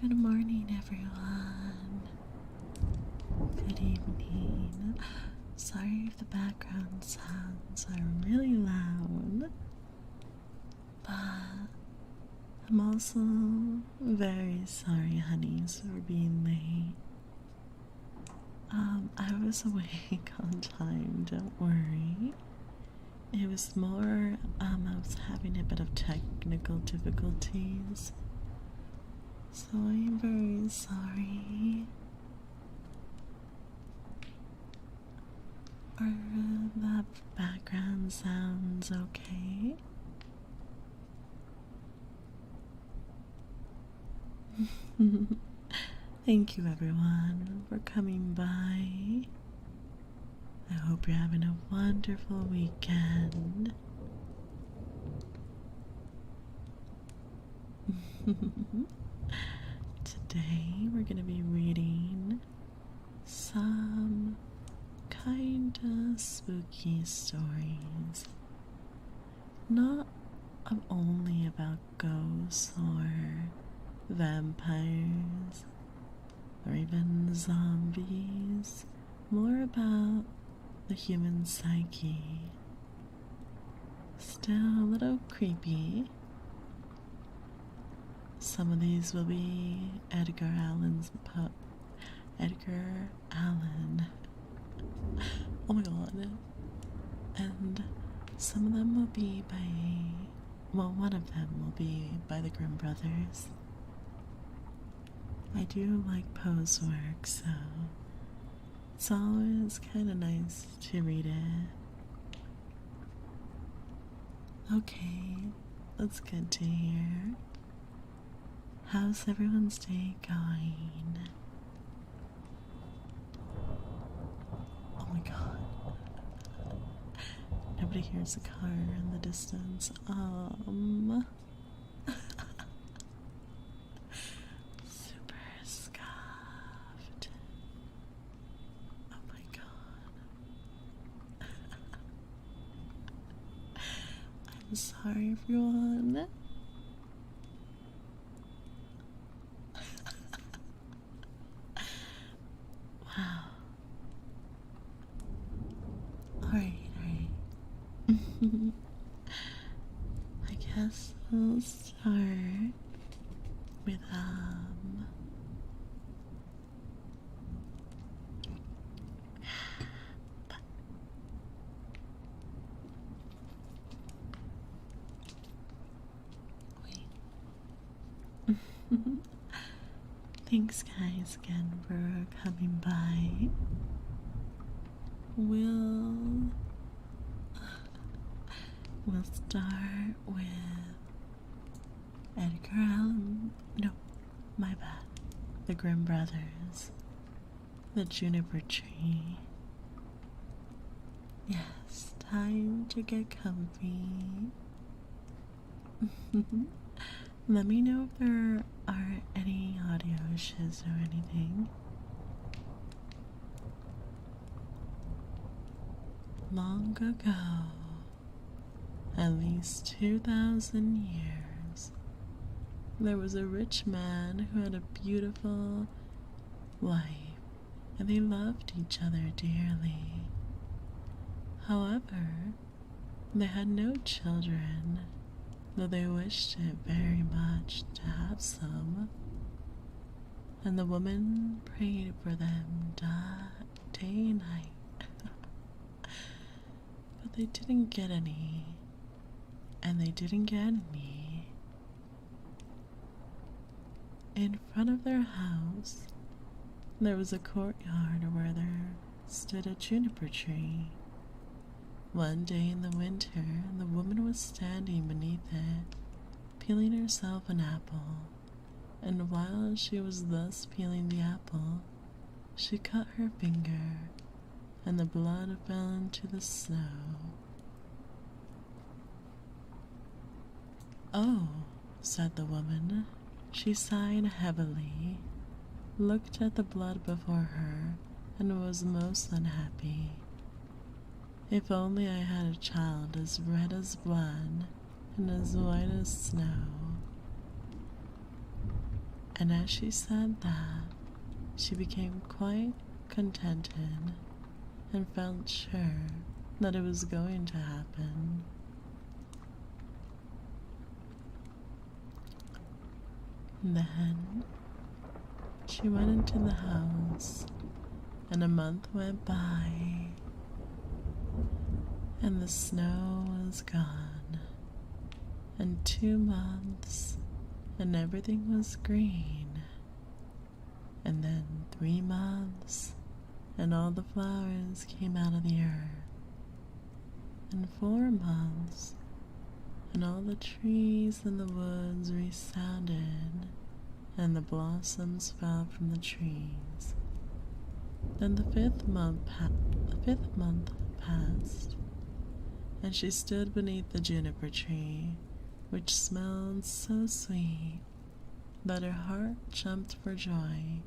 Good morning, everyone. Good evening. Sorry if the background sounds are really loud, but I'm also very sorry, honeys, for being late. I was awake on time, don't worry. It was more, I was having a bit of technical difficulties, so I'm very sorry. Are the background sounds okay? Thank you, everyone, for coming by. I hope you're having a wonderful weekend. Today, we're going to be reading some kinda spooky stories. Not only about ghosts or vampires or even zombies, more about the human psyche. Still a little creepy. Some of these will be Edgar Allan. Oh my god. And some of them will be one of them will be by the Grimm brothers. I do like Poe's work, so it's always kind of nice to read it. Okay, let's get to here. How's everyone's day going? Oh my god. Nobody hears a car in the distance. Super scuffed. Oh my god. I'm sorry, everyone. Wow. Alright. I guess we'll start with wait. Thanks guys again for coming by. We'll start with Edgar Allan. No, my bad. The Grimm brothers. The juniper tree. Yes, time to get comfy. Let me know if there are any audio issues or anything. Long ago, at least 2,000 years, there was a rich man who had a beautiful wife, and they loved each other dearly. However, they had no children, though they wished it very much to have some. And the woman prayed for them day and night. But they didn't get any. And they didn't get any. In front of their house, there was a courtyard where there stood a juniper tree. One day in the winter, the woman was standing beneath it, peeling herself an apple, and while she was thus peeling the apple, she cut her finger, and the blood fell into the snow. "Oh," said the woman. She sighed heavily, looked at the blood before her, and was most unhappy. "If only I had a child as red as blood and as white as snow." And as she said that, she became quite contented and felt sure that it was going to happen. Then she went into the house, and a month went by, and the snow was gone, and 2 months, and everything was green, and then 3 months, and all the flowers came out of the earth, and 4 months, and all the trees in the woods resounded, and the blossoms fell from the trees. Then the fifth month passed, and she stood beneath the juniper tree, which smelled so sweet that her heart jumped for joy,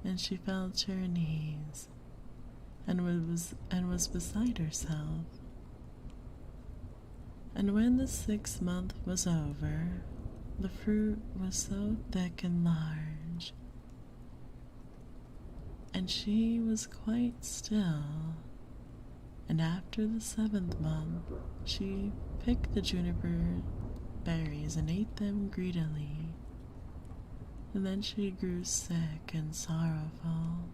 and she fell to her knees, and was beside herself. And when the 6th month was over, the fruit was so thick and large, and she was quite still. And after the 7th month, she picked the juniper berries and ate them greedily. And then she grew sick and sorrowful.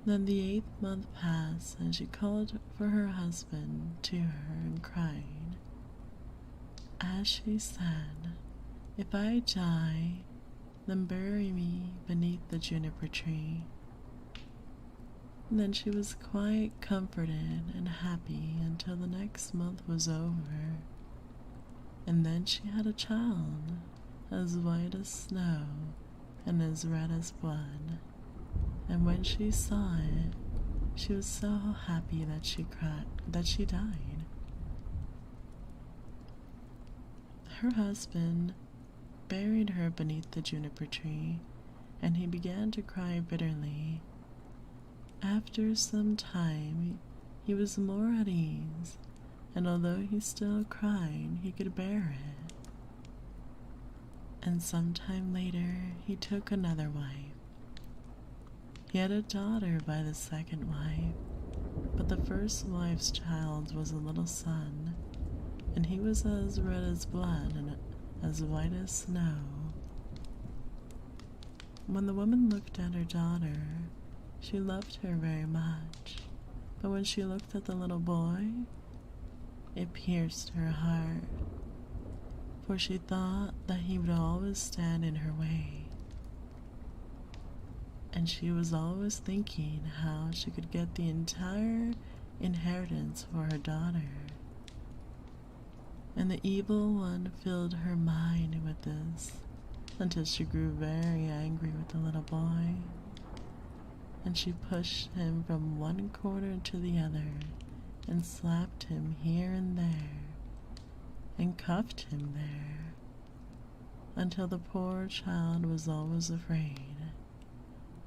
Then the 8th month passed, and she called for her husband to her and cried, as she said, "If I die, then bury me beneath the juniper tree." And then she was quite comforted and happy until the next month was over. And then she had a child, as white as snow and as red as blood. And when she saw it, she was so happy that she died. Her husband buried her beneath the juniper tree, and he began to cry bitterly. After some time, he was more at ease, and although he still cried, he could bear it. And some time later, he took another wife. He had a daughter by the second wife, but the first wife's child was a little son, and he was as red as blood and as white as snow. When the woman looked at her daughter, she loved her very much, but when she looked at the little boy, it pierced her heart, for she thought that he would always stand in her way. And she was always thinking how she could get the entire inheritance for her daughter. And the evil one filled her mind with this until she grew very angry with the little boy. And she pushed him from one corner to the other and slapped him here and there and cuffed him there until the poor child was always afraid.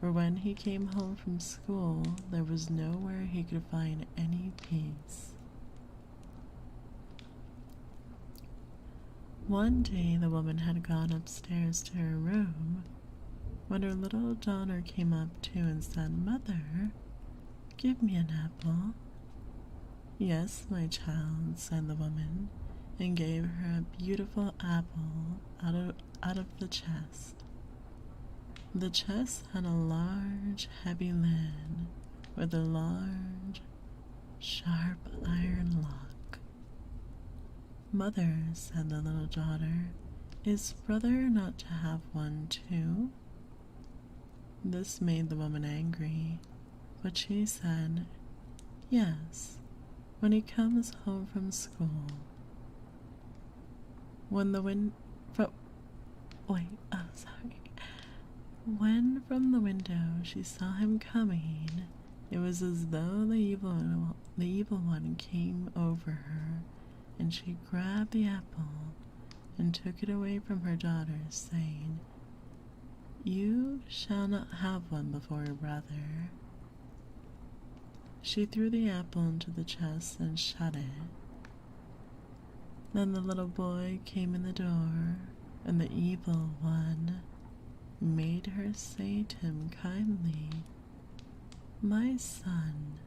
For when he came home from school, there was nowhere he could find any peace. One day the woman had gone upstairs to her room when her little daughter came up too and said, "Mother, give me an apple." "Yes, my child," said the woman, and gave her a beautiful apple out of the chest. The chest had a large, heavy lid with a large, sharp iron lock. "Mother," said the little daughter, "is brother not to have one too?" This made the woman angry, but she said, "Yes, when he comes home from school." When from the window she saw him coming, it was as though the evil one came over her, and she grabbed the apple and took it away from her daughter, saying, "You shall not have one before your brother." She threw the apple into the chest and shut it. Then the little boy came in the door, And the evil one made her say to him kindly, "My son,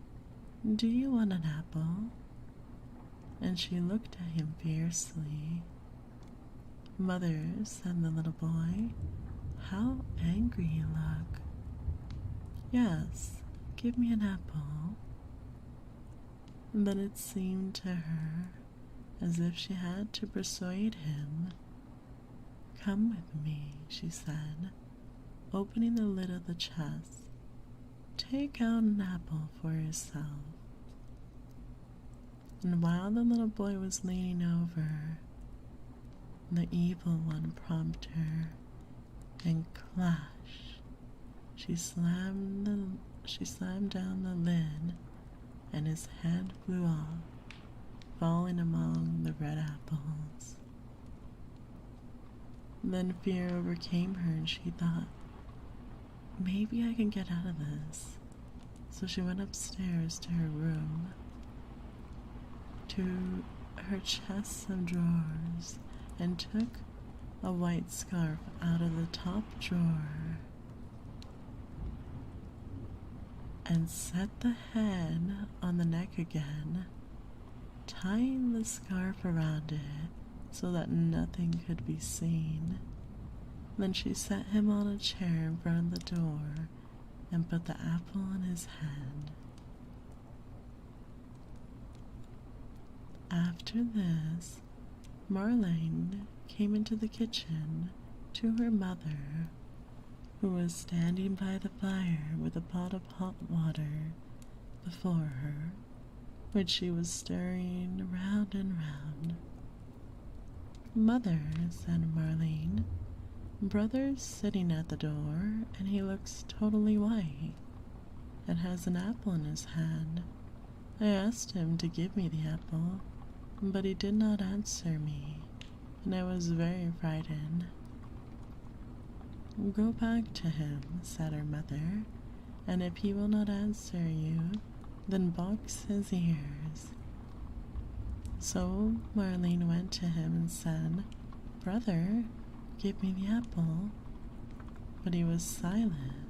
do you want an apple?" And she looked at him fiercely. "Mother," said the little boy, "how angry you look." "Yes, give me an apple." And then it seemed to her as if she had to persuade him. "Come with me," she said, opening the lid of the chest. "Take out an apple for yourself." And while the little boy was leaning over, the evil one prompted her, and clash, she slammed down the lid, and his head flew off, falling among the red apples. Then fear overcame her, and she thought, "Maybe I can get out of this." So she went upstairs to her room, to her chest of drawers, and took a white scarf out of the top drawer and set the head on the neck again, tying the scarf around it so that nothing could be seen. Then she set him on a chair in front of the door and put the apple in his hand. After this, Marlene came into the kitchen to her mother, who was standing by the fire with a pot of hot water before her, which she was stirring round and round. "Mother," said Marlene, "Brother's sitting at the door, and he looks totally white, and has an apple in his hand. I asked him to give me the apple, but he did not answer me, and I was very frightened." "Go back to him," said her mother, "and if he will not answer you, then box his ears." So Marlene went to him and said, "Brother, give me the apple." But he was silent,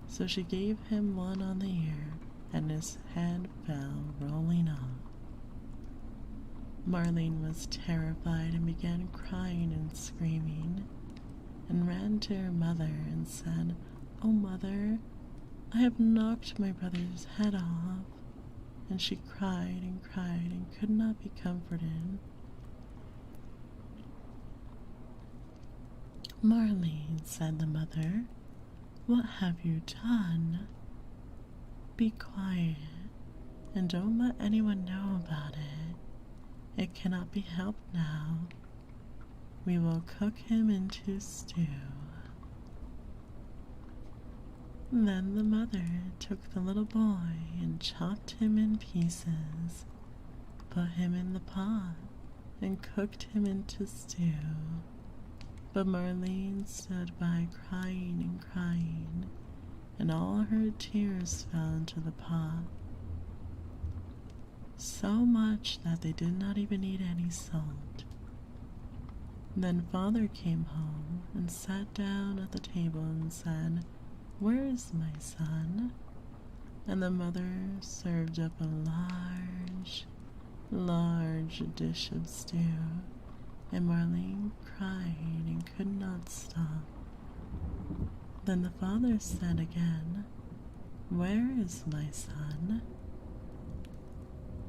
so she gave him one on the ear, and his head fell rolling off. Marlene was terrified and began crying and screaming, and ran to her mother and said, "Oh, mother, I have knocked my brother's head off." And she cried and could not be comforted. "Marlene," said the mother, "what have you done? Be quiet, and don't let anyone know about it. It cannot be helped now. We will cook him into stew." Then the mother took the little boy and chopped him in pieces, put him in the pot, and cooked him into stew. But Marlene stood by crying, and all her tears fell into the pot, so much that they did not even eat any salt. Then father came home and sat down at the table and said, "Where is my son?" And the mother served up a large dish of stew, and Marlene cried and could not stop. Then the father said again, "Where is my son?"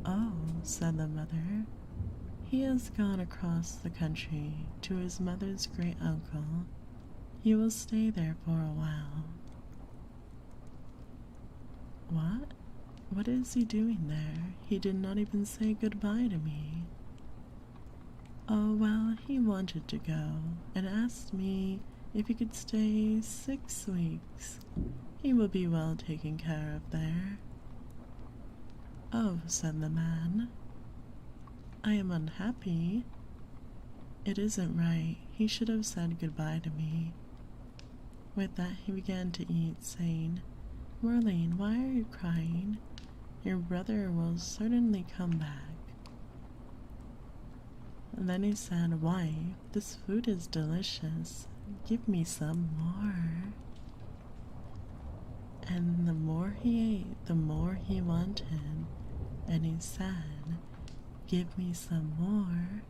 "Oh," said the mother, "he has gone across the country to his mother's great uncle. He will stay there for a while." "What? What is he doing there? He did not even say goodbye to me." "Oh, well, he wanted to go, and asked me if he could stay 6 weeks. He will be well taken care of there." "Oh," said the man, "I am unhappy. It isn't right. He should have said goodbye to me." With that he began to eat, saying, "Marlene, why are you crying? Your brother will certainly come back." And then he said, "Wife, this food is delicious. Give me some more." And the more he ate, the more he wanted. And he said, "Give me some more.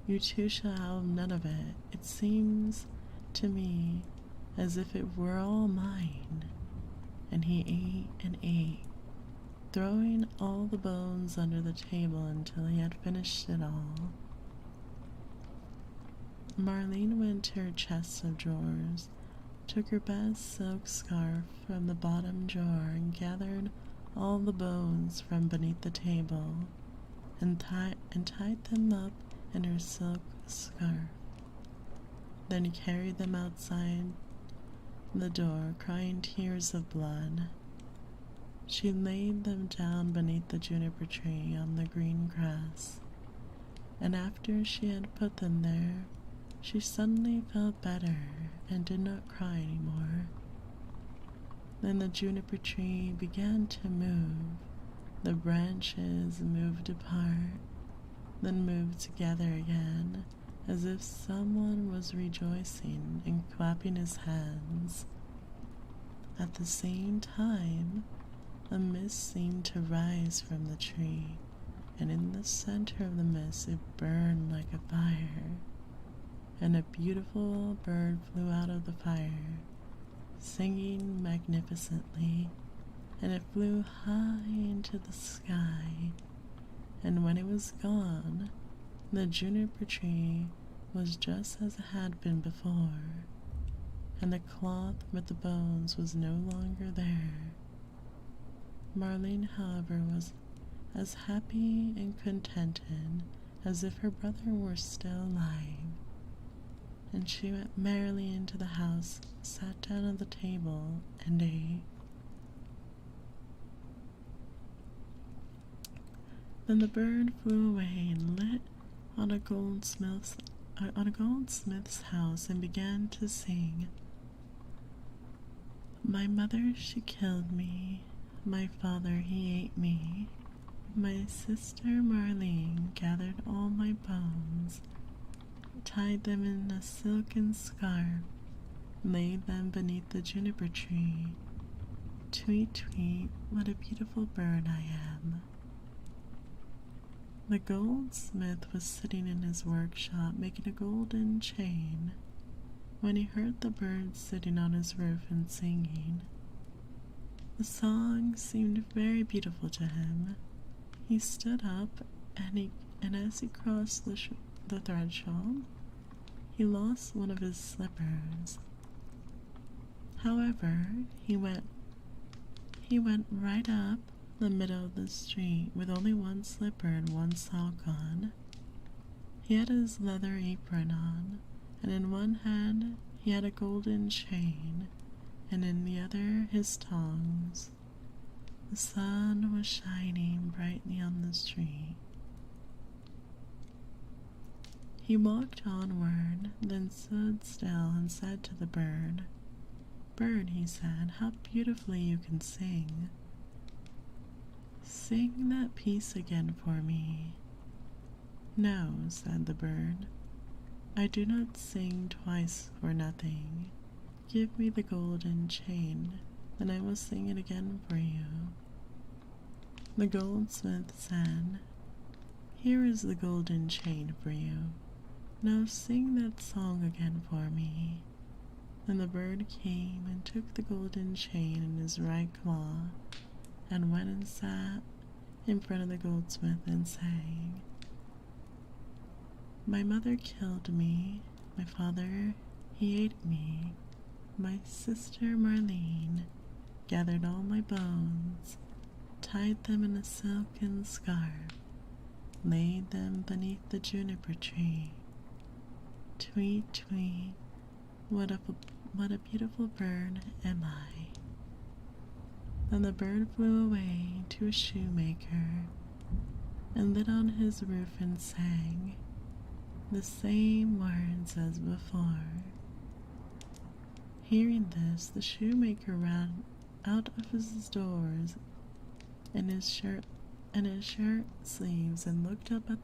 You two shall have none of it. It seems to me as if it were all mine." And he ate and ate, throwing all the bones under the table until he had finished it all. Marlene went to her chest of drawers, took her best silk scarf from the bottom drawer, and gathered all the bones from beneath the table, and tied them up in her silk scarf. Then carried them outside the door, crying tears of blood. She laid them down beneath the juniper tree on the green grass, and after she had put them there, she suddenly felt better and did not cry any more. Then the juniper tree began to move. The branches moved apart, then moved together again, as if someone was rejoicing and clapping his hands. At the same time, a mist seemed to rise from the tree, and in the center of the mist it burned like a fire, and a beautiful bird flew out of the fire, singing magnificently, and it flew high into the sky, and when it was gone, the juniper tree was just as it had been before, and the cloth with the bones was no longer there. Marlene, however, was as happy and contented as if her brother were still alive, and she went merrily into the house, sat down at the table, and ate. Then the bird flew away and lit on a goldsmith's house and began to sing. "My mother, she killed me. My father, he ate me. My sister Marlene gathered all my bones, tied them in a silken scarf, laid them beneath the juniper tree. Tweet, tweet, what a beautiful bird I am." The goldsmith was sitting in his workshop making a golden chain when he heard the bird sitting on his roof and singing. The song seemed very beautiful to him. He stood up, and as he crossed the threshold, he lost one of his slippers. However, he went right up the middle of the street with only one slipper and one sock on. He had his leather apron on, and in one hand he had a golden chain, and in the other his tongs. The sun was shining brightly on the street. He walked onward, then stood still and said to the bird, "Bird," he said, "how beautifully you can sing. Sing that piece again for me." "No," said the bird, "I do not sing twice for nothing. Give me the golden chain, then I will sing it again for you." The goldsmith said, "Here is the golden chain for you. Now sing that song again for me." Then the bird came and took the golden chain in his right claw, and went and sat in front of the goldsmith and sang, "My mother killed me. My father, he ate me. My sister Marlene gathered all my bones, tied them in a silken scarf, laid them beneath the juniper tree. Tweet, tweet, what a beautiful bird am I." Then the bird flew away to a shoemaker and lit on his roof and sang the same words as before. Hearing this, the shoemaker ran out of his doors in his shirt sleeves and looked up at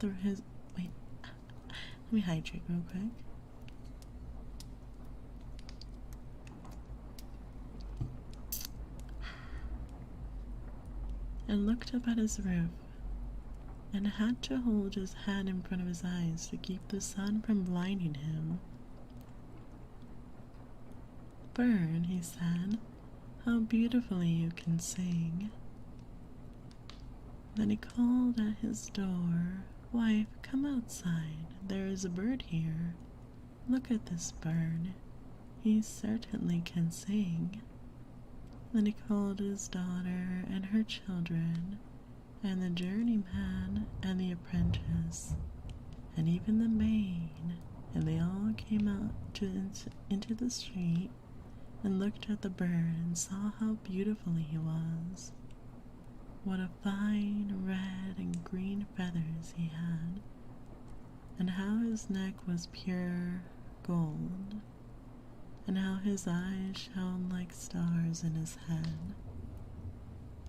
Let me hydrate real quick. And looked up at his roof and had to hold his hand in front of his eyes to keep the sun from blinding him. "Bird," he said, "how beautifully you can sing." Then he called at his door, "Wife, come outside. There is a bird here. Look at this bird. He certainly can sing." Then he called his daughter and her children, and the journeyman and the apprentice, and even the maid, and they all came out into the street and looked at the bird and saw how beautiful he was. What a fine red and green feathers he had, and how his neck was pure gold, and how his eyes shone like stars in his head.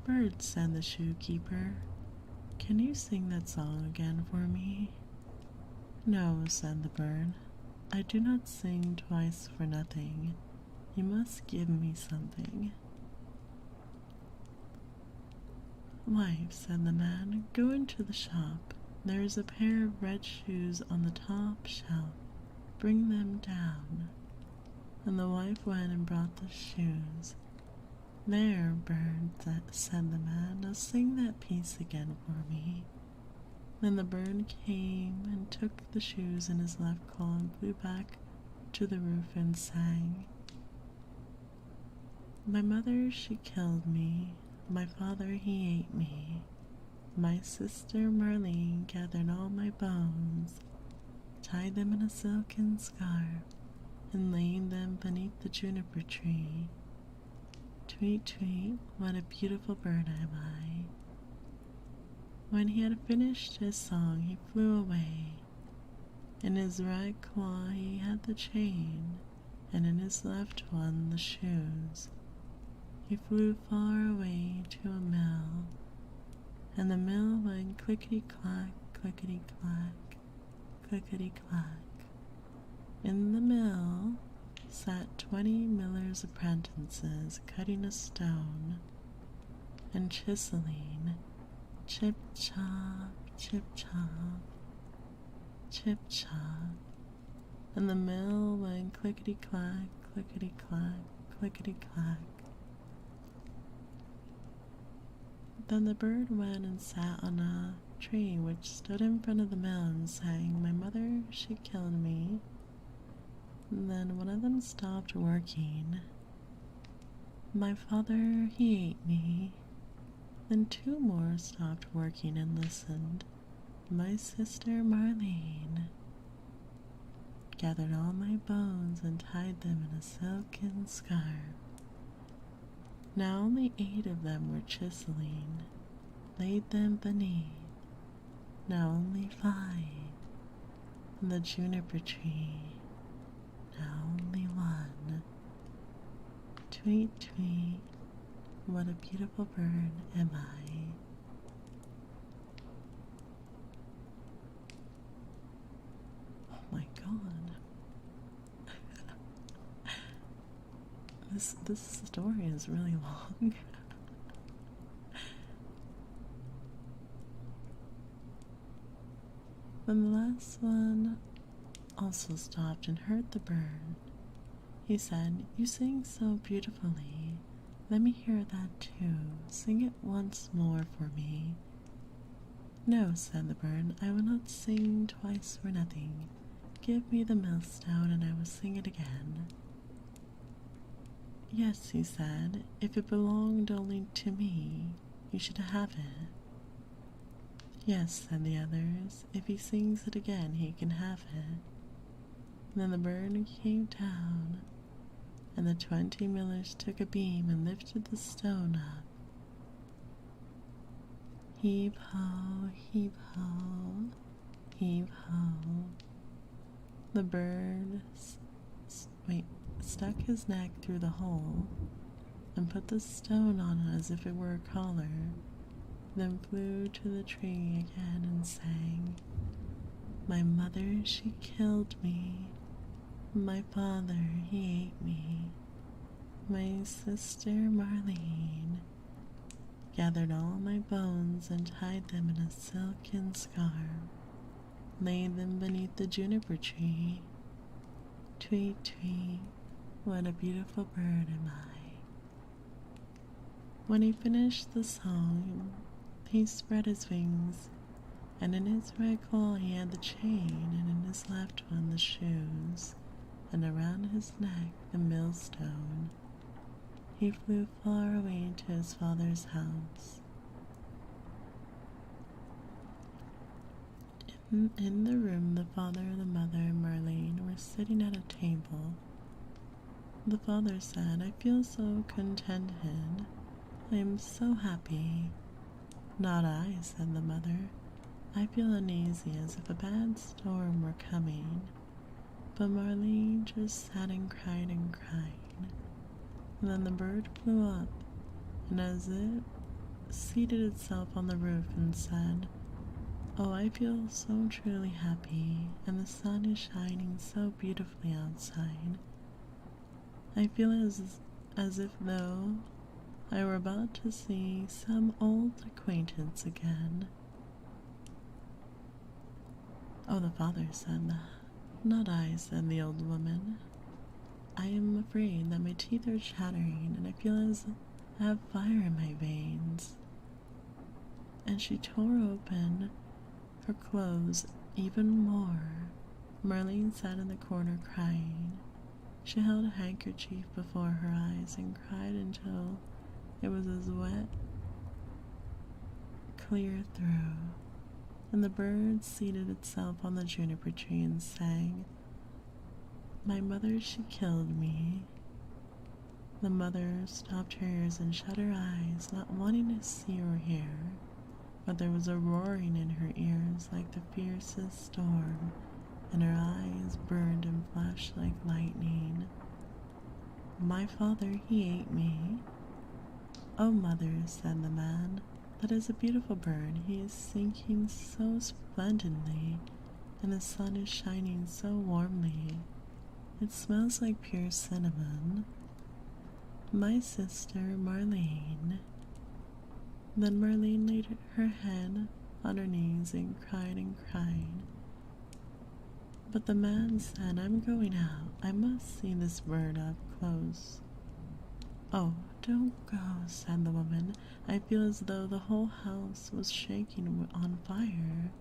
"Bird," said the shoekeeper, "can you sing that song again for me?" "No," said the bird, "I do not sing twice for nothing. You must give me something." "Wife," said the man, "go into the shop. There is a pair of red shoes on the top shelf. Bring them down." And the wife went and brought the shoes. "There, bird," said the man, "now sing that piece again for me." Then the bird came and took the shoes in his left claw and flew back to the roof and sang, "My mother, she killed me. My father, he ate me. My sister Marlene gathered all my bones, tied them in a silken scarf, and laid them beneath the juniper tree. Tweet, tweet, what a beautiful bird am I." When he had finished his song, he flew away. In his right claw he had the chain, and in his left one the shoes. He flew far away to a mill, and the mill went clickety-clack, clickety-clack, clickety-clack. In the mill sat 20 miller's apprentices cutting a stone and chiseling, chip-chop, chip-chop, chip-chop, and the mill went clickety-clack, clickety-clack, clickety-clack. Then the bird went and sat on a tree which stood in front of the mill and sang, "My mother, she killed me." And then one of them stopped working. "My father, he ate me." Then 2 more stopped working and listened. "My sister Marlene gathered all my bones and tied them in a silken scarf." Now only 8 of them were chiseling, laid them beneath. Now only 5. And the juniper tree, now only 1. Tweet, tweet, what a beautiful bird am I. Oh my god. This story is really long. Then the last one also stopped and heard the bird. He said, "You sing so beautifully. Let me hear that too. Sing it once more for me." "No," said the bird, "I will not sing twice for nothing. Give me the millstone and I will sing it again." "Yes," he said, "if it belonged only to me, you should have it." "Yes," said the others, "if he sings it again, he can have it." And then the bird came down, and the 20 millers took a beam and lifted the stone up. Heave ho, heave ho, heave ho. The bird stuck his neck through the hole and put the stone on as if it were a collar, then flew to the tree again and sang, My mother, she killed me. My father, he ate me. My sister, Marlene, gathered all my bones and tied them in a silken scarf, laid them beneath the juniper tree. Tweet, tweet, what a beautiful bird am I. When he finished the song, he spread his wings, and in his right claw he had the chain, and in his left one the shoes, and around his neck the millstone. He flew far away to his father's house. In the room, the father, the mother, and Marlene were sitting at a table. The father said, "I feel so contented. I am so happy." "Not I," said the mother. "I feel uneasy as if a bad storm were coming." But Marlene just sat and cried and cried. And then the bird flew up, and as it seated itself on the roof and said, "Oh, I feel so truly happy, and the sun is shining so beautifully outside. I feel as if though I were about to see some old acquaintance again." "Oh," the father said. "Not I," said the old woman. "I am afraid that my teeth are chattering, and I feel as I have fire in my veins." And she tore open her clothes even more. Marlene sat in the corner crying. She held a handkerchief before her eyes and cried until it was as wet, clear through. And the bird seated itself on the juniper tree and sang, "My mother, she killed me." The mother stopped her ears and shut her eyes, not wanting to see or hear, but there was a roaring in her ears like the fiercest storm, and her eyes burned and flashed like lightning. "My father, he ate me." "Oh, mother," said the man, "that is a beautiful bird. He is sinking so splendidly, and the sun is shining so warmly. It smells like pure cinnamon." "My sister, Marlene." Then Marlene laid her head on her knees and cried. But the man said, "I'm going out. I must see this bird up close." "Oh, don't go," said the woman. "I feel as though the whole house was shaking on fire."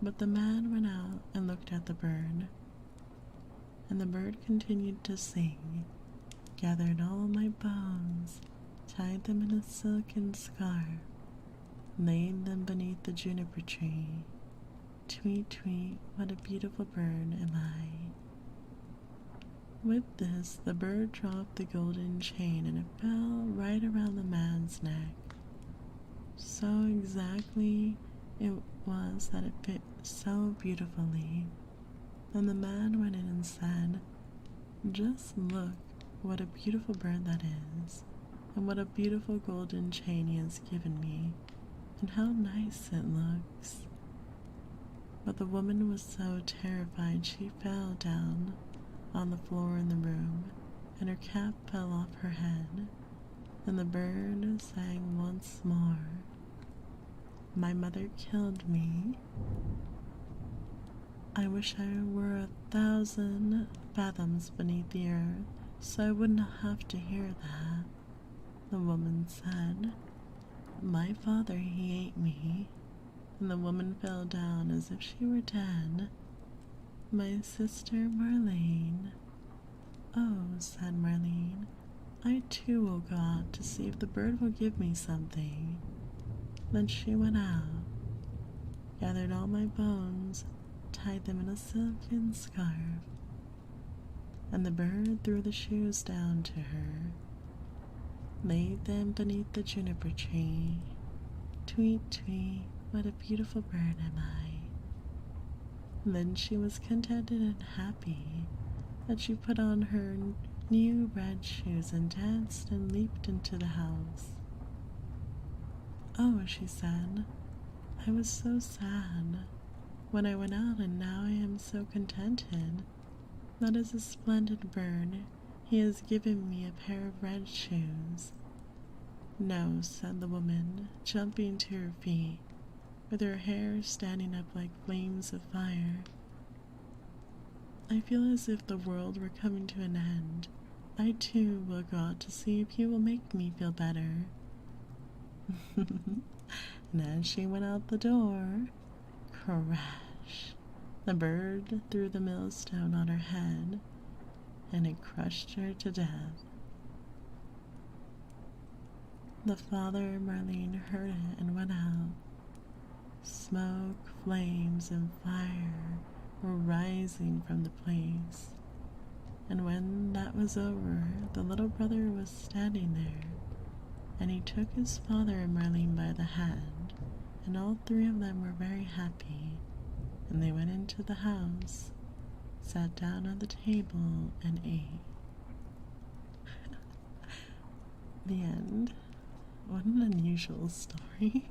But the man went out and looked at the bird, and the bird continued to sing, "Gathered all my bones, tied them in a silken scarf, laid them beneath the juniper tree. Tweet, tweet, what a beautiful bird am I." With this, the bird dropped the golden chain, and it fell right around the man's neck. So exactly it was that it fit so beautifully. Then the man went in and said, "Just look what a beautiful bird that is, and what a beautiful golden chain he has given me, and how nice it looks." But the woman was so terrified she fell down on the floor in the room, and her cap fell off her head. And the bird sang once more, "My mother killed me. I wish I were 1,000 fathoms beneath the earth, so I wouldn't have to hear that." The woman said, "My father, he ate me." And the woman fell down as if she were dead. "My sister, Marlene." "Oh," said Marlene, "I too will go out to see if the bird will give me something." Then she went out, gathered all my bones, tied them in a silken scarf, and the bird threw the shoes down to her, laid them beneath the juniper tree. Tweet, tweet, what a beautiful bird am I. Then she was contented and happy that she put on her new red shoes and danced and leaped into the house. "Oh," she said, "I was so sad. when I went out, and now I am so contented. That is a splendid bird. He has given me a pair of red shoes. No, said the woman, jumping to her feet, with her hair standing up like flames of fire. I feel as if the world were coming to an end. I too will go out to see if you will make me feel better. And as she went out the door, crash! The bird threw the millstone on her head, and it crushed her to death. The father and Marlene heard it and went out. Smoke, flames, and fire were rising from the place. And when that was over, the little brother was standing there, and he took his father and Marlene by the hand, and all three of them were very happy, and they went into the house, sat down at the table, and ate. The end. What an unusual story.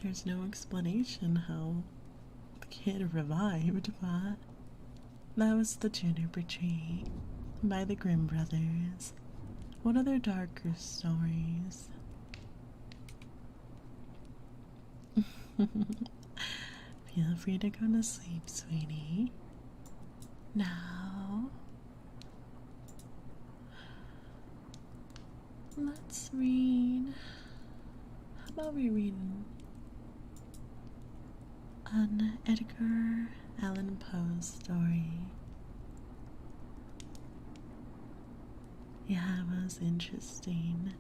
There's no explanation how the kid revived, but that was The Juniper Tree by the Grimm brothers. One of their darker stories. Feel free to go to sleep, sweetie. Now, let's read. How about we read an Edgar Allan Poe story? Yeah, it was interesting.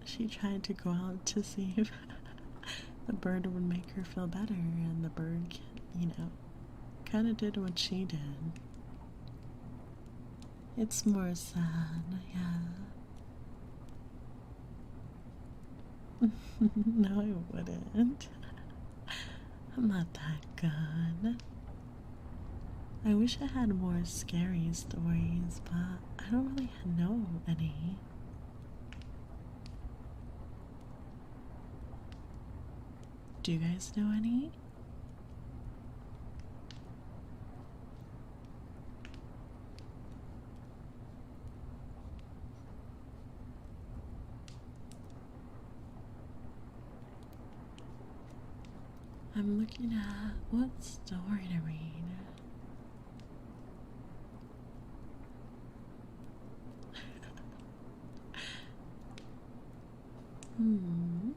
She tried to go out to see if the bird would make her feel better, and the bird, kind of did what she did. It's more sad, yeah. No, I wouldn't. I'm not that good. I wish I had more scary stories, but I don't really know any. Do you guys know any? I'm looking at what story to read. Hmm.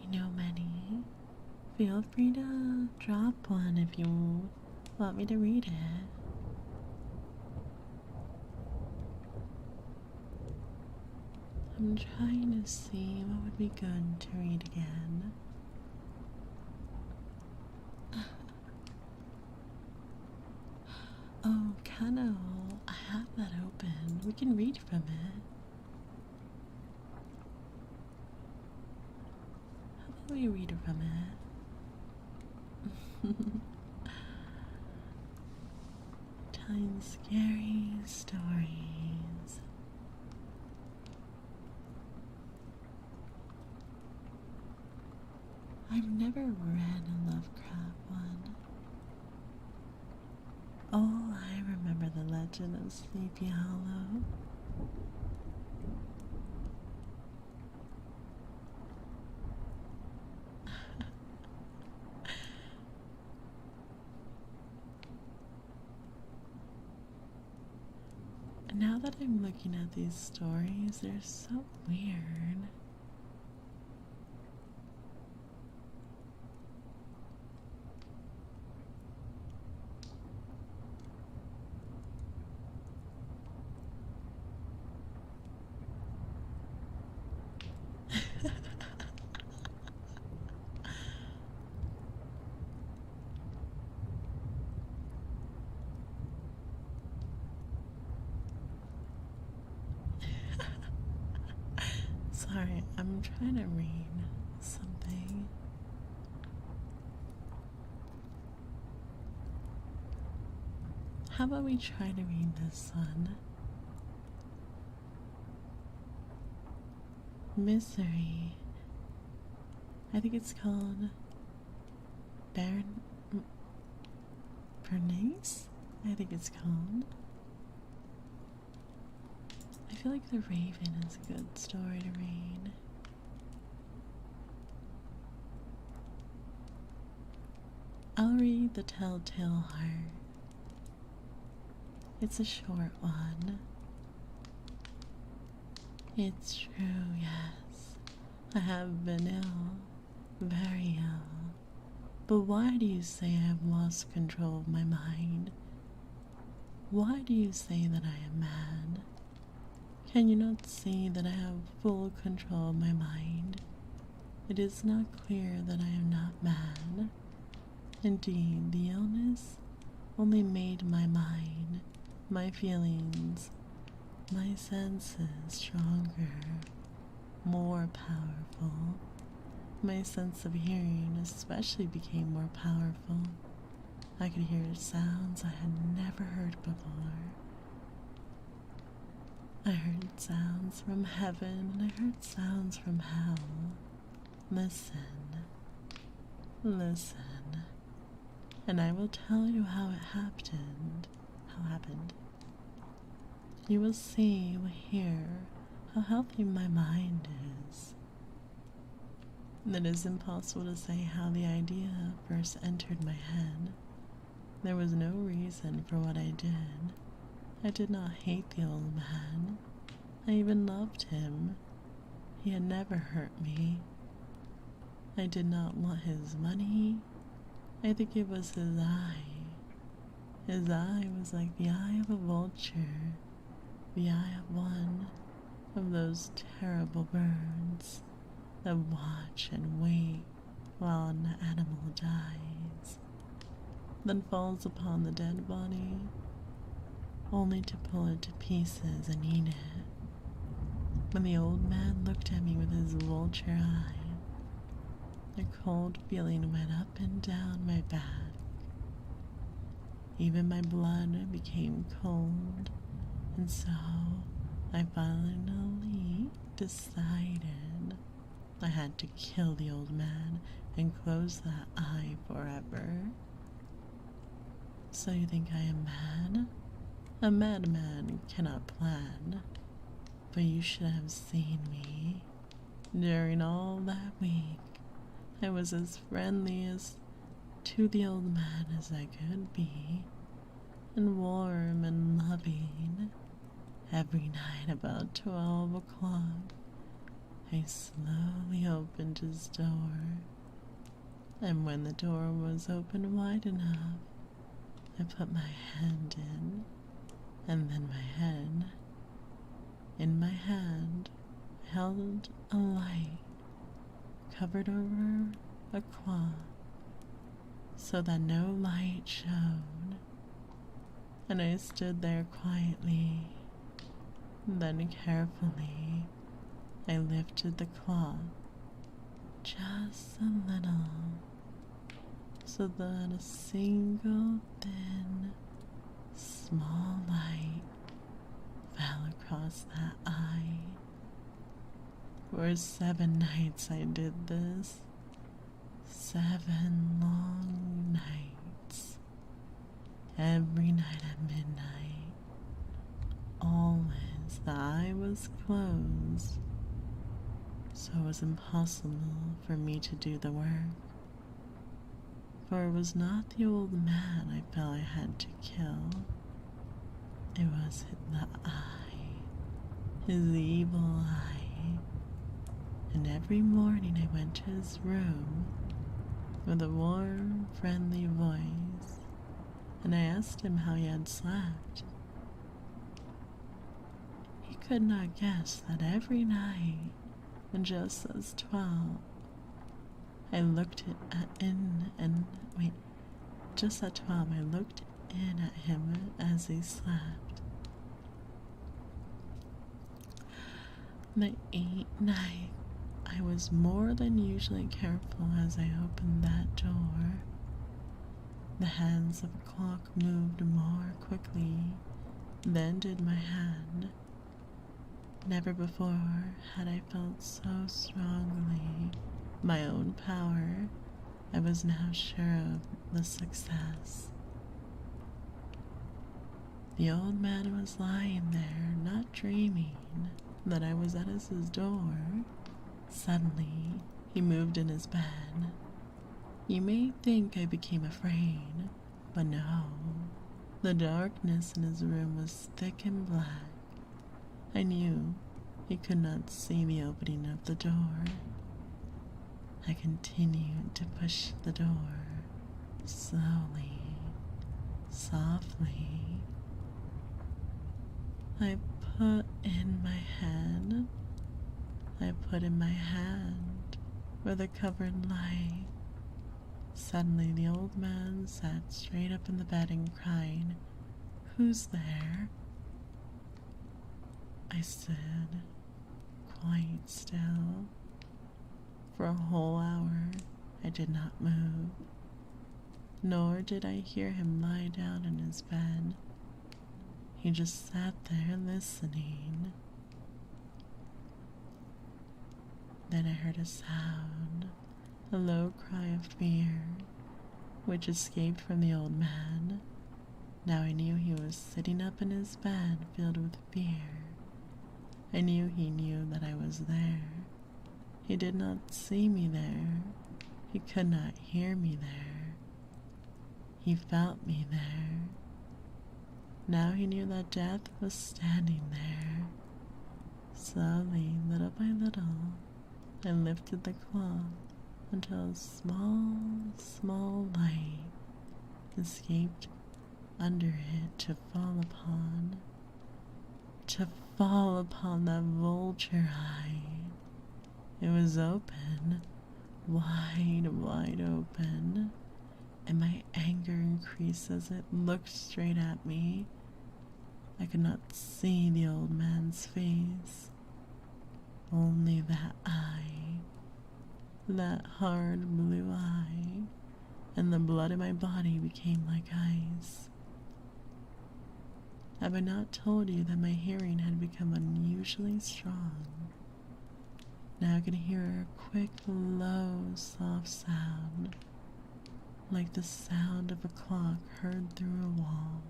You know many. Feel free to drop one if you want me to read it. I'm trying to see what would be good to read again. Oh, Kano, I have that open. We can read from it. How about we read from it? Telling scary stories. I've never read a Lovecraft one. Oh, I remember the Legend of Sleepy Hollow. Now that I'm looking at these stories, they're so weird. Alright, I'm trying to read something. How about we try to read this one? Misery. I think it's called Bernice? I think it's called. I feel like The Raven is a good story to read. I'll read The Telltale Heart. It's a short one. It's true, yes. I have been ill, very ill. But why do you say I have lost control of my mind? Why do you say that I am mad? Can you not see that I have full control of my mind? It is not clear that I am not mad. Indeed, the illness only made my mind, my feelings, my senses stronger, more powerful. My sense of hearing especially became more powerful. I could hear sounds I had never heard before. I heard sounds from heaven and I heard sounds from hell. Listen, listen, and I will tell you how it happened. You will see, you will hear how healthy my mind is. It is impossible to say how the idea first entered my head. There was no reason for what I did. I did not hate the old man. I even loved him. He had never hurt me. I did not want his money. I think it was his eye. His eye was like the eye of a vulture, the eye of one of those terrible birds that watch and wait while an animal dies, then falls upon the dead body, only to pull it to pieces and eat it. When the old man looked at me with his vulture eye, a cold feeling went up and down my back. Even my blood became cold, and so I finally decided I had to kill the old man and close that eye forever. So you think I am mad? A madman cannot plan. But you should have seen me. During all that week, I was as friendly as to the old man as I could be, and warm and loving. Every night about 12 o'clock, I slowly opened his door, and when the door was open wide enough, I put my hand in, and then my head. In my hand, I held a light covered over a cloth so that no light shone, and I stood there quietly. Then carefully, I lifted the cloth just a little so that a single thin, small light fell across that eye. For 7 nights I did this. 7 long nights. Every night at midnight. Always the eye was closed, so it was impossible for me to do the work. For it was not the old man I felt I had to kill. It was the eye, his evil eye. And every morning I went to his room with a warm, friendly voice, and I asked him how he had slept. He could not guess that every night, and just as 12, I looked just at 12 I looked in at him as he slept. The 8th night, I was more than usually careful as I opened that door. The hands of the clock moved more quickly than did my hand. Never before had I felt so strongly my own power. I was now sure of the success. The old man was lying there, not dreaming that I was at his door. Suddenly, he moved in his bed. You may think I became afraid, but no. The darkness in his room was thick and black. I knew he could not see me opening up the door. I continued to push the door, slowly, softly. I put in my hand where the covered light. Suddenly the old man sat straight up in the bed and cried, "Who's there?" I stood quite still. For a whole hour I did not move, nor did I hear him lie down in his bed. He just sat there listening. Then I heard a sound, a low cry of fear, which escaped from the old man. Now I knew he was sitting up in his bed filled with fear. I knew he knew that I was there. He did not see me there. He could not hear me there. He felt me there. Now he knew that death was standing there. Slowly, little by little, I lifted the cloth until a small light escaped under it to fall upon that vulture eye. It was open, wide open, and my anger increased as it looked straight at me. I could not see the old man's face, only that eye, that hard blue eye, and the blood in my body became like ice. Have I not told you that my hearing had become unusually strong? Now I could hear a quick, low, soft sound, like the sound of a clock heard through a wall.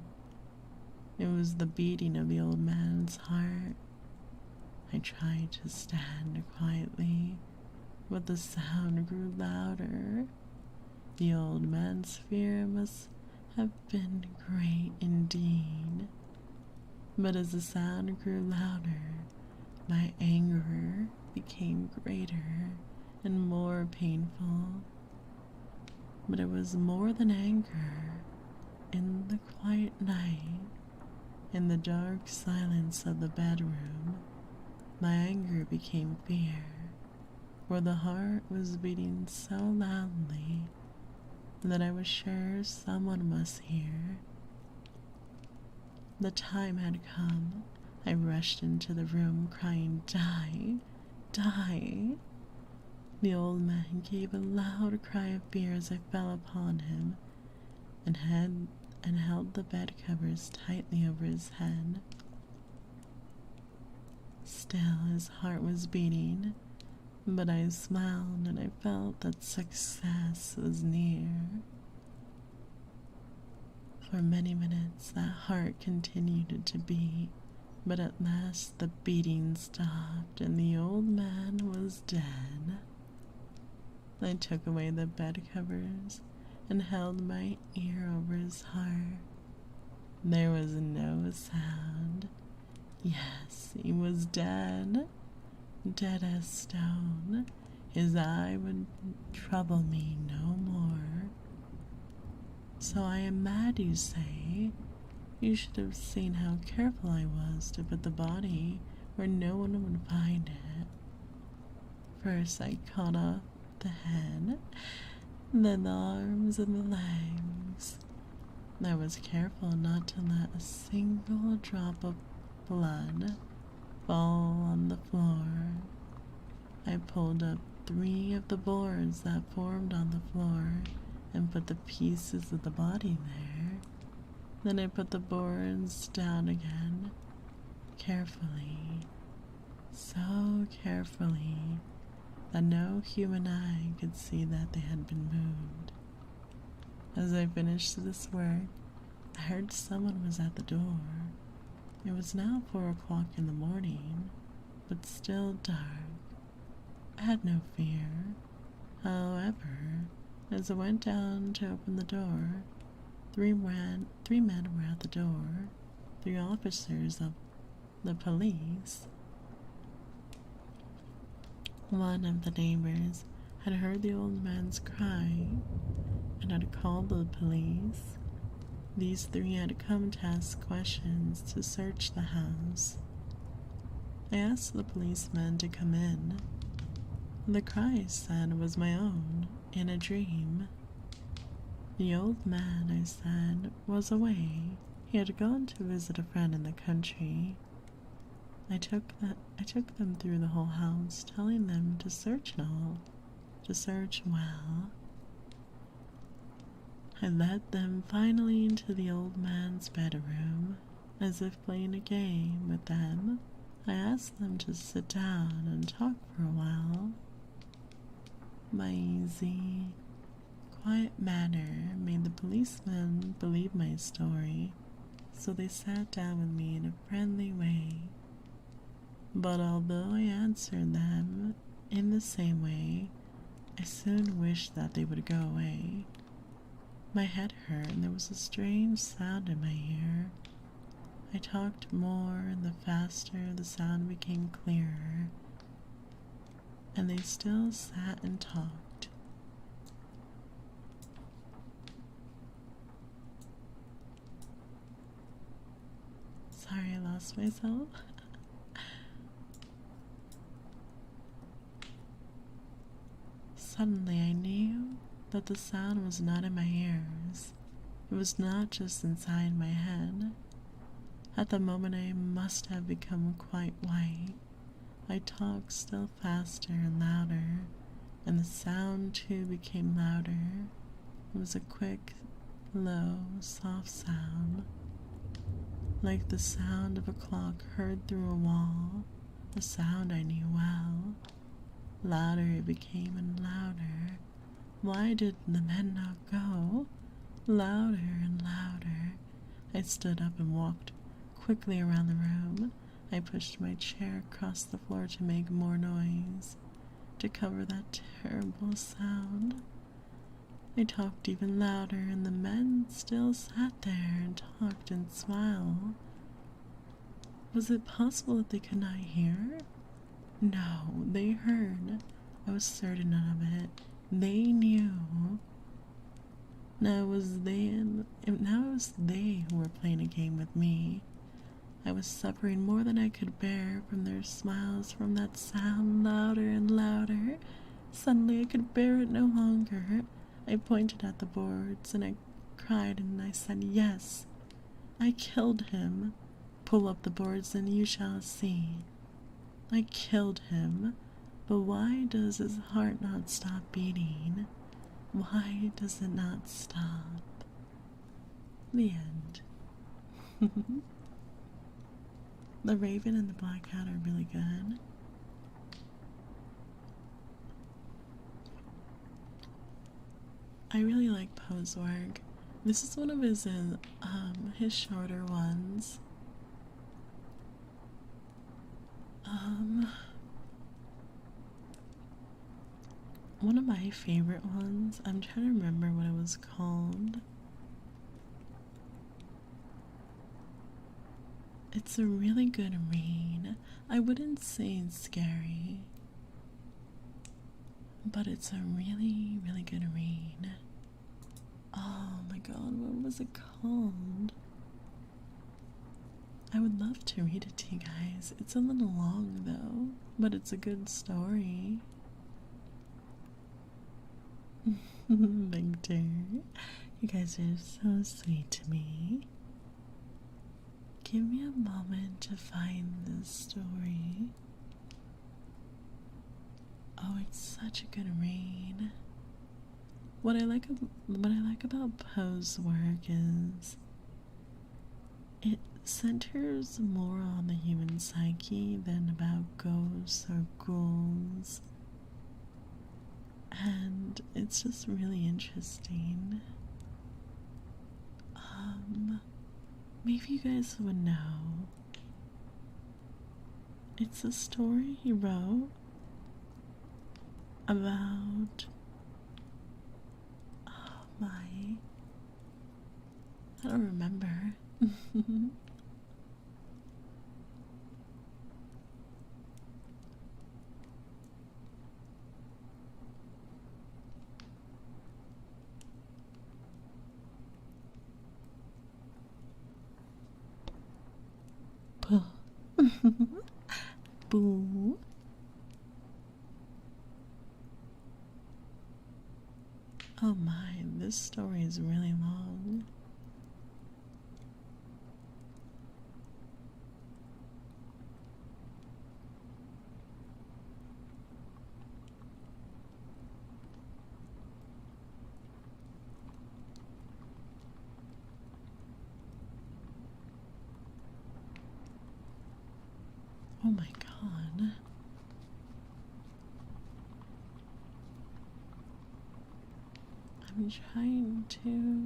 It was the beating of the old man's heart. I tried to stand quietly, but the sound grew louder. The old man's fear must have been great indeed. But as the sound grew louder, my anger became greater and more painful. But it was more than anger. In the quiet night, in the dark silence of the bedroom, my anger became fear, for the heart was beating so loudly that I was sure someone must hear. The time had come. I rushed into the room crying, "Die! Die!" The old man gave a loud cry of fear as I fell upon him and held the bed covers tightly over his head. Still his heart was beating, but I smiled and I felt that success was near. For many minutes that heart continued to beat, but at last the beating stopped and the old man was dead. I took away the bed covers and held my ear over his heart. There was no sound. Yes, he was dead, dead as stone. His eye would trouble me no more. So I am mad, you say? You should have seen how careful I was to put the body where no one would find it. First I cut off the head, then the arms and the legs. I was careful not to let a single drop of blood fall on the floor. I pulled up 3 of the boards that formed on the floor and put the pieces of the body there. Then I put the boards down again, carefully, so carefully that no human eye could see that they had been moved. As I finished this work, I heard someone was at the door. It was now 4 o'clock in the morning, but still dark. I had no fear. However, as I went down to open the door, 3 men were at the door, 3 officers of the police. One of the neighbors had heard the old man's cry and had called the police. These 3 had come to ask questions to search the house. I asked the policeman to come in. The cry I said was my own, in a dream. The old man, I said, was away. He had gone to visit a friend in the country. I took them through the whole house, telling them to search well. I led them finally into the old man's bedroom. As if playing a game with them, I asked them to sit down and talk for a while. My easy, quiet manner made the policemen believe my story, so they sat down with me in a friendly way. But although I answered them in the same way, I soon wished that they would go away. My head hurt and there was a strange sound in my ear. I talked more, and the faster the sound became clearer, and they still sat and talked. Sorry, I lost myself. Suddenly I knew that the sound was not in my ears. It was not just inside my head. At the moment I must have become quite white. I talked still faster and louder, and the sound too became louder. It was a quick, low, soft sound, like the sound of a clock heard through a wall, a sound I knew well. Louder it became and louder. Why did the men not go? Louder and louder. I stood up and walked quickly around the room. I pushed my chair across the floor to make more noise, to cover that terrible sound. I talked even louder, and the men still sat there and talked and smiled. Was it possible that they could not hear? No, they heard. I was certain of it. They knew. Now it was they who were playing a game with me. I was suffering more than I could bear from their smiles, from that sound louder and louder. Suddenly I could bear it no longer. I pointed at the boards and I cried and I said, "Yes, I killed him. Pull up the boards and you shall see. I killed him. But why does his heart not stop beating? Why does it not stop?" The end. The Raven and the Black Cat are really good. I really like Poe's work. This is one of his shorter ones. One of my favorite ones, I'm trying to remember what it was called. It's a really good read. I wouldn't say it's scary, but it's a really, really good read. Oh my god, what was it called? I would love to read it to you guys. It's a little long though, but it's a good story. Victor, you guys are so sweet to me. give me a moment to find this story. Oh, it's such a good read. What I like about Poe's work is it centers more on the human psyche than about ghosts or ghouls. And it's just really interesting. Maybe you guys would know. It's a story he wrote about. Oh my. I don't remember. Boo. Oh my, this story is really long. Oh my god. I'm trying to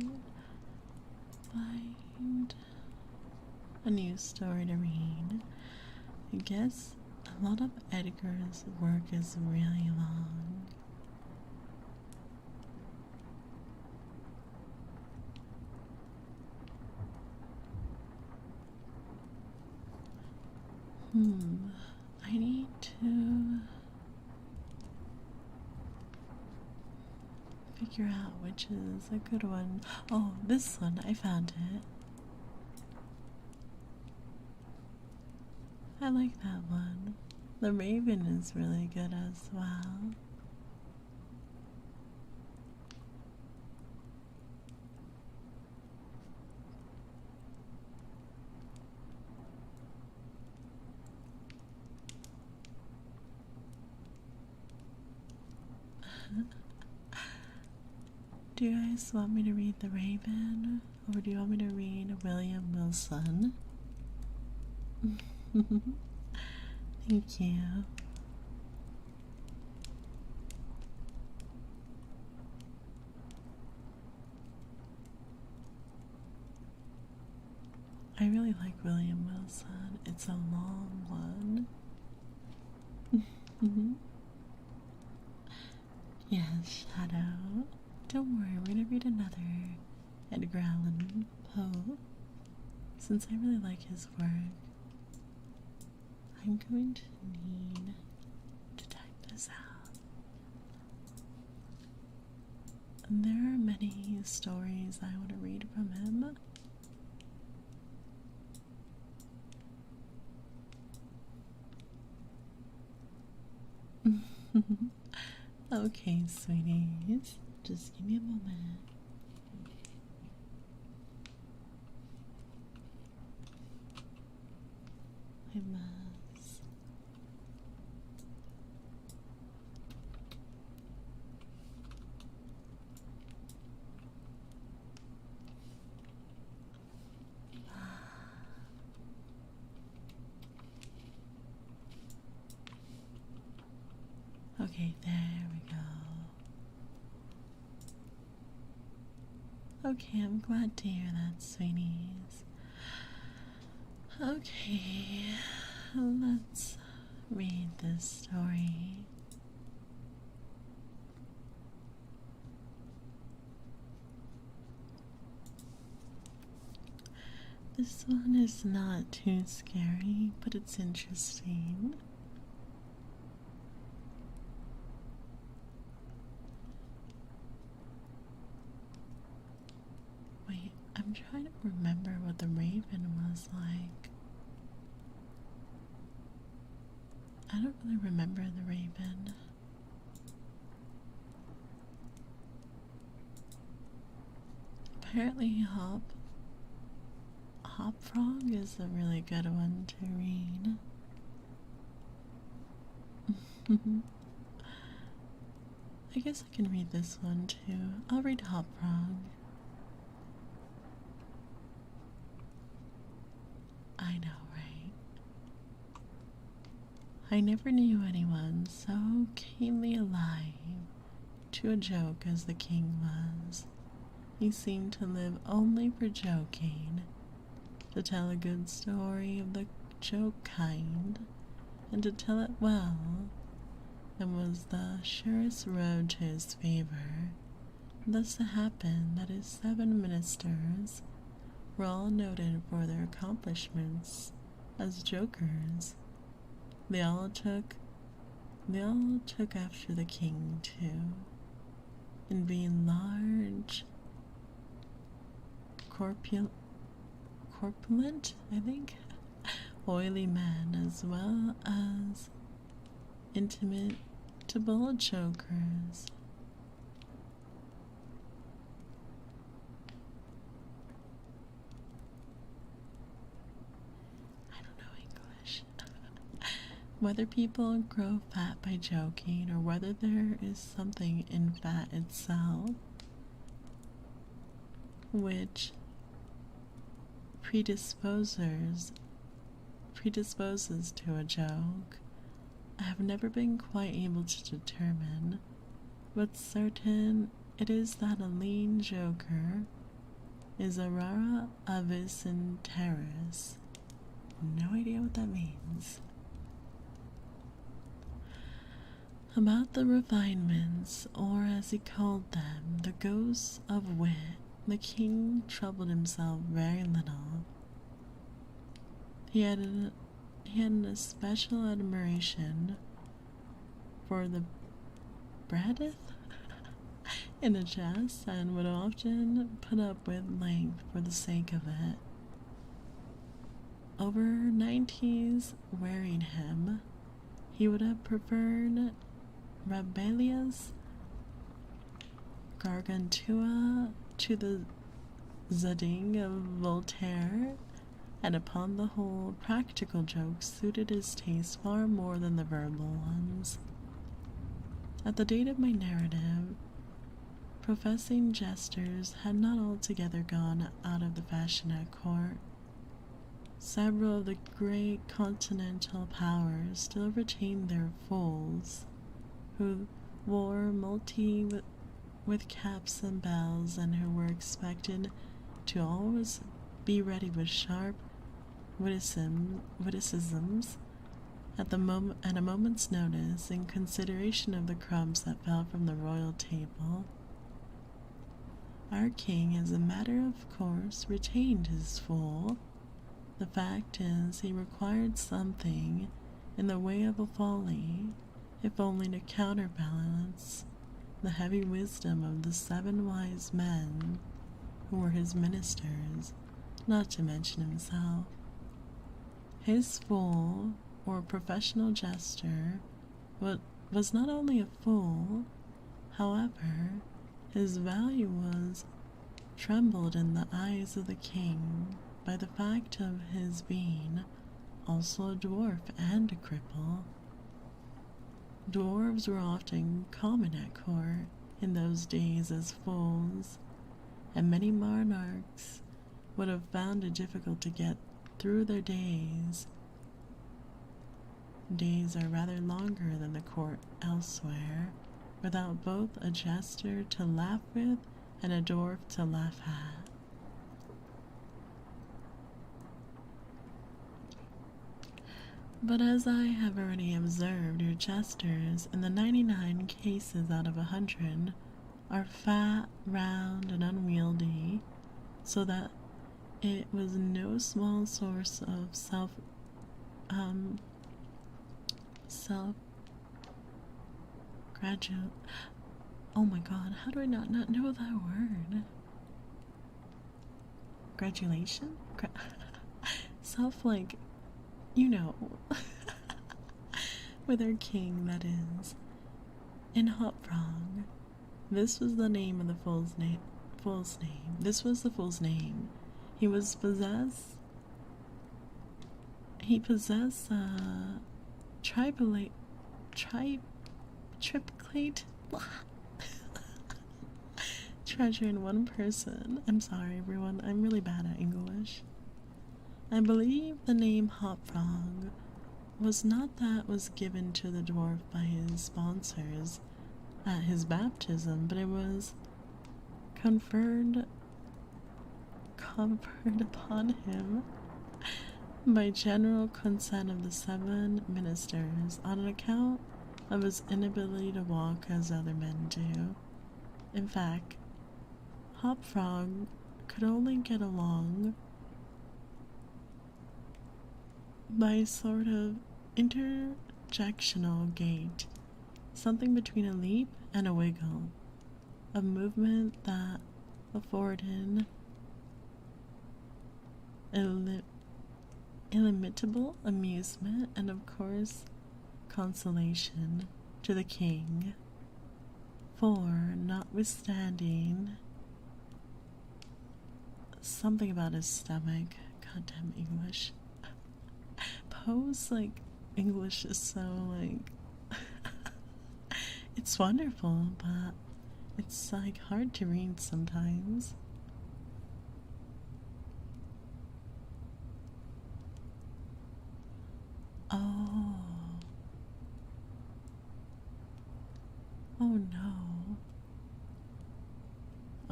find a new story to read. I guess a lot of Edgar's work is really long. I need to figure out which is a good one. Oh, this one, I found it. I like that one. The Raven is really good as well. Do you guys want me to read The Raven? Or do you want me to read William Wilson? Thank you. I really like William Wilson. It's a long one. Yes, Shadow. Don't worry, we're gonna read another Edgar Allan Poe. Since I really like his work, I'm going to need to type this out. And there are many stories I want to read from him. Okay, sweeties, just give me a moment. I must. Okay, there we go. Okay, I'm glad to hear that, sweeties. Okay, let's read this story. This one is not too scary, but it's interesting. Wait, I'm trying to remember what the Raven was like. I don't really remember the Raven. Apparently Hop Frog is a really good one to read. I guess I can read this one too. I'll read Hop Frog. I know, right? I never knew anyone so keenly alive to a joke as the king was. He seemed to live only for joking, to tell a good story of the joke kind, and to tell it well, and was the surest road to his favor. Thus it happened that his 7 ministers were all noted for their accomplishments as jokers. They all took after the king too, in being large, corpulent, I think, oily men, as well as intimate-able jokers. I don't know English. Whether people grow fat by joking, or whether there is something in fat itself which predisposes to a joke, I have never been quite able to determine. What's certain it is that a lean joker is a rara avis in terris. No idea what that means. About the refinements, or as he called them, the ghosts of wit, the king troubled himself very little. He had an especial admiration for the breadth in a jest, and would often put up with length for the sake of it. Over 90s wearied him. He would have preferred Rabelais Gargantua to the Zadig of Voltaire, and upon the whole, practical jokes suited his taste far more than the verbal ones. At the date of my narrative, professing jesters had not altogether gone out of the fashion at court. Several of the great continental powers still retained their fools, who wore with caps and bells, and who were expected to always be ready with sharp witticisms at a moment's notice, in consideration of the crumbs that fell from the royal table. Our king, as a matter of course, retained his fool. The fact is, he required something in the way of a folly, if only to counterbalance the heavy wisdom of the 7 wise men who were his ministers, not to mention himself. His fool, or professional jester, was not only a fool, however, his value was trembled in the eyes of the king by the fact of his being also a dwarf and a cripple. Dwarves were often common at court in those days as fools, and many monarchs would have found it difficult to get through their days. Days are rather longer than the court elsewhere, without both a jester to laugh with and a dwarf to laugh at. But as I have already observed, your jesters, in the 99 cases out of 100, are fat, round, and unwieldy, so that it was no small source of oh my god, how do I not know that word? Gratulation? With our king, that is. In Hop Frog, this was the name of the fool's name. This was the fool's name. He was possessed he possessed a triplicate treasure in one person. I'm sorry, everyone. I'm really bad at English. I believe the name Hop Frog was not that was given to the dwarf by his sponsors at his baptism, but it was conferred upon him by general consent of the 7 ministers on account of his inability to walk as other men do. In fact, Hop Frog could only get along by a sort of interjectional gait, something between a leap and a wiggle, a movement that afforded illimitable amusement and, of course, consolation to the king. For, notwithstanding something about his stomach, goddamn English, Poe's, English is so, it's wonderful, but it's, hard to read sometimes. Oh. Oh no.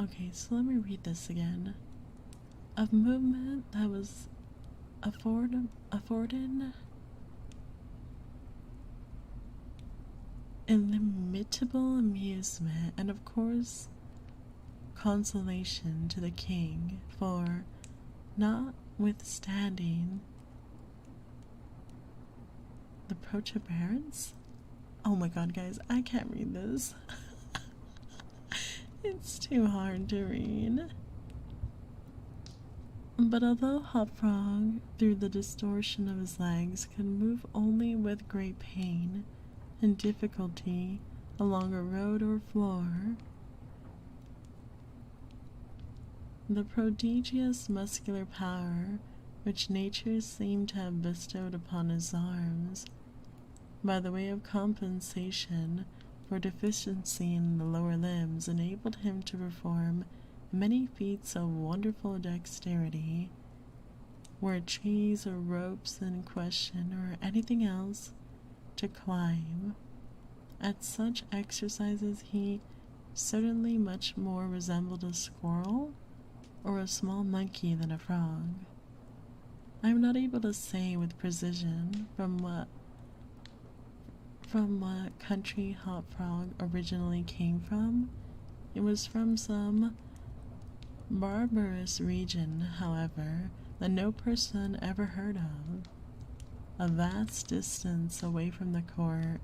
Okay, so let me read this again. A movement that was afforded illimitable amusement and, of course, consolation to the king, for, notwithstanding the protuberance. Oh my god, guys, I can't read this. It's too hard to read. But although Hop Frog, through the distortion of his legs, could move only with great pain and difficulty along a road or floor, the prodigious muscular power which nature seemed to have bestowed upon his arms, by the way of compensation for deficiency in the lower limbs, enabled him to perform many feats of wonderful dexterity, were trees or ropes in question, or anything else to climb. At such exercises he certainly much more resembled a squirrel or a small monkey than a frog. I am not able to say with precision from what country Hop Frog originally came from. It was from some barbarous region, however, that no person ever heard of, a vast distance away from the court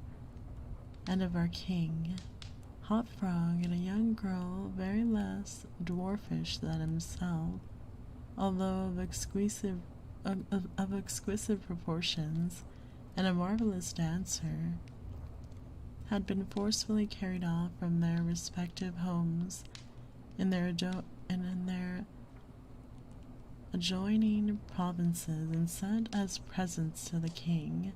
and of our king. Hop Frog and a young girl very less dwarfish than himself, although of exquisite proportions, and a marvelous dancer, had been forcefully carried off from their respective homes in their adjoining provinces and sent as presents to the king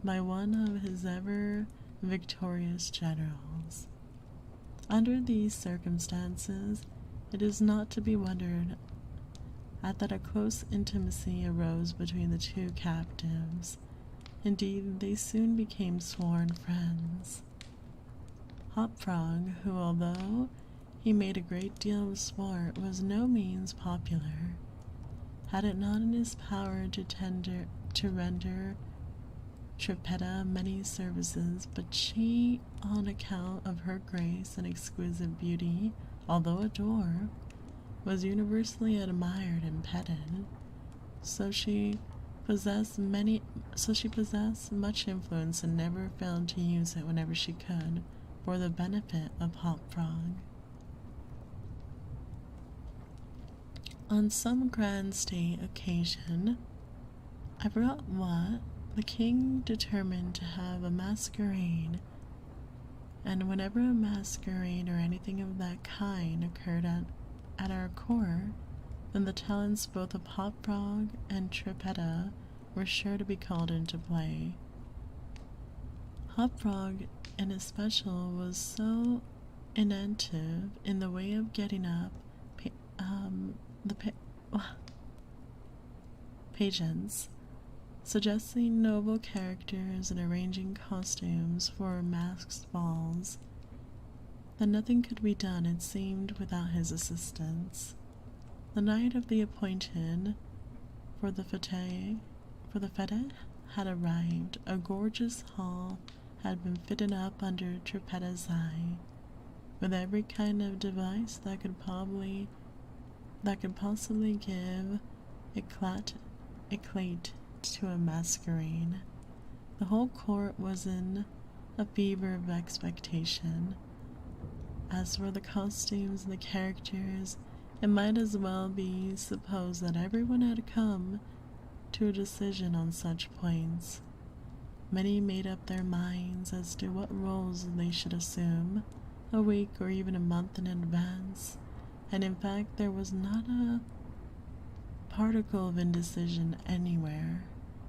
by one of his ever victorious generals. Under these circumstances, it is not to be wondered at that a close intimacy arose between the two captives. Indeed, they soon became sworn friends. Hop Frog, who, although he made a great deal of sport, was no means popular, had it not in his power to render Trippetta many services, but she, on account of her grace and exquisite beauty, although a dwarf, was universally admired and petted. So she possessed much influence and never failed to use it whenever she could for the benefit of Hop Frog. On some grand state occasion, I forgot what, the king determined to have a masquerade, and whenever a masquerade or anything of that kind occurred at our court, then the talents both of Hop Frog and Trippetta were sure to be called into play. Hop Frog, in especial, was so inventive in the way of getting up pageants, suggesting noble characters and arranging costumes for masked balls, that nothing could be done, it seemed, without his assistance. The night of the appointed for the fete had arrived. A gorgeous hall had been fitted up under Trippetta's eye, with every kind of device that could possibly give eclat to a masquerade. The whole court was in a fever of expectation. As for the costumes and the characters, it might as well be supposed that everyone had come to a decision on such points. Many made up their minds as to what roles they should assume, a week or even a month in advance, and in fact there was not a particle of indecision anywhere,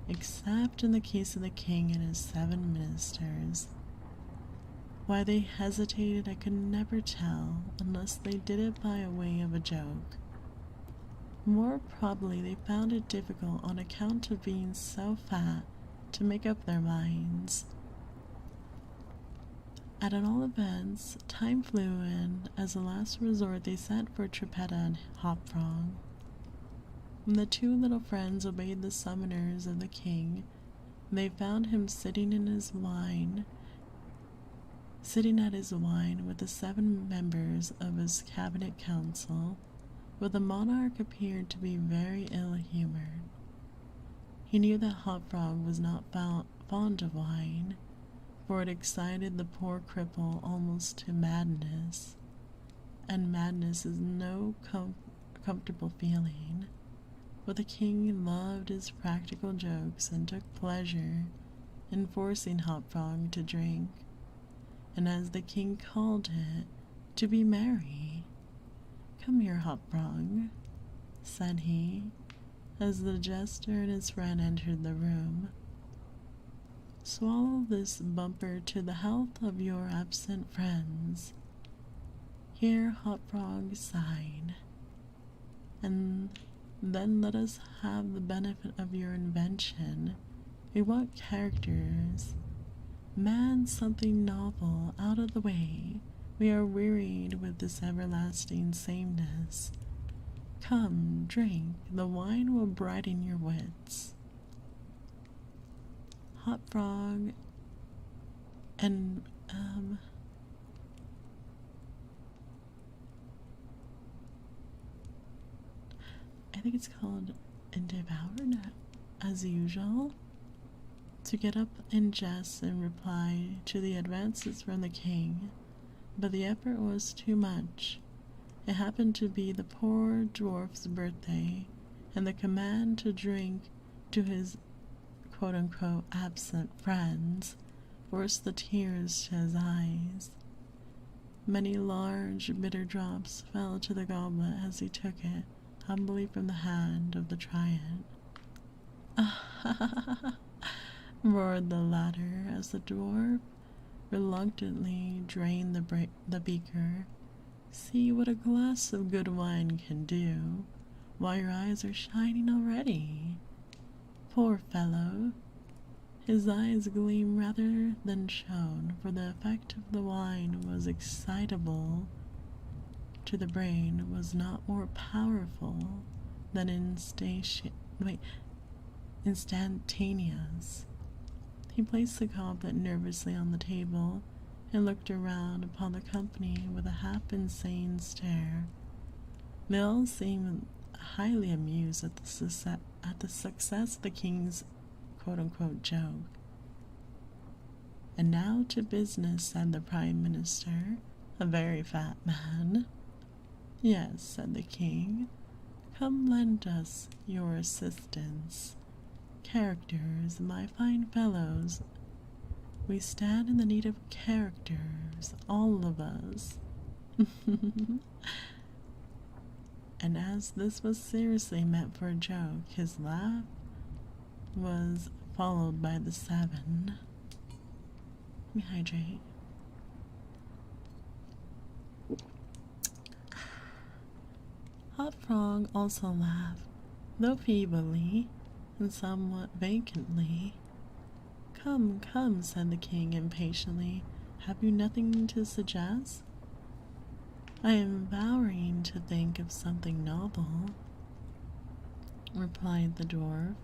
except in the case of the king and his 7 ministers. Why they hesitated I could never tell, unless they did it by way of a joke. More probably they found it difficult on account of being so fat to make up their minds. At all events, time flew, and as a last resort they sent for Trippetta and Hop Frog. When the 2 little friends obeyed the summoners of the king, they found him sitting at his wine with the 7 members of his cabinet council, but the monarch appeared to be very ill-humored. He knew that Hop Frog was not fond of wine, for it excited the poor cripple almost to madness, and madness is no comfortable feeling. But the king loved his practical jokes and took pleasure in forcing Hop Frog to drink, and as the king called it, to be merry. "Come here, Hop Frog," said he, as the jester and his friend entered the room. "Swallow this bumper to the health of your absent friends." Here Hop Frog sighed. "And then let us have the benefit of your invention. We want characters. Man, something novel, out of the way. We are wearied with this everlasting sameness. Come, drink. The wine will brighten your wits." Hop Frog and I think it's called Devoured, as usual, to get up in jest and reply to the advances from the king, but the effort was too much. It happened to be the poor dwarf's birthday, and the command to drink to his quote-unquote absent friends forced the tears to his eyes. Many large, bitter drops fell to the goblet as he took it humbly from the hand of the Triad. "Ah ha ha ha ha!" roared the latter as the dwarf reluctantly drained the beaker. "See what a glass of good wine can do. Why, your eyes are shining already. Poor fellow!" His eyes gleamed rather than shone, for the effect of the wine was excitable to the brain, was not more powerful than instantaneous. He placed the goblet nervously on the table and looked around upon the company with a half-insane stare. They all seemed highly amused at the success of the king's quote-unquote joke. "And now to business," said the Prime Minister, a very fat man. "Yes," said the king. "Come, lend us your assistance. Characters, my fine fellows. We stand in the need of characters, all of us." And as this was seriously meant for a joke, his laugh was followed by the 7. Let me hydrate. Hot Frog also laughed, though feebly and somewhat vacantly. Come, come, said the king impatiently. Have you nothing to suggest? I am vowing to think of something novel, replied the dwarf.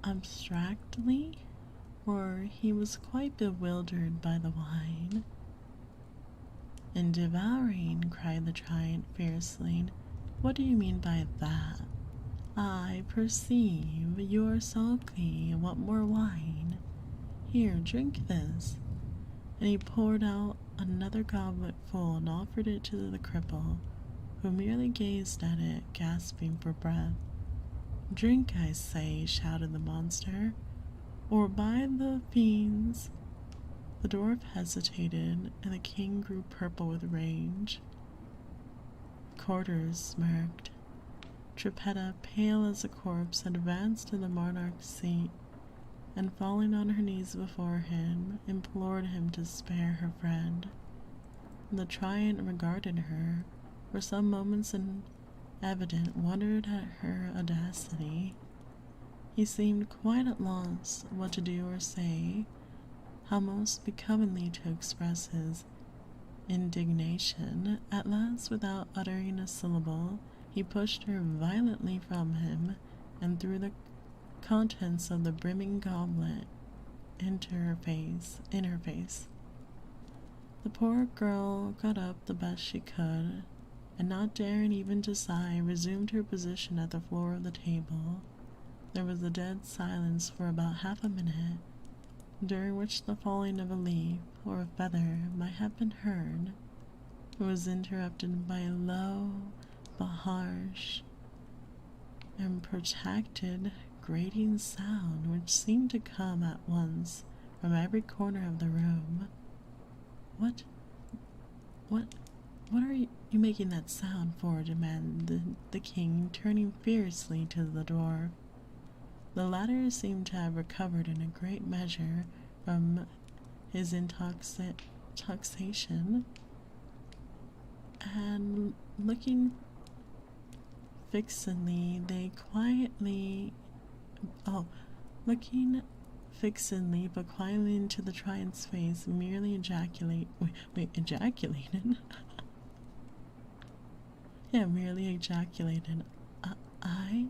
Abstractly, for he was quite bewildered by the wine. And devouring, cried the giant fiercely. What do you mean by that? I perceive you are sulky and want more wine. Here, drink this. And he poured out another goblet full and offered it to the cripple, who merely gazed at it, gasping for breath. Drink, I say, shouted the monster, or by the fiends. The dwarf hesitated, and the king grew purple with rage. Courtiers smirked. Trippetta, pale as a corpse, advanced to the monarch's seat, and falling on her knees before him, implored him to spare her friend. The giant regarded her for some moments in evident wonder at her audacity. He seemed quite at loss what to do or say, how most becomingly to express his indignation. At last, without uttering a syllable, he pushed her violently from him and threw the contents of the brimming goblet in her face. The poor girl got up the best she could, and not daring even to sigh, resumed her position at the floor of the table. There was a dead silence for about half a minute, during which the falling of a leaf or a feather might have been heard. It was interrupted by a low but harsh and protracted grating sound which seemed to come at once from every corner of the room. What are you making that sound for? Demanded the king, turning fiercely to the dwarf. The latter seemed to have recovered in a great measure from his intoxication, and looking fixedly but quietly into the giant's face, merely ejaculated. Merely ejaculated. I?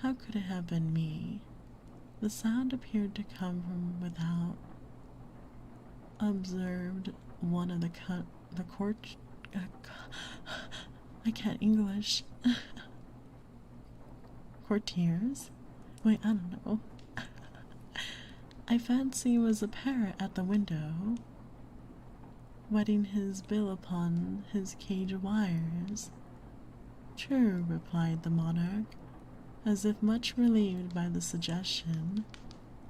How could it have been me? The sound appeared to come from without, observed one of the court. I can't English. Courtiers? Wait, I don't know. I fancy it was a parrot at the window, wetting his bill upon his cage wires. True, replied the monarch, as if much relieved by the suggestion,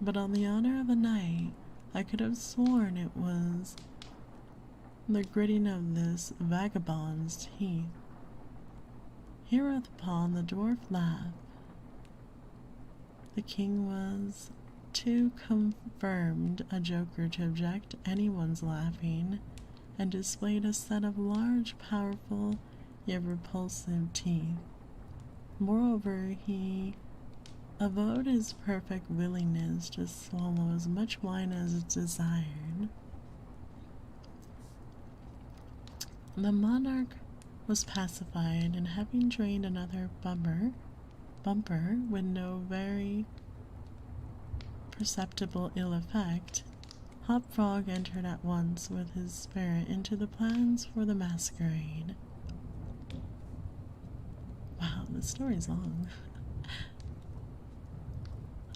but on the honor of a knight, I could have sworn it was the gritting of this vagabond's teeth. Hereupon the dwarf laughed. The king was too confirmed a joker to object to anyone's laughing, and displayed a set of large, powerful, yet repulsive teeth. Moreover, he avowed his perfect willingness to swallow as much wine as is desired. The monarch was pacified, and having drained another bumper with no very perceptible ill effect, Hop Frog entered at once with his spirit into the plans for the masquerade. Wow, this story's long.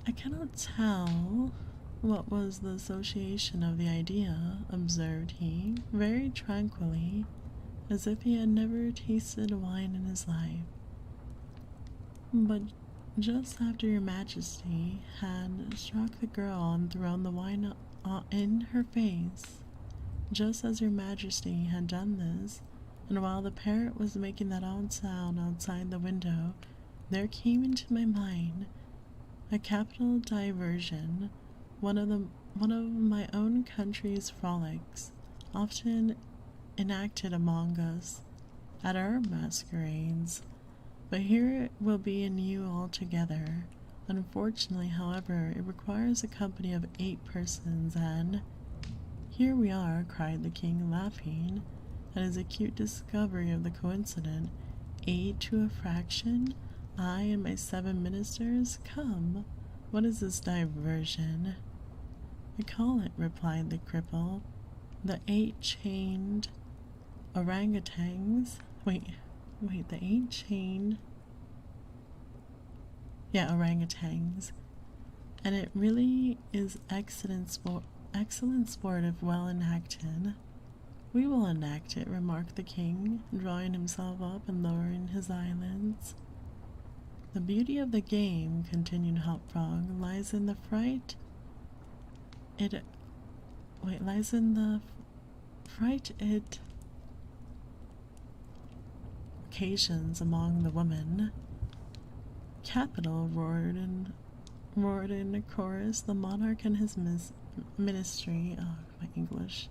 I cannot tell what was the association of the idea, observed he, very tranquilly, as if he had never tasted wine in his life. But just after your majesty had struck the girl and thrown the wine in her face, just as your majesty had done this, and while the parrot was making that odd sound outside the window, there came into my mind a capital diversion, one of my own country's frolics, often enacted among us at our masquerades. But here it will be anew altogether. Unfortunately, however, it requires a company of 8 persons, and here we are, cried the king, laughing at his acute discovery of the coincidence. 8 to a fraction? I and my 7 ministers? Come, what is this diversion? I call it, replied the cripple, the 8 chained orangutans. Wait, the 8 chained. Yeah, orangutans. And it really is excellent sport if well enacted. We will enact it, remarked the king, drawing himself up and lowering his eyelids. The beauty of the game, continued Hop Frog, lies in the fright it occasions among the women. Capital, roared in chorus the monarch and his ministry. Oh, my English.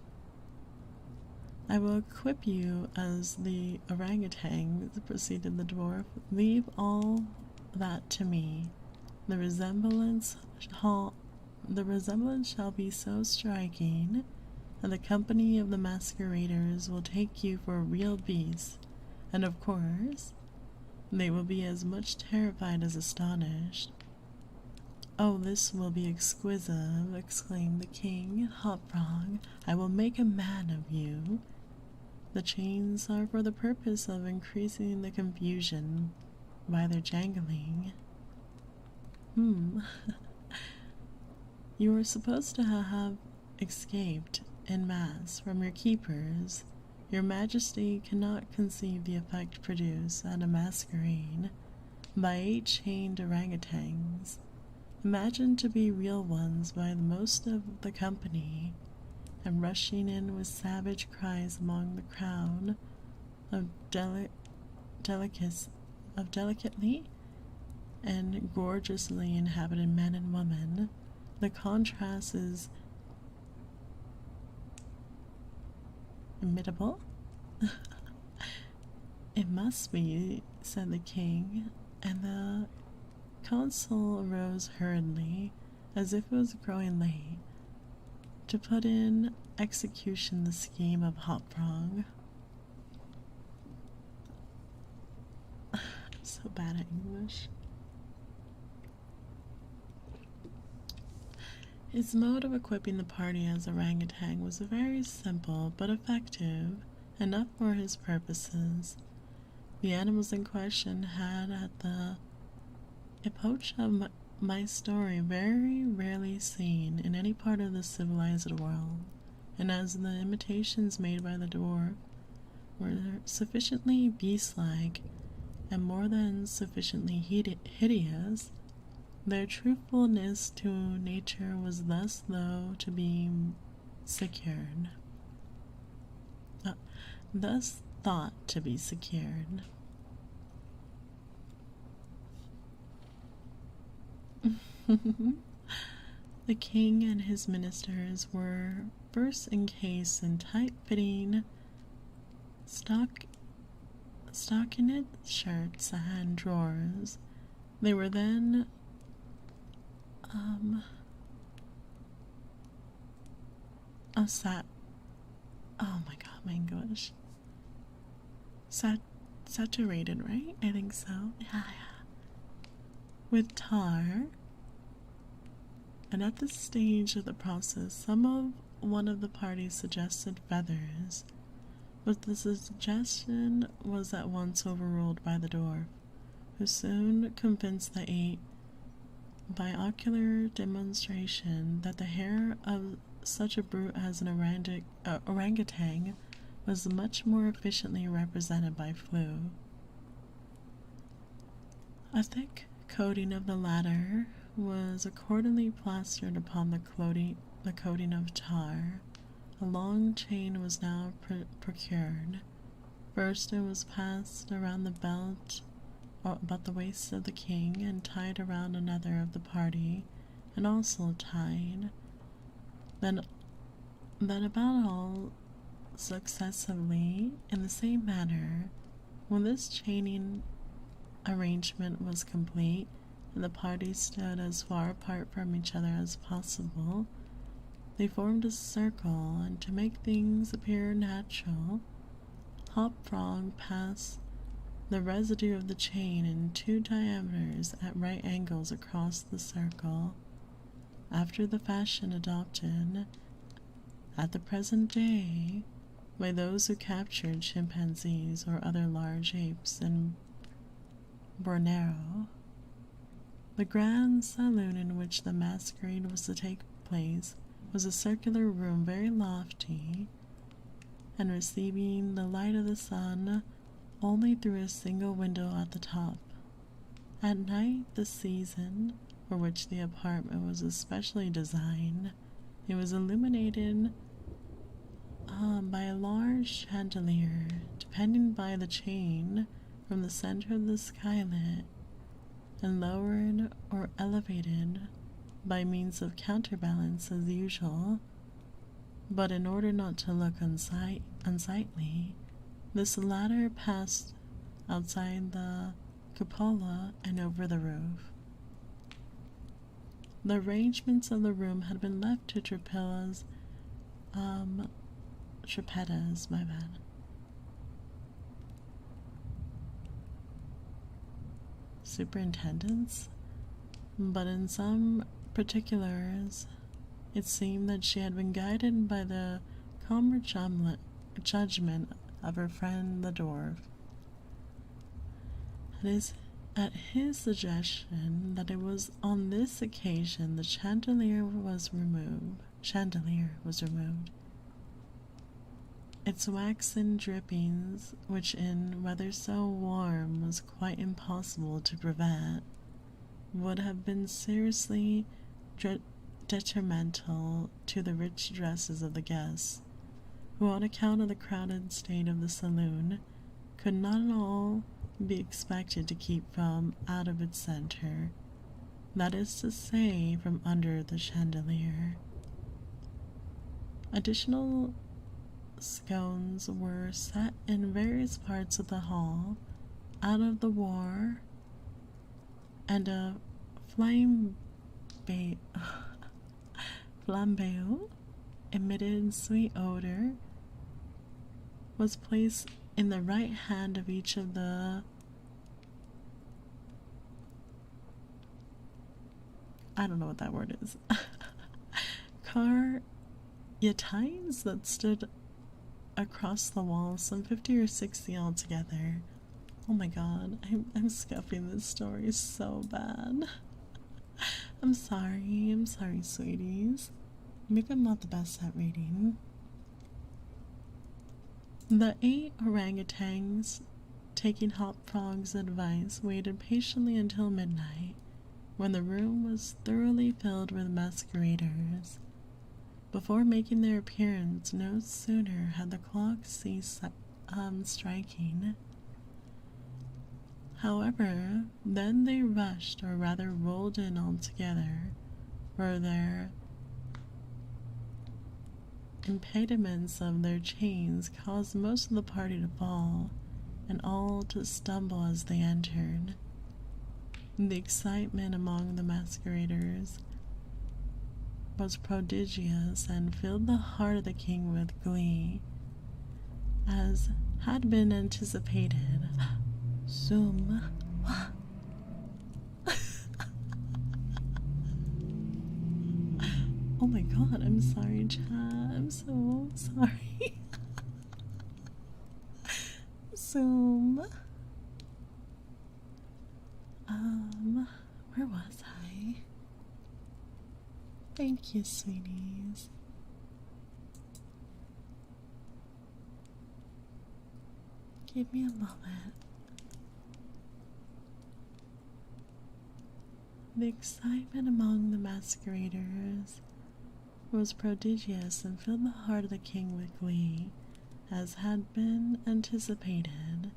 I will equip you as the orangutan, proceeded the dwarf. Leave all that to me. The resemblance shall be so striking, and the company of the masqueraders will take you for a real beast, and of course they will be as much terrified as astonished. Oh, this will be exquisite, exclaimed the king. Hop Frog, I will make a man of you. The chains are for the purpose of increasing the confusion by their jangling. You are supposed to have escaped en masse from your keepers. Your Majesty cannot conceive the effect produced at a masquerade by 8 chained orangutans, imagined to be real ones by the most of the company, and rushing in with savage cries among the crowd of delicately and gorgeously inhabited men and women. The contrast is imitable. It must be, said the king, and the consul arose hurriedly, as if it was growing late, to put in execution the scheme of Hop Frog. I'm so bad at English. His mode of equipping the party as orangutan was very simple but effective, enough for his purposes. The animals in question had, at the epoch of my story, very rarely seen in any part of the civilized world, and as the imitations made by the dwarf were sufficiently beast-like and more than sufficiently hideous, their truthfulness to nature was thus thought to be secured. The king and his ministers were first encased in tight-fitting stockinette shirts and drawers. They were then oh my god, my English. Saturated, right? I think so. Yeah. With tar. And at this stage of the process, one of the parties suggested feathers, but the suggestion was at once overruled by the dwarf, who soon convinced the 8 by ocular demonstration that the hair of such a brute as an orangutan was much more efficiently represented by flew. A thick coating of the latter was accordingly plastered upon the coating of tar. A long chain was now procured, First it was passed around the belt or about the waist of the king and tied around another of the party, and also tied. Then about all successively in the same manner. When this chaining arrangement was complete, and the parties stood as far apart from each other as possible, they formed a circle, and to make things appear natural, Hop Frog passed the residue of the chain in 2 diameters at right angles across the circle, after the fashion adopted at the present day by those who captured chimpanzees or other large apes in Borneo. The grand saloon in which the masquerade was to take place was a circular room very lofty, and receiving the light of the sun only through a single window at the top. At night, the season for which the apartment was especially designed, it was illuminated by a large chandelier, depending by the chain from the center of the skylight, and lowered or elevated by means of counterbalance as usual. But in order not to look unsightly, this latter passed outside the cupola and over the roof. The arrangements of the room had been left to Tripettas, my bad. Superintendents, but in some particulars it seemed that she had been guided by the calmer judgment of her friend the dwarf. It is at his suggestion that it was on this occasion the chandelier was removed. Its waxen drippings, which in weather so warm was quite impossible to prevent, would have been seriously detrimental to the rich dresses of the guests, who, on account of the crowded state of the saloon, could not at all be expected to keep from out of its center, that is to say, from under the chandelier. Additional scones were set in various parts of the hall out of the war, and a flambeau emitted sweet odor was placed in the right hand of each of the I don't know what that word is caryatides that stood across the wall, some 50 or 60 altogether. Oh my god, I'm scuffing this story so bad. I'm sorry, sweeties. Maybe I'm not the best at reading. The 8 orangutans, taking Hop Frog's advice, waited patiently until midnight, when the room was thoroughly filled with masqueraders. Before making their appearance, no sooner had the clock ceased striking, however, then they rushed, or rather rolled in altogether, for their impediments of their chains caused most of the party to fall, and all to stumble as they entered. The excitement among the masqueraders was prodigious, and filled the heart of the king with glee, as had been anticipated. Zoom. Oh my god, I'm sorry, chat. I'm so sorry. Zoom. Where was I? Thank you, sweeties. Give me a moment. The excitement among the masqueraders was prodigious, and filled the heart of the king with glee, As had been anticipated,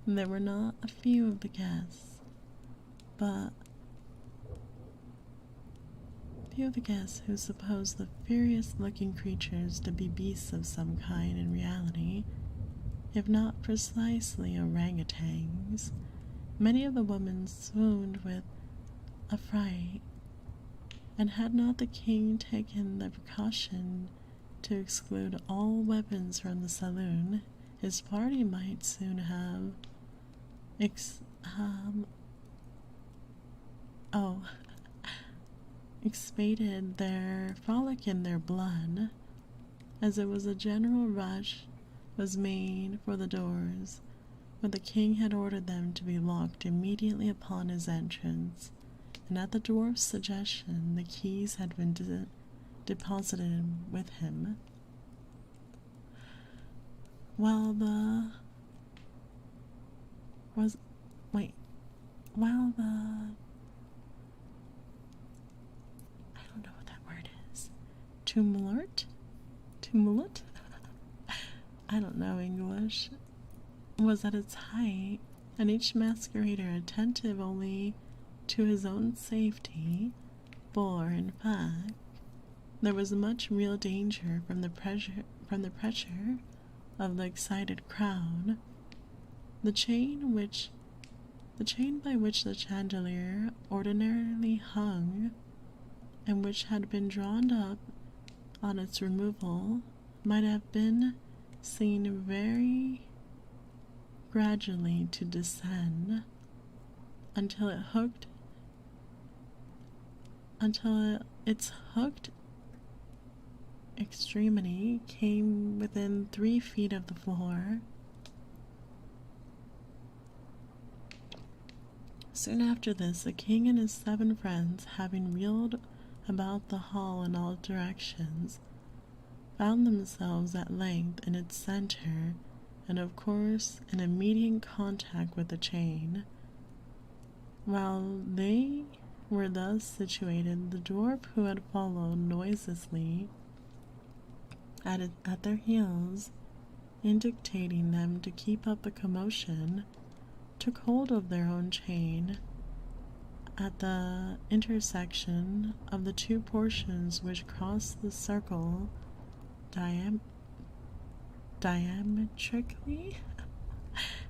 there were not a few of the guests, but few of the guests who supposed the furious-looking creatures to be beasts of some kind in reality, if not precisely orangutans. Many of the women swooned with affright, and had not the king taken the precaution to exclude all weapons from the saloon, his party might soon have expiated their frolic in their blood, as it was a general rush was made for the doors, but the king had ordered them to be locked immediately upon his entrance, and at the dwarf's suggestion the keys had been deposited with him. While the I don't know what that word is. Tumult? I don't know English. Was at its height, and each masquerader attentive only to his own safety, for, in fact, there was much real danger from the pressure of the excited crowd. The chain by which the chandelier ordinarily hung, and which had been drawn up on its removal, might have been seen very gradually to descend until its hooked extremity came within 3 feet of the floor. Soon after this, the king and his 7 friends, having reeled about the hall in all directions, found themselves at length in its center, and of course in immediate contact with the chain. While they were thus situated, the dwarf, who had followed noiselessly at their heels, indicating them to keep up the commotion, took hold of their own chain at the intersection of the 2 portions which crossed the circle diametrically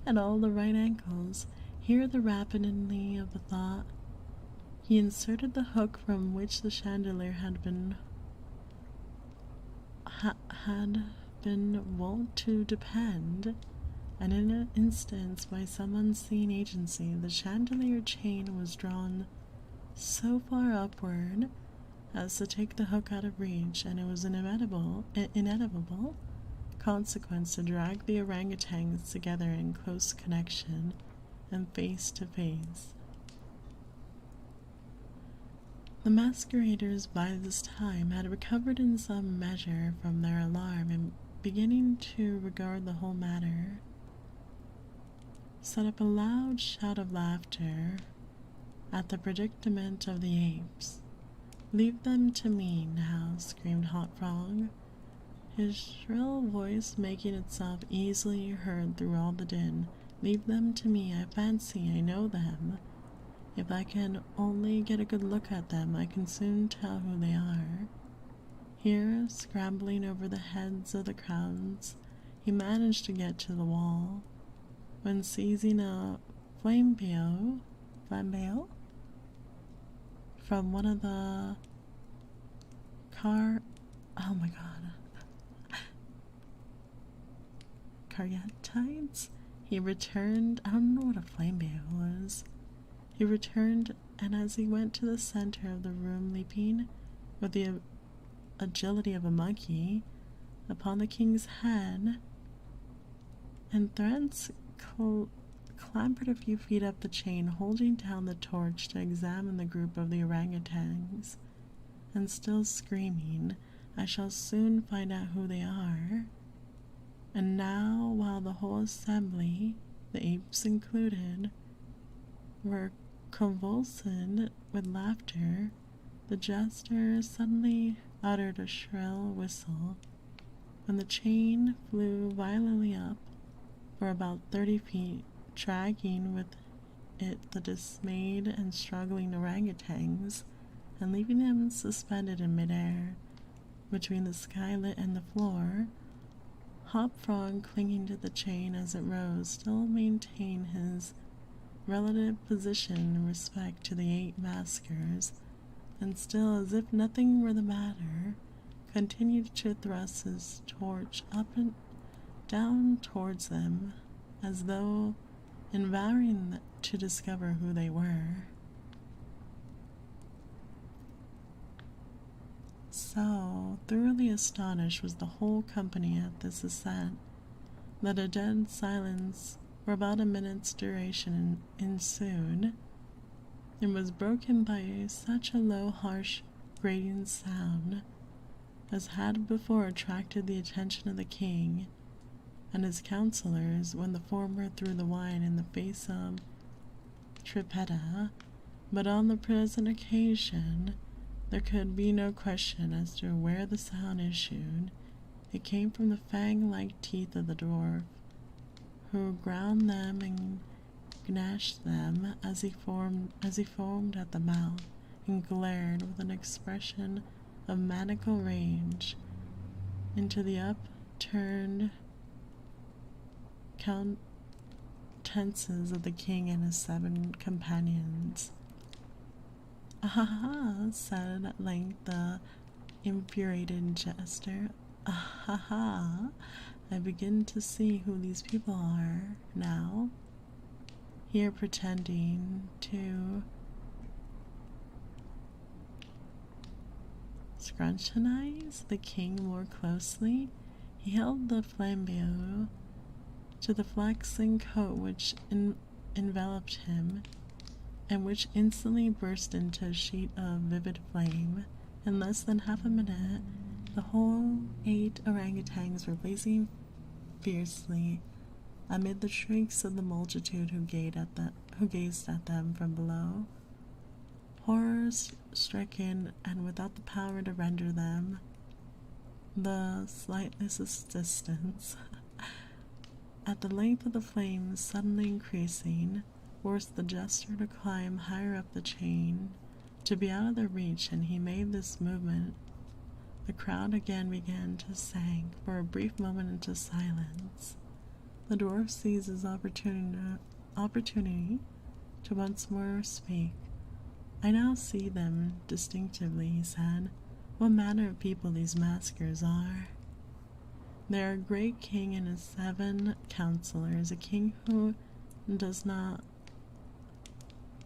at all the right angles. Here the rapidity of the thought, he inserted the hook from which the chandelier had been wont to depend, and in an instant, by some unseen agency, the chandelier chain was drawn so far upward as to take the hook out of reach, and it was inevitable consequence to drag the orangutans together in close connection and face to face. The masqueraders by this time had recovered in some measure from their alarm, and beginning to regard the whole matter, set up a loud shout of laughter at the predicament of the apes. "Leave them to me now," screamed Hot Frog, his shrill voice making itself easily heard through all the din. "Leave them to me. I fancy I know them. If I can only get a good look at them, I can soon tell who they are." Here, scrambling over the heads of the crowds, he managed to get to the wall, when seizing a flambeau from one of the caryatides, he returned. I don't know what a flambeau was. He returned, and as he went to the center of the room, leaping with the agility of a monkey upon the king's head, and thence clambered a few feet up the chain, holding down the torch to examine the group of the orangutans, and still screaming, "I shall soon find out who they are." And now, while the whole assembly, the apes included, were convulsed with laughter, the jester suddenly uttered a shrill whistle, when the chain flew violently up for about 30 feet, dragging with it the dismayed and struggling orangutans and leaving them suspended in midair between the skylit and the floor. Hop Frog, clinging to the chain as it rose, still maintained his relative position in respect to the 8 maskers, and still, as if nothing were the matter, continued to thrust his torch up and down towards them, as though endeavoring to discover who they were. So thoroughly astonished was the whole company at this ascent that a dead silence for about a minute's duration ensued, and was broken by such a low, harsh, grating sound as had before attracted the attention of the king and his counselors when the former threw the wine in the face of Trippetta. But on the present occasion there could be no question as to where the sound issued. It came from the fang-like teeth of the dwarf, who ground them and gnashed them as he foamed at the mouth, and glared with an expression of maniacal rage into the upturned countenances of the king and his 7 companions. "Ah-ha-ha," said at length the infuriated jester. "Ah-ha-ha, I begin to see who these people are now." Here, pretending to scrutinize the king more closely, he held the flambeau to the flaxen coat which enveloped him, and which instantly burst into a sheet of vivid flame. In less than half a minute, the whole 8 orangutans were blazing fiercely amid the shrieks of the multitude who gazed at them from below, horror-stricken and without the power to render them the slightest assistance. At the length of the flames suddenly increasing, forced the jester to climb higher up the chain, to be out of their reach, and he made this movement. The crowd again began to sink for a brief moment into silence. The dwarf seized his opportunity to once more speak. "I now see them distinctively," he said, "what manner of people these maskers are. They are a great king and his 7 counselors, a king who does not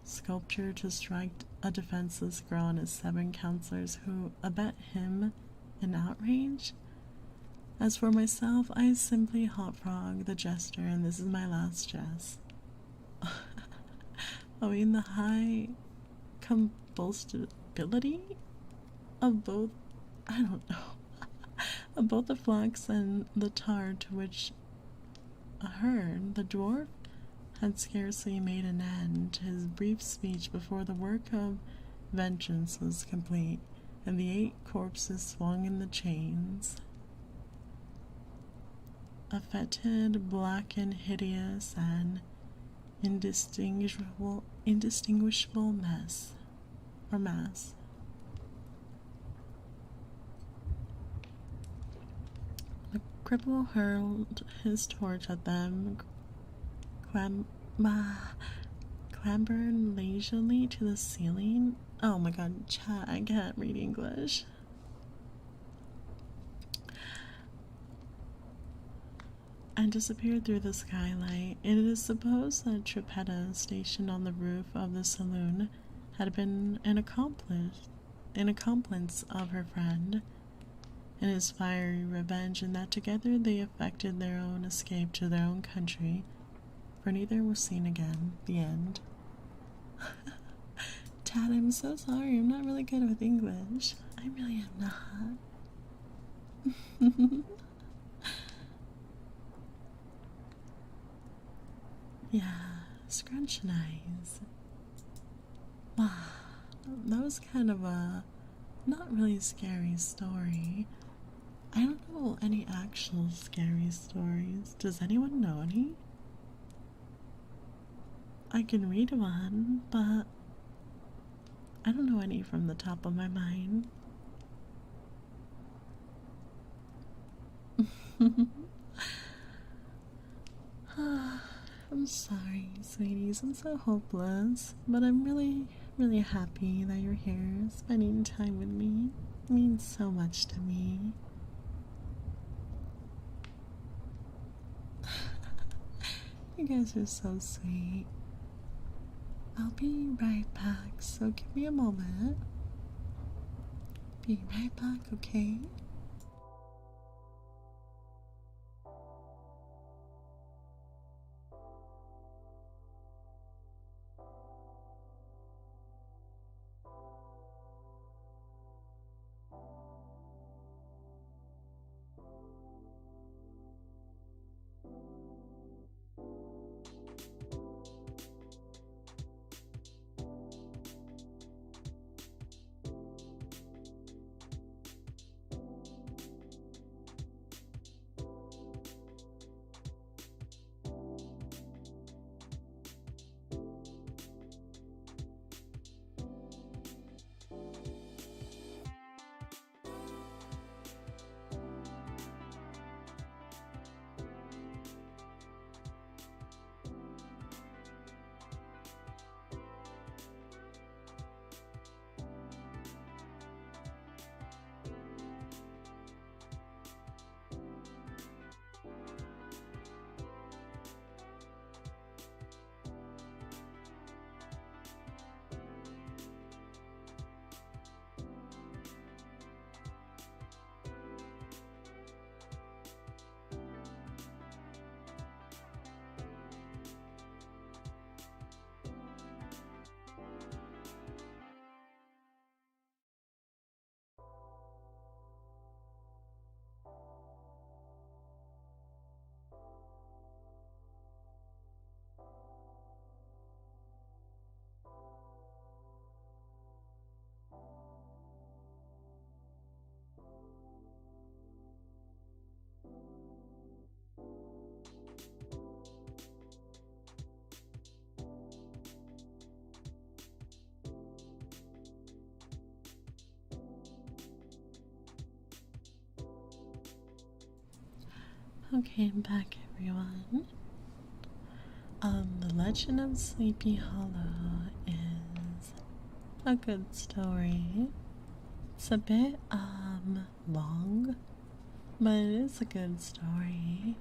sculpture to strike a defenseless girl, and his 7 counselors who abet him in outrage. As for myself, I am simply Hop Frog the jester, and this is my last jest." Owing the high combustibility of both, of both the flax and the tar to which the dwarf had scarcely made an end to his brief speech before the work of vengeance was complete, and the 8 corpses swung in the chains. A fetid, black and hideous, and indistinguishable mass. The cripple hurled his torch at them, clambered leisurely to the ceiling. Oh my god, chat, I can't read English. And disappeared through the skylight. It is supposed that Trippetta, stationed on the roof of the saloon, had been an accomplice of her friend in his fiery revenge, and that together they effected their own escape to their own country, for neither was seen again. The end. Tad, I'm so sorry. I'm not really good with English. I really am not. Yeah, scrutinize. Wow, that was kind of a not really scary story. I don't know any actual scary stories. Does anyone know any? I can read one, but I don't know any from the top of my mind. I'm sorry, sweeties. I'm so hopeless, but I'm really, really happy that you're here spending time with me. It means so much to me. You guys are so sweet. I'll be right back, so give me a moment. Be right back, okay? Okay, I'm back, everyone. The Legend of Sleepy Hollow is a good story. It's a bit, long, but it is a good story.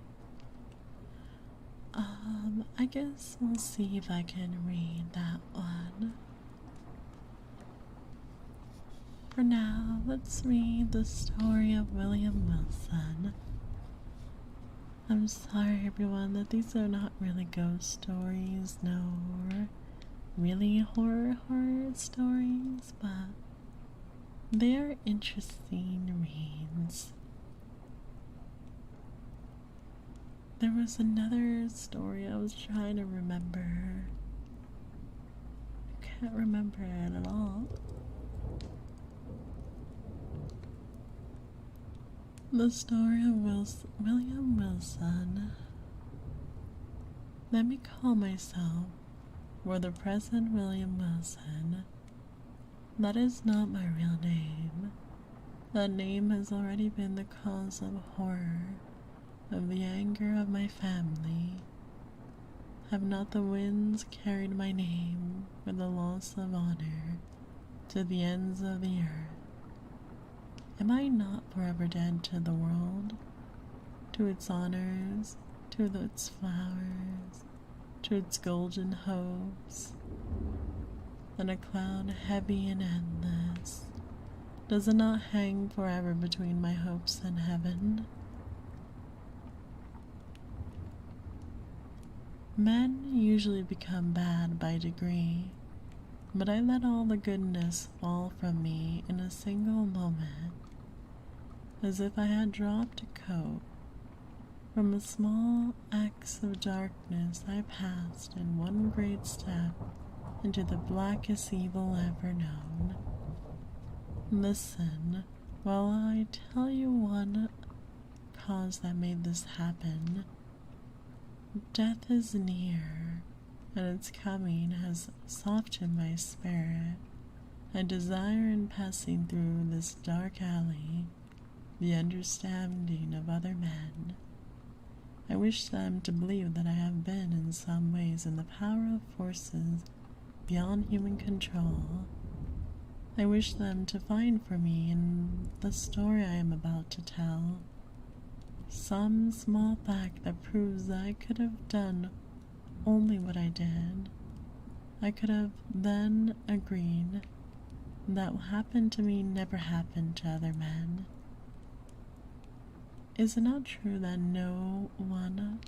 I guess we'll see if I can read that one. For now, let's read the story of William Wilson. I'm sorry, everyone, that these are not really ghost stories, no really horror stories, but they are interesting reads. There was another story I was trying to remember. I can't remember it at all. The story of William Wilson. Let me call myself for the present William Wilson. That is not my real name. That name has already been the cause of horror, of the anger of my family. Have not the winds carried my name with the loss of honor to the ends of the earth? Am I not forever dead to the world, to its honors, to its flowers, to its golden hopes? And a cloud heavy and endless, does it not hang forever between my hopes and heaven? Men usually become bad by degree, but I let all the goodness fall from me in a single moment, as if I had dropped a coat. From a small axe of darkness I passed in one great step into the blackest evil ever known. Listen while I tell you one cause that made this happen. Death is near, and its coming has softened my spirit. I desire in passing through this dark alley the understanding of other men. I wish them to believe that I have been in some ways in the power of forces beyond human control. I wish them to find for me in the story I am about to tell some small fact that proves that I could have done only what I did. I could have then agreed that what happened to me never happened to other men. Is it not true that no one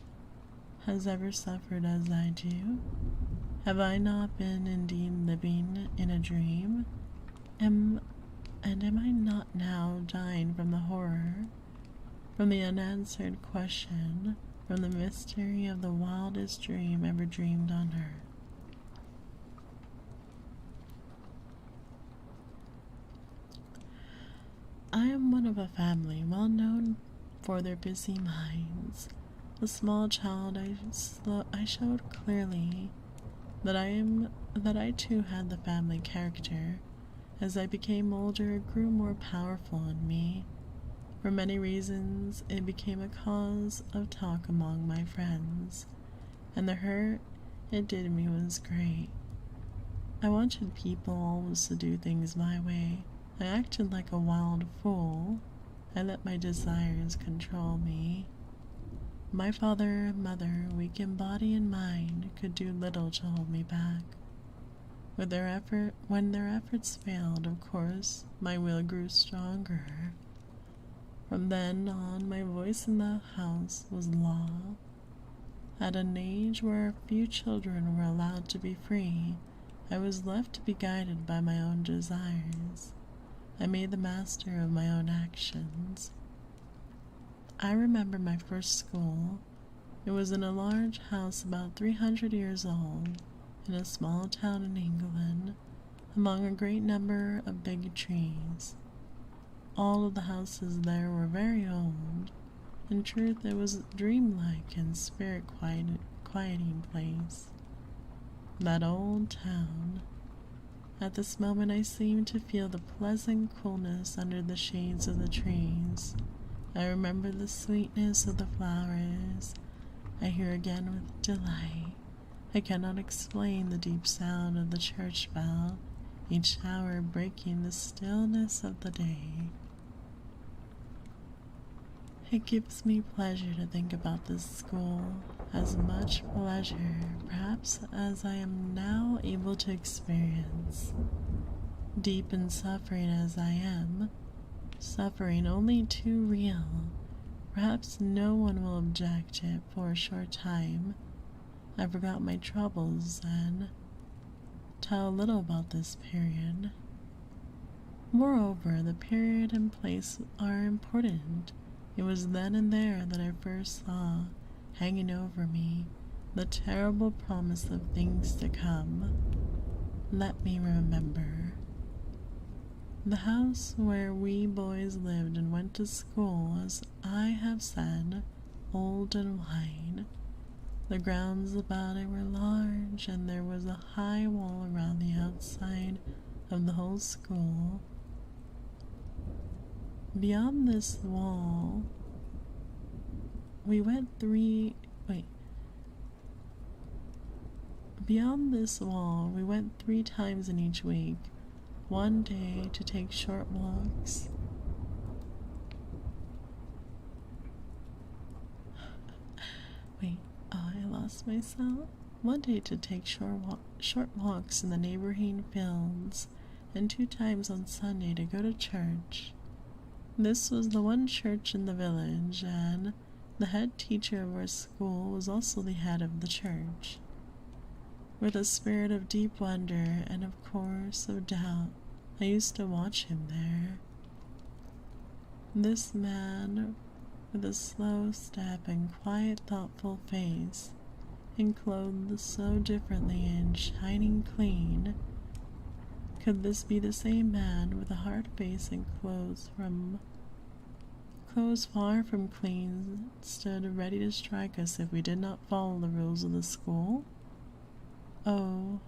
has ever suffered as I do? Have I not been indeed living in a dream? Am I not now dying from the horror, from the unanswered question, from the mystery of the wildest dream ever dreamed on earth? I am one of a family well known for their busy minds. A small child, I showed clearly that I too had the family character. As I became older, it grew more powerful in me. For many reasons, it became a cause of talk among my friends, and the hurt it did me was great. I wanted people always to do things my way. I acted like a wild fool. I let my desires control me. My father and mother, weak in body and mind, could do little to hold me back. When their efforts failed, of course, my will grew stronger. From then on, my voice in the house was law. At an age where few children were allowed to be free, I was left to be guided by my own desires. I made the master of my own actions. I remember my first school. It was in a large house about 300 years old, in a small town in England, among a great number of big trees. All of the houses there were very old. In truth, it was a dreamlike and spirit-quieting place. That old town. At this moment I seemed to feel the pleasant coolness under the shades of the trees. I remember the sweetness of the flowers. I hear again with delight. I cannot explain the deep sound of the church bell, each hour breaking the stillness of the day. It gives me pleasure to think about this school, as much pleasure, perhaps, as I am now able to experience. Deep in suffering as I am, suffering only too real, perhaps no one will object to it for a short time. I forgot my troubles and tell a little about this period. Moreover, the period and place are important. It was then and there that I first saw, hanging over me, the terrible promise of things to come. Let me remember. The house where we boys lived and went to school was, I have said, old and wide. The grounds about it were large, and there was a high wall around the outside of the whole school. Beyond this wall, Beyond this wall, we went 3 times in each week. One day to take short walks. I lost myself. One day to take short walks in the neighboring fields, and 2 times on Sunday to go to church. This was the one church in the village, and the head teacher of our school was also the head of the church. With a spirit of deep wonder and, of course, of doubt, I used to watch him there. This man, with a slow step and quiet, thoughtful face, and clothed so differently and shining clean. Could this be the same man with a hard face and clothes far from clean stood ready to strike us if we did not follow the rules of the school? Oh,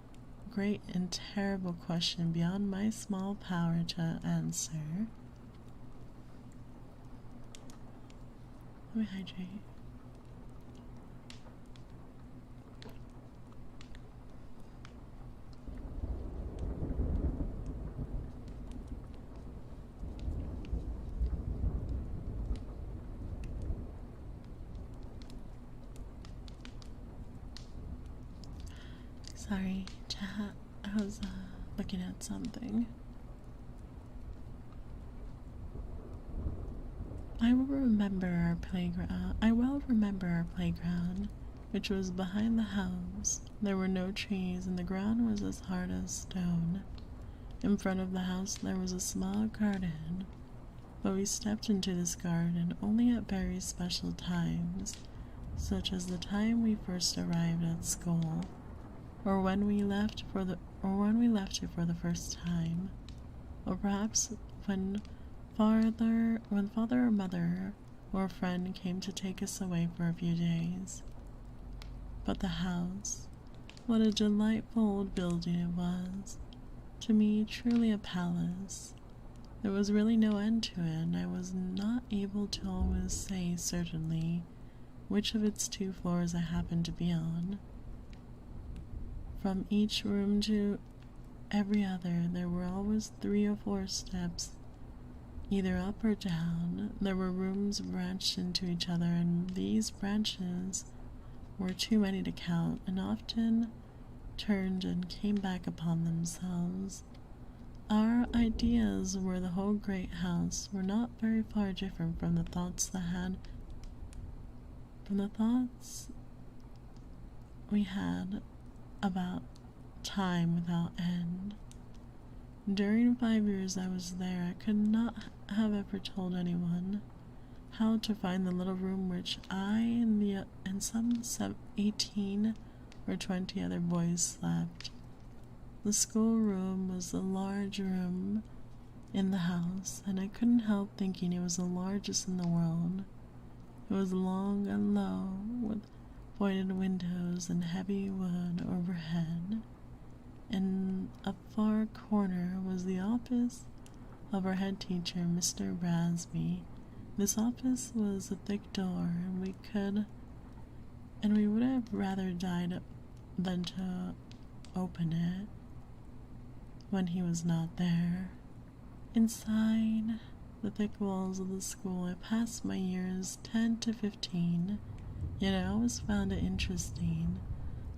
great and terrible question beyond my small power to answer. Let me hydrate. Sorry, chat. I was looking at something. I will remember our playground, which was behind the house. There were no trees, and the ground was as hard as stone. In front of the house there was a small garden, but we stepped into this garden only at very special times, such as the time we first arrived at school, or when we left it for the first time, or perhaps when father or mother or a friend came to take us away for a few days. But the house, what a delightful old building it was. To me, truly a palace. There was really no end to it, and I was not able to always say certainly which of its 2 floors I happened to be on. From each room to every other, there were always 3 or 4 steps, either up or down. There were rooms branched into each other, and these branches were too many to count, and often turned and came back upon themselves. Our ideas were the whole great house were not very far different from the thoughts we had about time without end. During 5 years I was there, I could not have ever told anyone how to find the little room which I and some 18 or 20 other boys slept. The schoolroom was the large room in the house, and I couldn't help thinking it was the largest in the world. It was long and low, with pointed windows and heavy wood overhead. In a far corner was the office of our head teacher, Mr. Brasby. This office was a thick door, and we would have rather died than to open it when he was not there. Inside the thick walls of the school, I passed my years 10 to 15, yet I always found it interesting.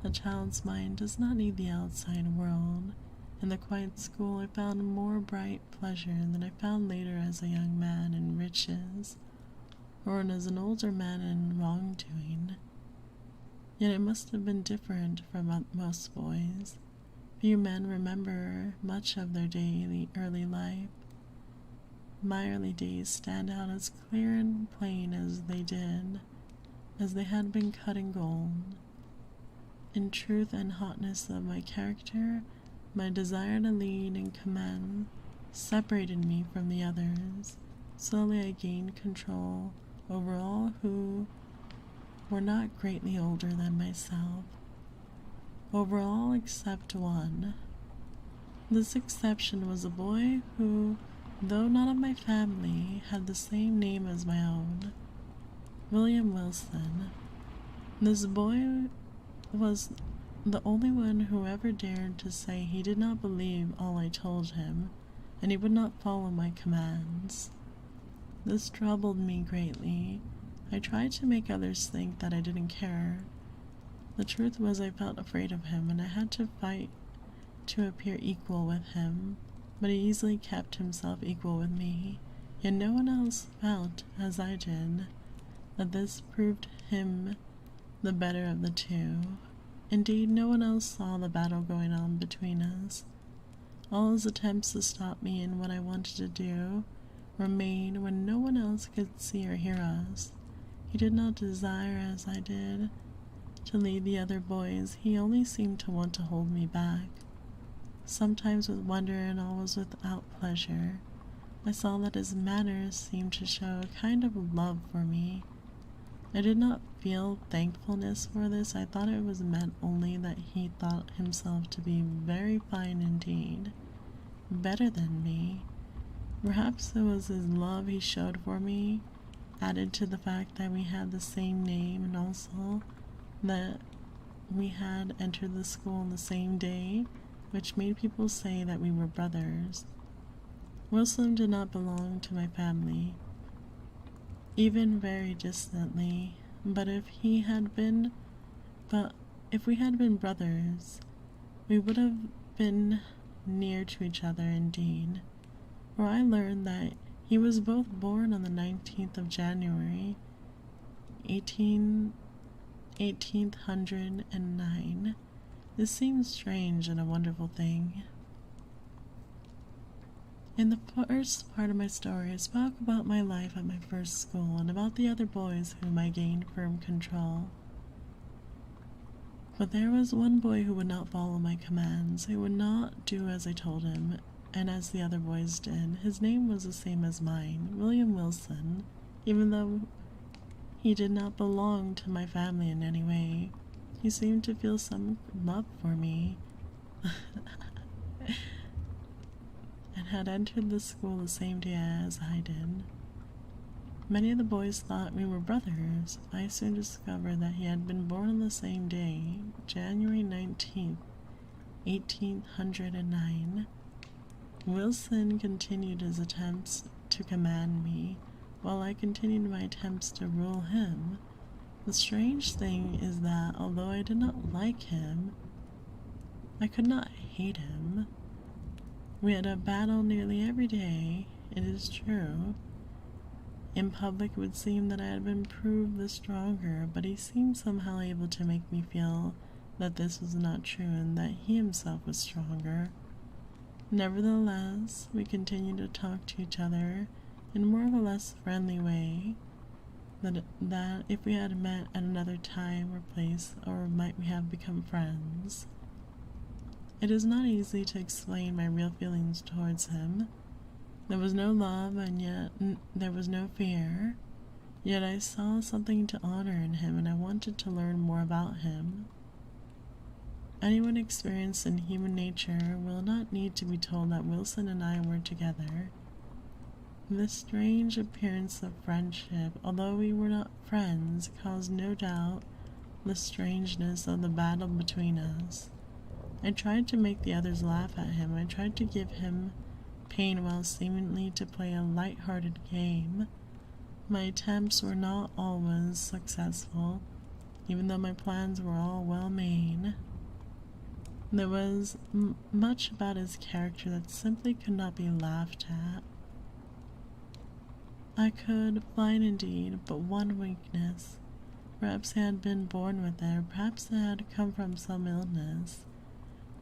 A child's mind does not need the outside world. In the quiet school, I found more bright pleasure than I found later as a young man in riches, or as an older man in wrongdoing. Yet it must have been different from most boys. Few men remember much of their daily early life. My early days stand out as clear and plain as they had been cut in gold. In truth and hotness of my character, my desire to lead and command separated me from the others. Slowly I gained control over all who were not greatly older than myself. Over all except one. This exception was a boy who, though not of my family, had the same name as my own, William Wilson. This boy was the only one who ever dared to say he did not believe all I told him, and he would not follow my commands. This troubled me greatly. I tried to make others think that I didn't care. The truth was I felt afraid of him, and I had to fight to appear equal with him, but he easily kept himself equal with me, yet no one else felt as I did that this proved him the better of the 2. Indeed, no one else saw the battle going on between us. All his attempts to stop me in what I wanted to do were made when no one else could see or hear us. He did not desire, as I did, to lead the other boys. He only seemed to want to hold me back, sometimes with wonder and always without pleasure. I saw that his manners seemed to show a kind of love for me. I did not feel thankfulness for this. I thought it was meant only that he thought himself to be very fine indeed, better than me. Perhaps it was his love he showed for me, added to the fact that we had the same name and also that we had entered the school on the same day, which made people say that we were brothers. Wilson did not belong to my family, even very distantly, but if we had been brothers, we would have been near to each other indeed, for I learned that he was both born on the 19th of January, 1809. This seems strange and a wonderful thing. In the first part of my story, I spoke about my life at my first school and about the other boys whom I gained firm control. But there was one boy who would not follow my commands, who would not do as I told him, and as the other boys did. His name was the same as mine, William Wilson, even though he did not belong to my family in any way. He seemed to feel some love for me. And had entered the school the same day as I did. Many of the boys thought we were brothers. I soon discovered that he had been born on the same day, January 19th, 1809. Wilson continued his attempts to command me, while I continued my attempts to rule him. The strange thing is that, although I did not like him, I could not hate him. We had a battle nearly every day, it is true. In public it would seem that I had been proved the stronger, but he seemed somehow able to make me feel that this was not true and that he himself was stronger. Nevertheless, we continued to talk to each other in more or less friendly way, that if we had met at another time or place, or might we have become friends. It is not easy to explain my real feelings towards him. There was no love, and yet there was no fear. Yet I saw something to honor in him, and I wanted to learn more about him. Anyone experienced in human nature will not need to be told that Wilson and I were together. This strange appearance of friendship, although we were not friends, caused no doubt the strangeness of the battle between us. I tried to make the others laugh at him. I tried to give him pain while seemingly to play a light-hearted game. My attempts were not always successful, even though my plans were all well made. There was much about his character that simply could not be laughed at. I could find indeed but one weakness. Perhaps he had been born with it, or perhaps it had come from some illness.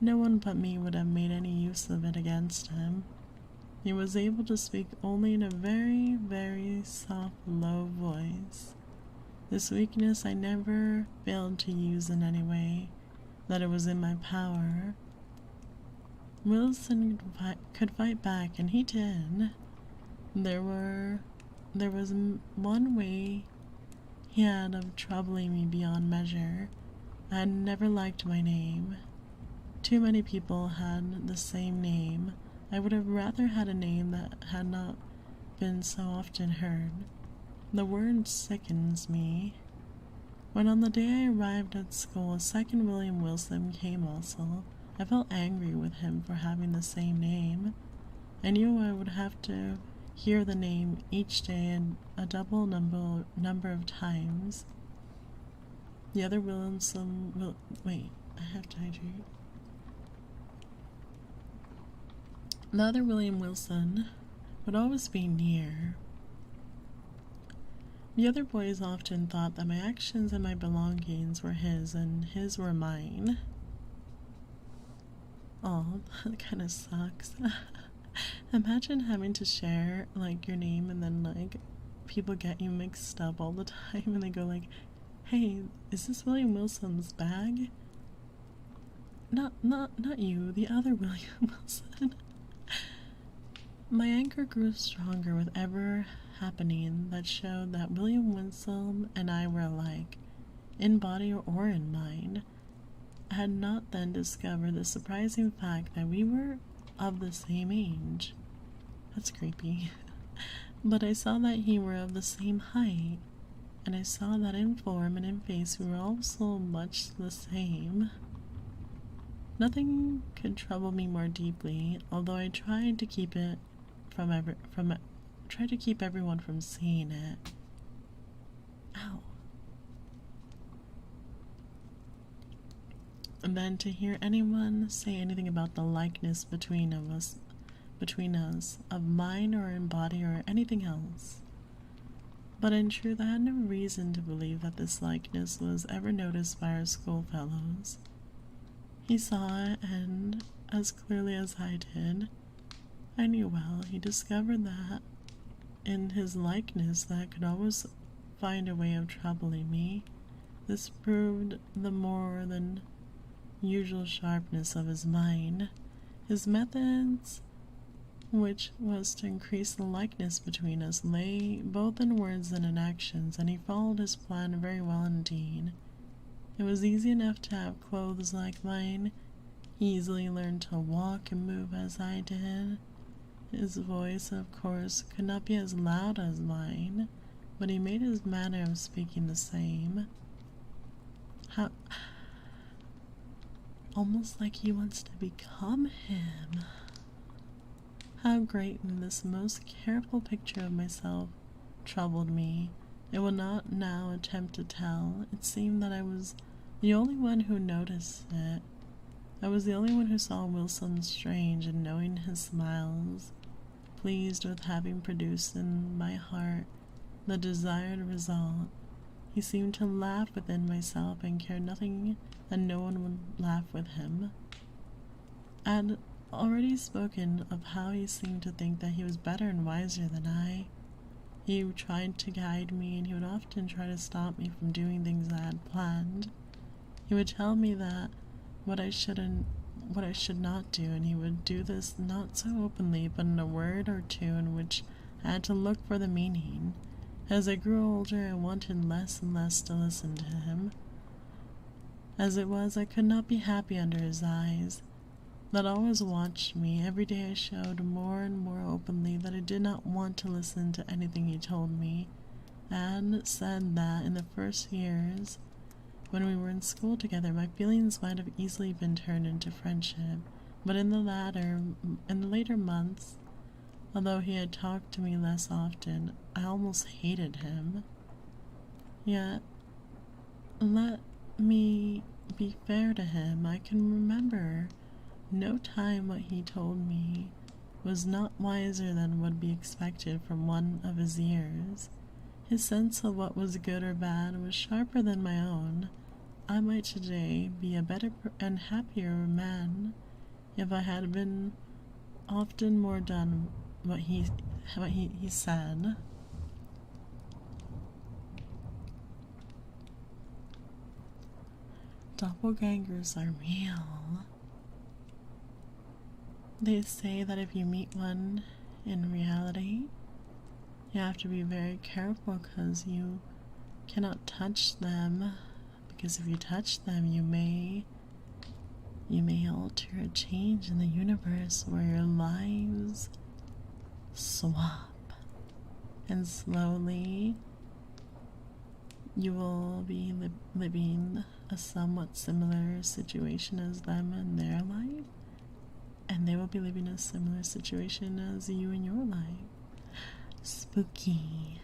No one but me would have made any use of it against him. He was able to speak only in a very, very soft, low voice. This weakness I never failed to use in any way that it was in my power. Wilson could fight back, and he did. There was one way he had of troubling me beyond measure. I had never liked my name. Too many people had the same name. I would have rather had a name that had not been so often heard. The word sickens me. When on the day I arrived at school, a second William Wilson came also. I felt angry with him for having the same name. I knew I would have to hear the name each day and a double number of times. The other Wilson wait, I have to hydrate. The other William Wilson would always be near. The other boys often thought that my actions and my belongings were his and his were mine. Oh, that kind of sucks. Imagine having to share, like, your name and then, like, people get you mixed up all the time and they go like, hey, is this William Wilson's bag? Not you, the other William Wilson. My anger grew stronger with every happening that showed that William Winsome and I were alike, in body or in mind. I had not then discovered the surprising fact that we were of the same age. That's creepy. But I saw that he were of the same height, and I saw that in form and in face we were also much the same. Nothing could trouble me more deeply, although I tried to keep it tried to keep everyone from seeing it. Ow. And then to hear anyone say anything about the likeness between us, of mind or in body or anything else. But in truth, I had no reason to believe that this likeness was ever noticed by our schoolfellows. He saw it, and as clearly as I did, I knew well he discovered that in his likeness that could always find a way of troubling me. This proved the more than usual sharpness of his mind. His methods, which was to increase the likeness between us, lay both in words and in actions, and he followed his plan very well indeed. It was easy enough to have clothes like mine. He easily learned to walk and move as I did. His voice, of course, could not be as loud as mine, but he made his manner of speaking the same. Almost like he wants to become him. How greatly this most careful picture of myself troubled me, I will not now attempt to tell. It seemed that I was the only one who noticed it. I was the only one who saw Wilson strange and knowing his smiles, pleased with having produced in my heart the desired result. He seemed to laugh within myself and care nothing that no one would laugh with him. I had already spoken of how he seemed to think that he was better and wiser than I. He tried to guide me, and he would often try to stop me from doing things I had planned. He would tell me that what I should not do, and he would do this not so openly, but in a word or two in which I had to look for the meaning. As I grew older, I wanted less and less to listen to him. As it was, I could not be happy under his eyes that always watched me. Every day I showed more and more openly that I did not want to listen to anything he told me, and said that in the first years, when we were in school together, my feelings might have easily been turned into friendship, but in the later months, although he had talked to me less often, I almost hated him. Yet, let me be fair to him. I can remember no time what he told me was not wiser than would be expected from one of his years. His sense of what was good or bad was sharper than my own. I might today be a better and happier man if I had been often more done what he said. Doppelgangers are real. They say that if you meet one in reality, you have to be very careful because you cannot touch them, because if you touch them, you may alter a change in the universe where your lives swap, and slowly you will be living a somewhat similar situation as them in their life, and they will be living a similar situation as you in your life. Spooky.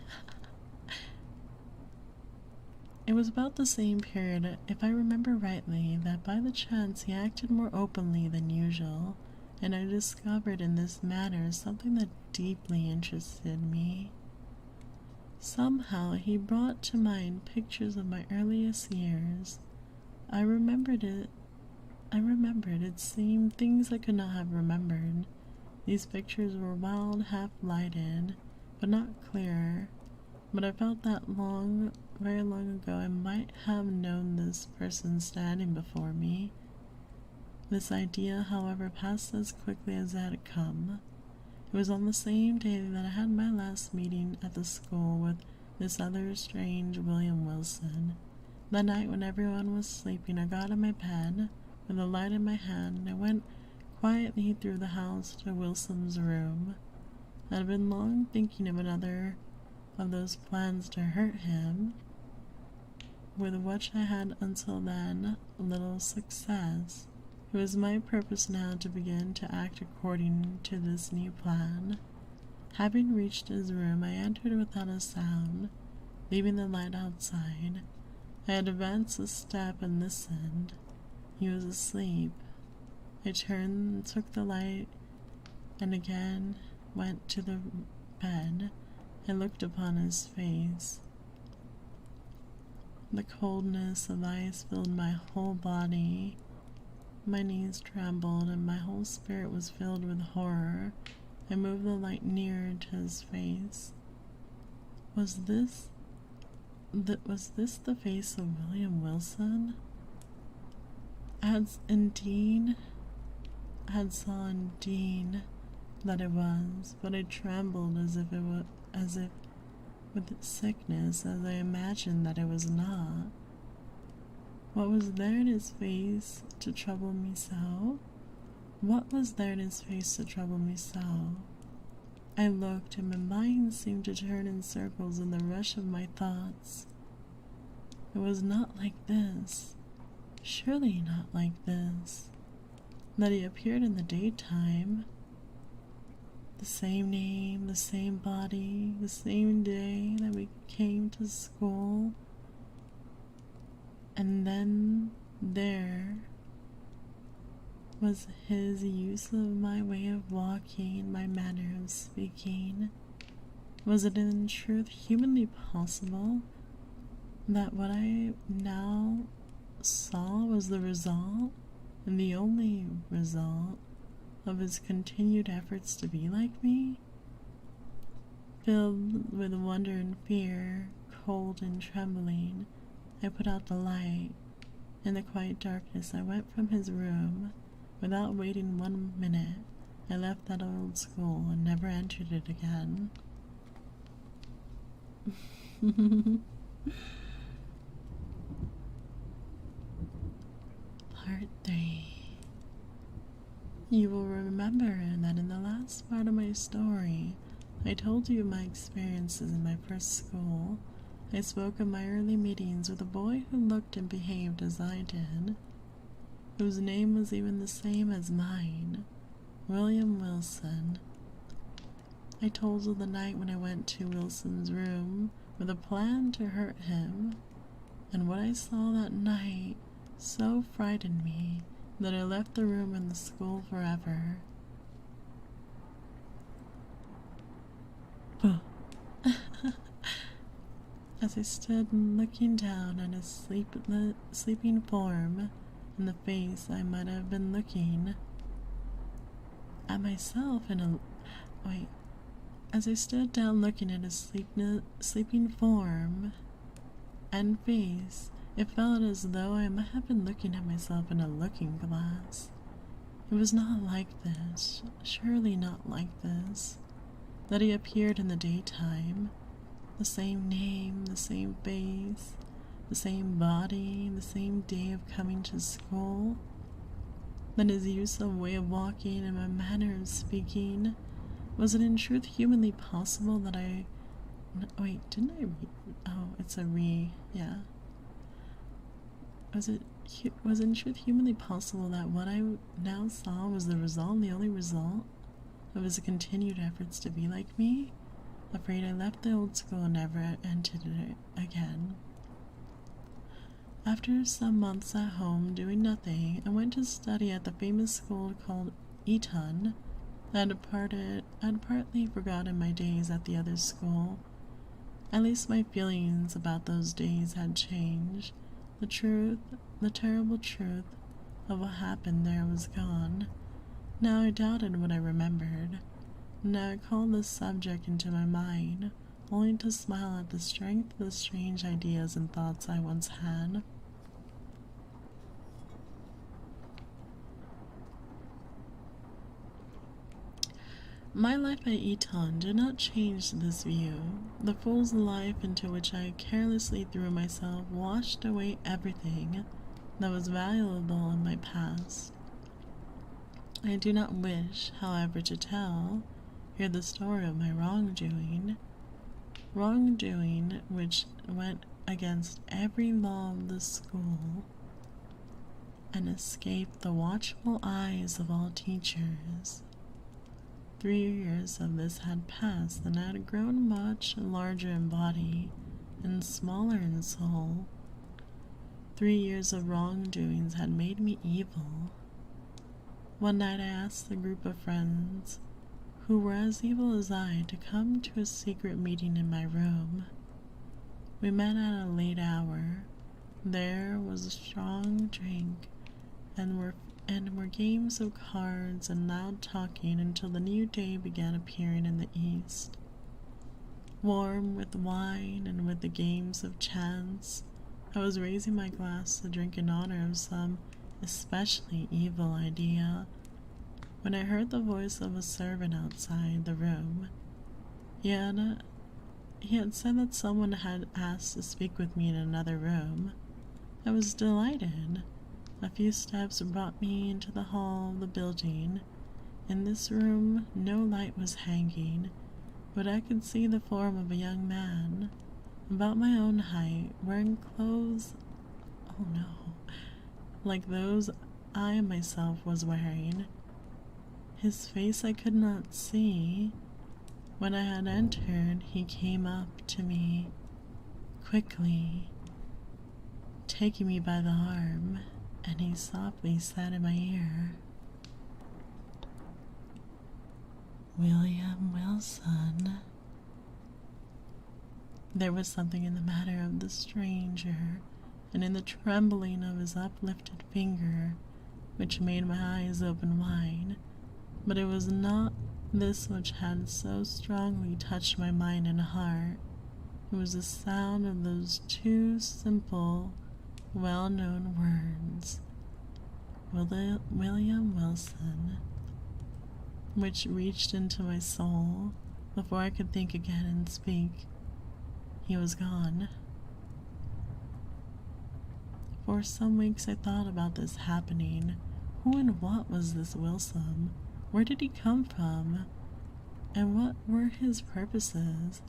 It was about the same period, if I remember rightly, that by the chance he acted more openly than usual, and I discovered in this matter something that deeply interested me. Somehow he brought to mind pictures of my earliest years. I remembered it seemed things I could not have remembered. These pictures were wild, half-lighted, but not clear. But I felt that very long ago, I might have known this person standing before me. This idea, however, passed as quickly as it had come. It was on the same day that I had my last meeting at the school with this other strange William Wilson. That night when everyone was sleeping, I got out of my bed with a light in my hand and I went quietly through the house to Wilson's room. I had been long thinking of another of those plans to hurt him, with which I had until then little success. It was my purpose now to begin to act according to this new plan. Having reached his room, I entered without a sound, leaving the light outside. I had advanced a step and listened. He was asleep. I turned and took the light and again went to the bed and looked upon his face. The coldness of ice filled my whole body. My knees trembled and my whole spirit was filled with horror. I moved the light nearer to his face. Was this the face of William Wilson? I had saw indeed that it was, but I trembled as if with sickness, as I imagined that it was not. What was there in his face to trouble me so? What was there in his face to trouble me so? I looked, and my mind seemed to turn in circles in the rush of my thoughts. It was not like this, surely not like this, that he appeared in the daytime. The same name, the same body, the same day that we came to school. And then there was his use of my way of walking, my manner of speaking. Was it in truth humanly possible that what I now saw was the result, and the only result, of his continued efforts to be like me? Filled with wonder and fear, cold and trembling, I put out the light. In the quiet darkness, I went from his room. Without waiting 1 minute, I left that old school and never entered it again. Part 3. You will remember that in the last part of my story, I told you of my experiences in my first school. I spoke of my early meetings with a boy who looked and behaved as I did, whose name was even the same as mine, William Wilson. I told of the night when I went to Wilson's room with a plan to hurt him, and what I saw that night so frightened me that I left the room and the school forever. As I stood looking down at his sleeping form, in the face I might have been looking at myself as I stood down looking at his sleeping form and face, it felt as though I might have been looking at myself in a looking glass. It was not like this, surely not like this, that he appeared in the daytime. The same name, the same face, the same body, the same day of coming to school. That his use of way of walking and my manner of speaking, was it in truth humanly possible that didn't I read? Oh, it's a yeah. Was in truth humanly possible that what I now saw was the only result of his continued efforts to be like me? Afraid I left the old school and never entered it again. After some months at home doing nothing, I went to study at the famous school called Eton. I had partly forgotten my days at the other school. At least my feelings about those days had changed. The terrible truth of what happened there was gone. Now I doubted what I remembered. Now I called this subject into my mind, only to smile at the strength of the strange ideas and thoughts I once had. My life at Eton did not change this view. The fool's life into which I carelessly threw myself washed away everything that was valuable in my past. I do not wish, however, to tell here the story of my wrongdoing which went against every law of the school and escaped the watchful eyes of all teachers. 3 years of this had passed, and I had grown much larger in body and smaller in soul. 3 years of wrongdoings had made me evil. One night I asked a group of friends who were as evil as I to come to a secret meeting in my room. We met at a late hour. There was a strong drink, and were games of cards and loud talking until the new day began appearing in the east. Warm with wine and with the games of chance, I was raising my glass to drink in honor of some especially evil idea, when I heard the voice of a servant outside the room. He had said that someone had asked to speak with me in another room. I was delighted. A few steps brought me into the hall of the building. In this room no light was hanging, but I could see the form of a young man, about my own height, wearing clothes, oh no, like those I myself was wearing. His face I could not see. When I had entered, he came up to me quickly, taking me by the arm, and he softly said in my ear, "William Wilson." There was something in the manner of the stranger, and in the trembling of his uplifted finger, which made my eyes open wide, but it was not this which had so strongly touched my mind and heart. It was the sound of those two simple, well-known words, William Wilson, which reached into my soul before I could think again and speak. He was gone. For some weeks I thought about this happening. Who and what was this Wilson? Where did he come from? And what were his purposes?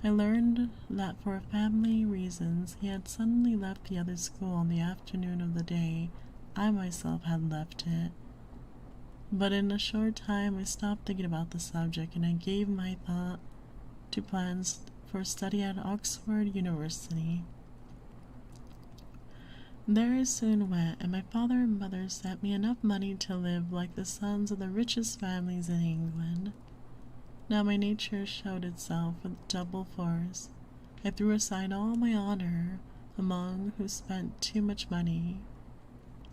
I learned that for family reasons he had suddenly left the other school on the afternoon of the day I myself had left it. But in a short time I stopped thinking about the subject, and I gave my thought to plans for study at Oxford University. There I soon went, and my father and mother sent me enough money to live like the sons of the richest families in England. Now my nature showed itself with double force. I threw aside all my honor among who spent too much money.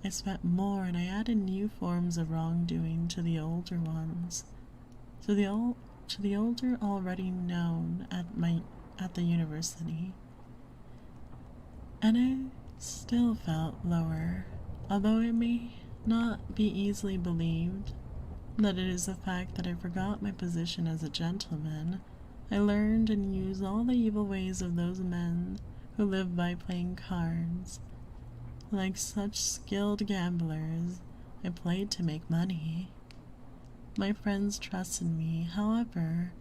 I spent more, and I added new forms of wrongdoing to the older ones, to the older already known at the university. And I still felt lower, although it may not be easily believed that it is a fact that I forgot my position as a gentleman. I learned and used all the evil ways of those men who live by playing cards. Like such skilled gamblers, I played to make money. My friends trusted me, however.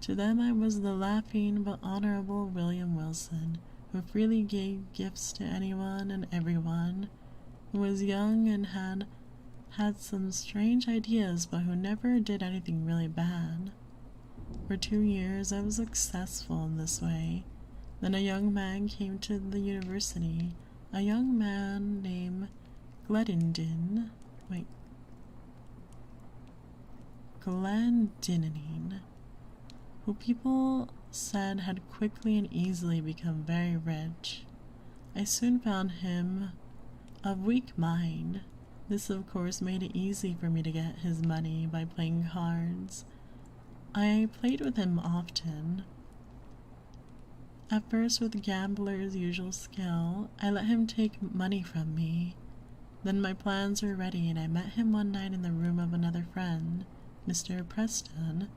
To them I was the laughing but honorable William Wilson, who freely gave gifts to anyone and everyone, who was young and had some strange ideas, but who never did anything really bad. For 2 years I was successful in this way. Then a young man came to the university, a young man named Glendinning, who people said had quickly and easily become very rich. I soon found him of weak mind. This, of course, made it easy for me to get his money by playing cards. I played with him often. At first, with gambler's usual skill, I let him take money from me. Then my plans were ready, and I met him one night in the room of another friend. Mr. Preston.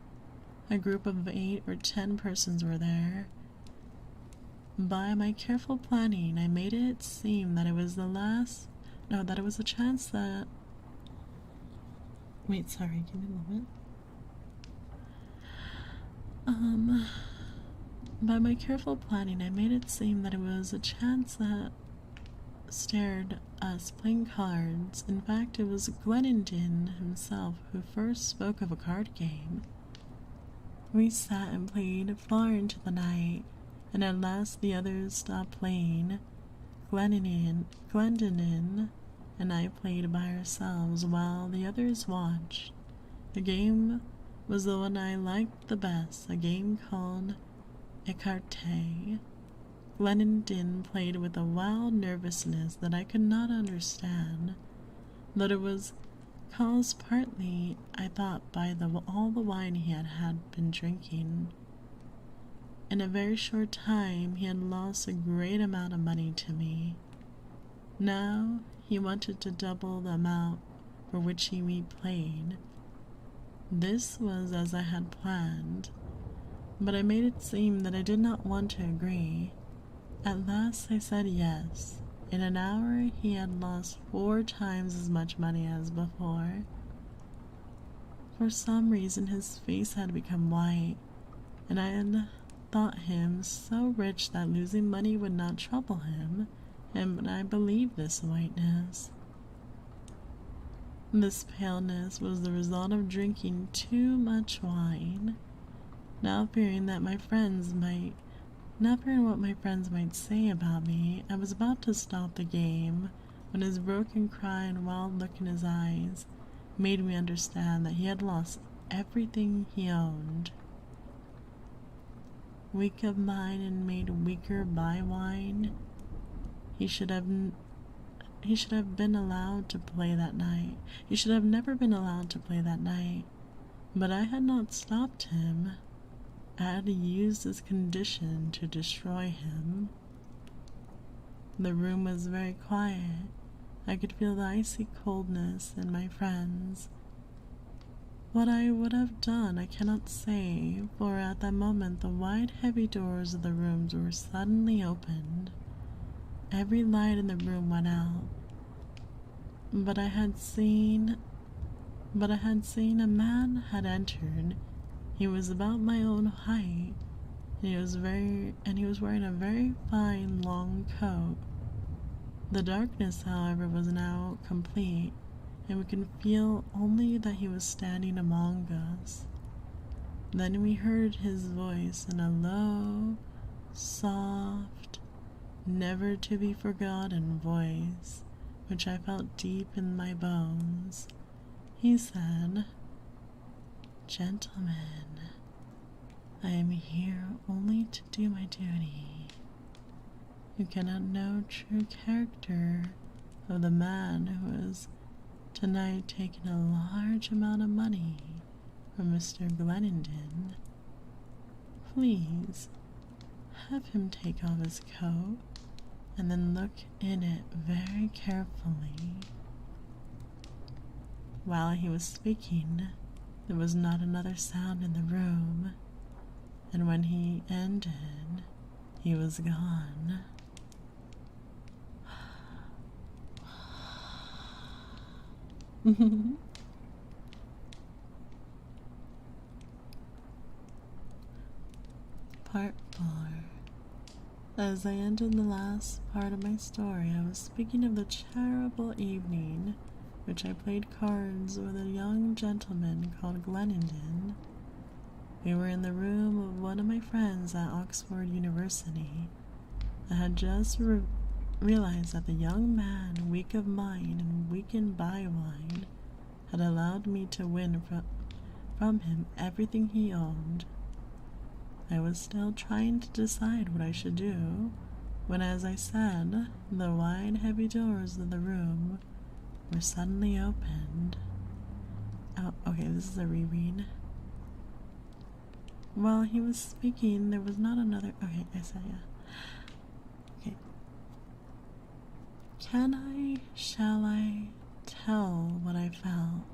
A group of 8 or 10 persons were there. By my careful planning, I made it seem that it was that it was a chance that... Wait, sorry, give me a moment. By my careful planning, I made it seem that it was a chance that stared us playing cards. In fact, it was Glenenden himself who first spoke of a card game. We sat and played far into the night, and at last the others stopped playing. Glenenden and I played by ourselves while the others watched. The game was the one I liked the best, a game called Écarté. Glenenden played with a wild nervousness that I could not understand, but it was caused partly, I thought, by all the wine he had been drinking. In a very short time, he had lost a great amount of money to me. Now, he wanted to double the amount for which we played. This was as I had planned, but I made it seem that I did not want to agree. At last I said yes. In an hour he had lost 4 times as much money as before. For some reason his face had become white, and I had thought him so rich that losing money would not trouble him, and I believed this whiteness. This paleness was the result of drinking too much wine. Now fearing what my friends might say about me, I was about to stop the game when his broken cry and wild look in his eyes made me understand that he had lost everything he owned. Weak of mind and made weaker by wine, he should have been allowed to play that night. He should have never been allowed to play that night. But I had not stopped him. I had used his condition to destroy him. The room was very quiet. I could feel the icy coldness in my friends. What I would have done I cannot say, for at that moment the wide, heavy doors of the rooms were suddenly opened. Every light in the room went out. But I had seen a man had entered. He was about my own height, and he was wearing a very fine long coat. The darkness, however, was now complete, and we could feel only that he was standing among us. Then we heard his voice in a low, soft, never to be forgotten voice, which I felt deep in my bones. He said, "Gentlemen, I am here only to do my duty. You cannot know true character of the man who has tonight taken a large amount of money from Mr. Glenenden. Please have him take off his coat and then look in it very carefully." While he was speaking, there was not another sound in the room, and when he ended, he was gone. Part 4. As I ended the last part of my story, I was speaking of the terrible evening which I played cards with a young gentleman called Glenenden. We were in the room of one of my friends at Oxford University. I had just realized that the young man, weak of mind and weakened by wine, had allowed me to win from him everything he owned. I was still trying to decide what I should do, when, as I said, the wide, heavy doors of the room were suddenly opened. Oh, okay, this is a reread. While he was speaking, there was not another... Okay, I said yeah. Okay. Shall I tell what I felt?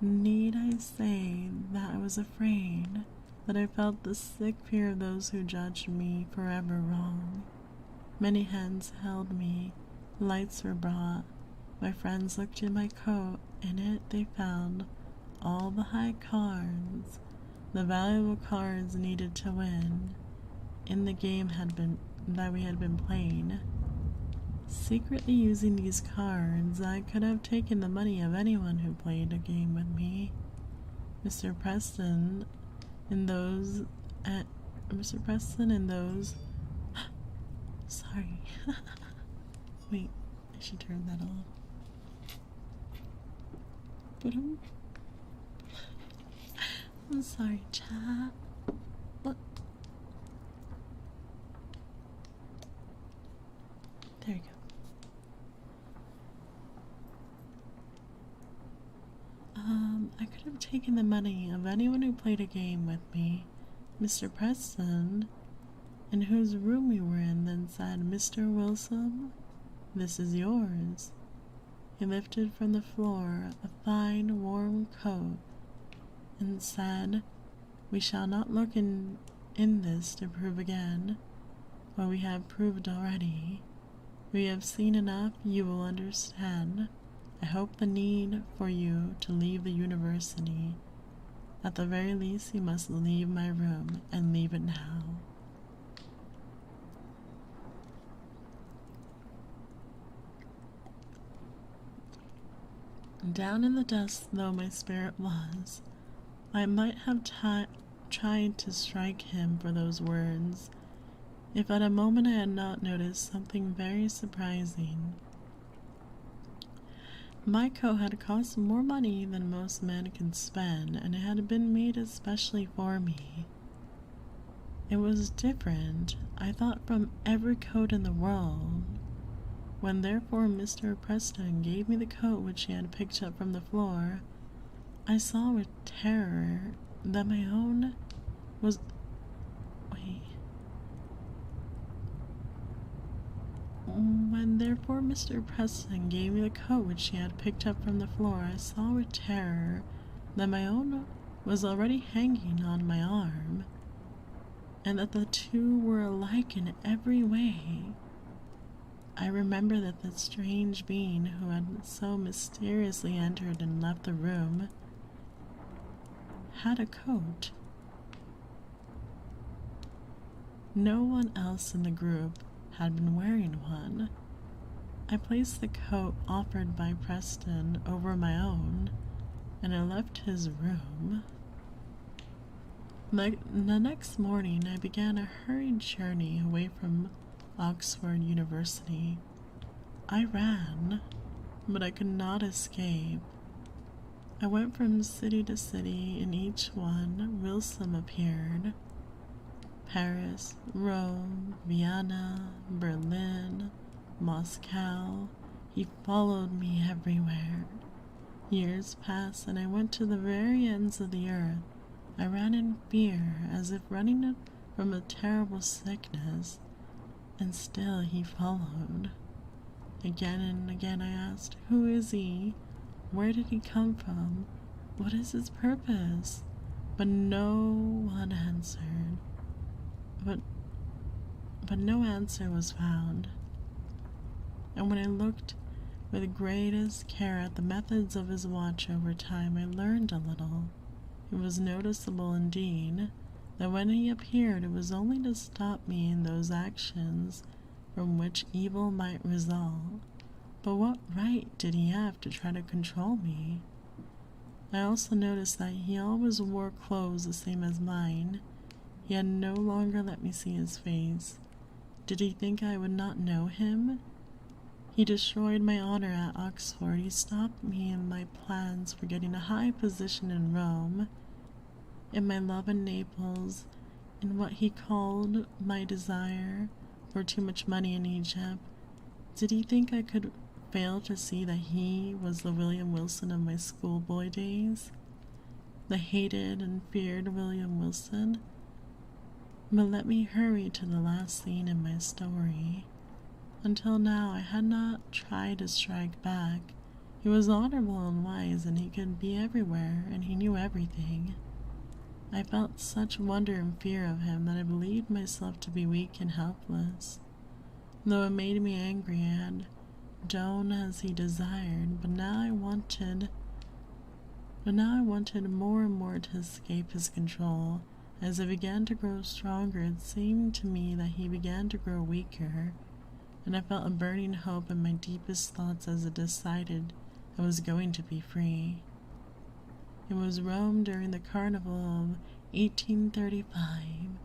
Need I say that I was afraid, that I felt the sick fear of those who judged me forever wrong? Many hands held me, lights were brought, my friends looked in my coat, in it they found all the high cards, the valuable cards needed to win, in the game that we had been playing. Secretly using these cards, I could have taken the money of anyone who played a game with me. Mr. Preston and those sorry. Wait, I should turn that off. But I'm sorry, chat. What? There you go. I could have taken the money of anyone who played a game with me. Mr. Preston, in whose room we were in, then said, "Mr. Wilson, this is yours." He lifted from the floor a fine, warm coat and said, "We shall not look in this to prove again what we have proved already. We have seen enough, you will understand. I hope the need for you to leave the university. At the very least, you must leave my room, and leave it now." Down in the dust though my spirit was, I might have tried to strike him for those words, if at a moment I had not noticed something very surprising. My coat had cost more money than most men can spend, and it had been made especially for me. It was different, I thought, from every coat in the world. When therefore Mr. Preston gave me the coat which he had picked up from the floor, I saw with terror that my own was... When therefore Mr. Preston gave me the coat which he had picked up from the floor, I saw with terror that my own was already hanging on my arm, and that the two were alike in every way. I remember that the strange being who had so mysteriously entered and left the room had a coat. No one else in the group had been wearing one. I placed the coat offered by Preston over my own, and I left his room. The next morning, I began a hurried journey away from Oxford University. I ran, but I could not escape. I went from city to city, in each one Wilson appeared. Paris, Rome, Vienna, Berlin, Moscow. He followed me everywhere. Years passed, and I went to the very ends of the earth. I ran in fear, as if running from a terrible sickness, and still he followed. Again and again I asked, "Who is he? Where did he come from? What is his purpose?" But no one answered. But no answer was found. And when I looked with the greatest care at the methods of his watch over time, I learned a little. It was noticeable indeed that when he appeared, it was only to stop me in those actions from which evil might result. But what right did he have to try to control me? I also noticed that he always wore clothes the same as mine. He had no longer let me see his face. Did he think I would not know him? He destroyed my honor at Oxford. He stopped me in my plans for getting a high position in Rome, in my love in Naples, in what he called my desire for too much money in Egypt. Did he think I could fail to see that he was the William Wilson of my schoolboy days? The hated and feared William Wilson? But let me hurry to the last scene in my story. Until now, I had not tried to strike back. He was honorable and wise, and he could be everywhere, and he knew everything. I felt such wonder and fear of him that I believed myself to be weak and helpless. Though it made me angry, I had done as he desired, but now I wanted more and more to escape his control. As I began to grow stronger, it seemed to me that he began to grow weaker, and I felt a burning hope in my deepest thoughts as I decided I was going to be free. It was Rome during the Carnival of 1835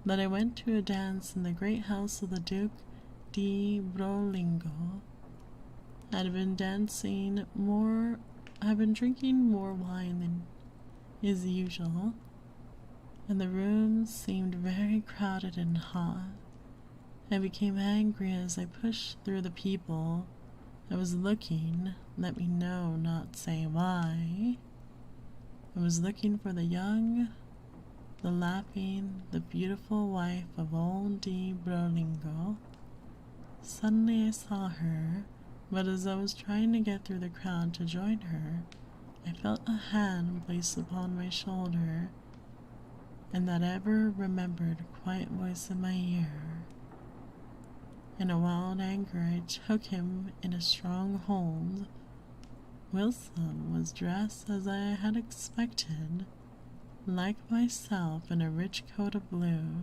that I went to a dance in the great house of the Duke di Brolingo. I had been drinking more wine than is usual, and the room seemed very crowded and hot. I became angry as I pushed through the people. I was looking, let me know, not say why. I was looking for the young, the laughing, the beautiful wife of old Di Brolingo. Suddenly I saw her, but as I was trying to get through the crowd to join her, I felt a hand placed upon my shoulder, and that ever-remembered quiet voice in my ear. In a wild anger, I took him in a strong hold. Wilson was dressed as I had expected, like myself, in a rich coat of blue.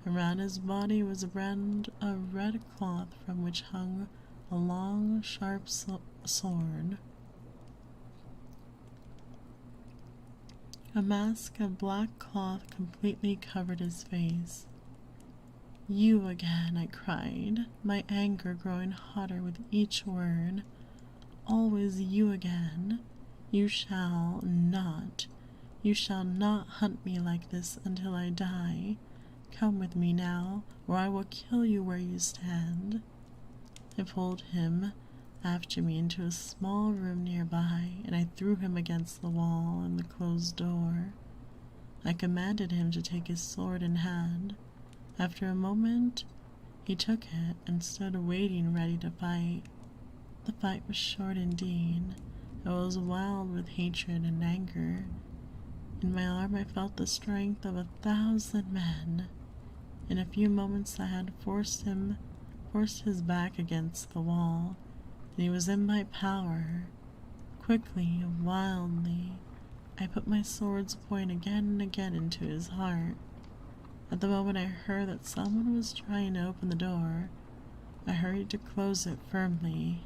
Around his body was a band of red cloth from which hung a long, sharp sword. A mask of black cloth completely covered his face. "You again," I cried, my anger growing hotter with each word. "Always you again. You shall not hunt me like this until I die. Come with me now, or I will kill you where you stand." I pulled him after me into a small room nearby, and I threw him against the wall and the closed door. I commanded him to take his sword in hand. After a moment, he took it and stood waiting, ready to fight. The fight was short indeed. I was wild with hatred and anger. In my arm I felt the strength of 1,000 men. In a few moments I had forced his back against the wall, and he was in my power. Quickly, wildly, I put my sword's point again and again into his heart. At the moment I heard that someone was trying to open the door, I hurried to close it firmly,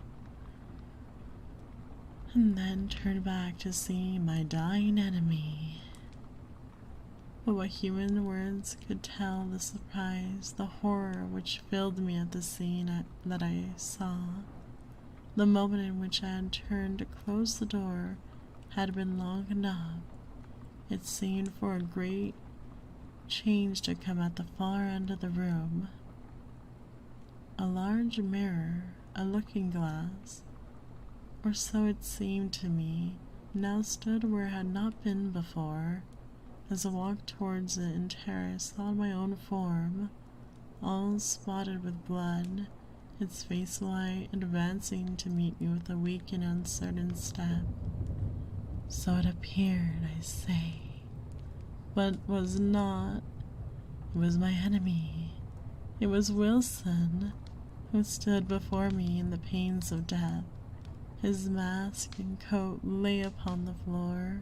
and then turned back to see my dying enemy. But what human words could tell the surprise, the horror which filled me at the scene that I saw. The moment in which I had turned to close the door had been long enough. It seemed for a great change to come at the far end of the room. A large mirror, a looking-glass, or so it seemed to me, now stood where it had not been before. As I walked towards it in terror, I saw my own form, all spotted with blood, its face white, advancing to meet me with a weak and uncertain step. So it appeared, I say, but was not. It was my enemy. It was Wilson, who stood before me in the pains of death. His mask and coat lay upon the floor.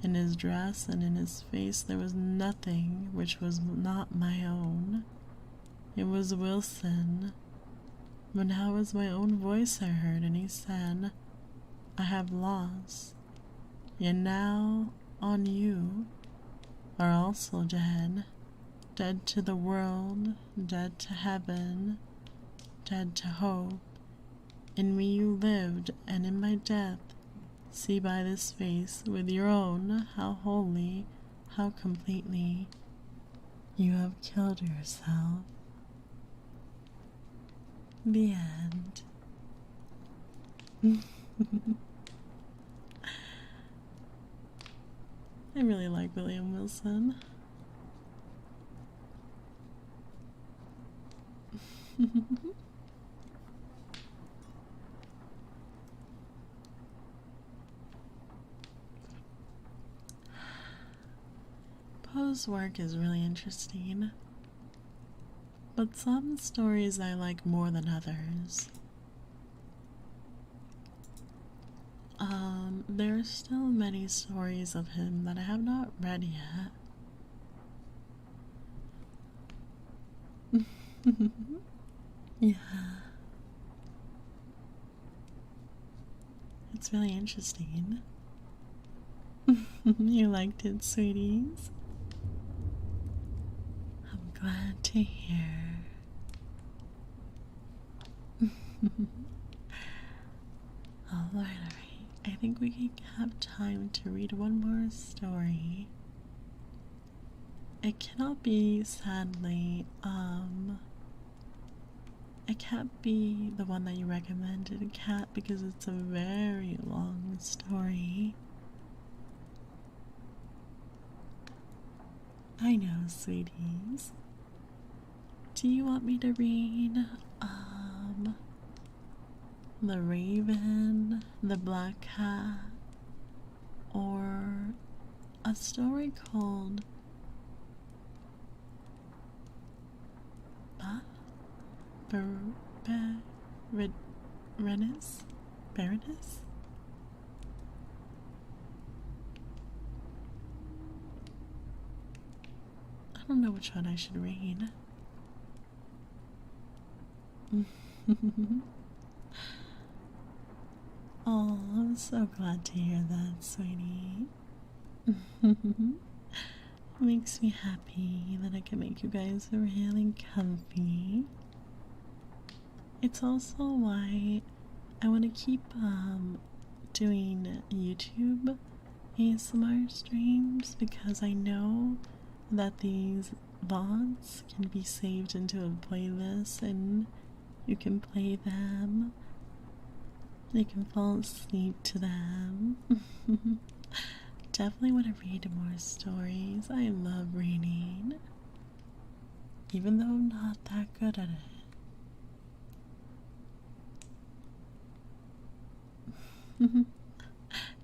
In his dress and in his face there was nothing which was not my own. It was Wilson. But now it was my own voice I heard, and he said, "I have lost, and now on you are also dead, dead to the world, dead to heaven, dead to hope. In me you lived, and in my death, see by this face with your own how wholly, how completely you have killed yourself." The end. I really like William Wilson. Jo's work is really interesting, but some stories I like more than others. There are still many stories of him that I have not read yet. Yeah. It's really interesting. You liked it, sweeties? I'm glad to hear. Alright. I think we can have time to read one more story. It cannot be, sadly, it can't be the one that you recommended, Cat, because it's a very long story. I know, sweeties. Do you want me to read, The Raven, The Black Cat, or a story called Baroness? I don't know which one I should read. Oh, I'm so glad to hear that, sweetie. It makes me happy that I can make you guys really comfy. It's also why I want to keep doing YouTube ASMR streams, because I know that these VODs can be saved into a playlist and you can play them. You can fall asleep to them. Definitely want to read more stories. I love reading, even though I'm not that good at it.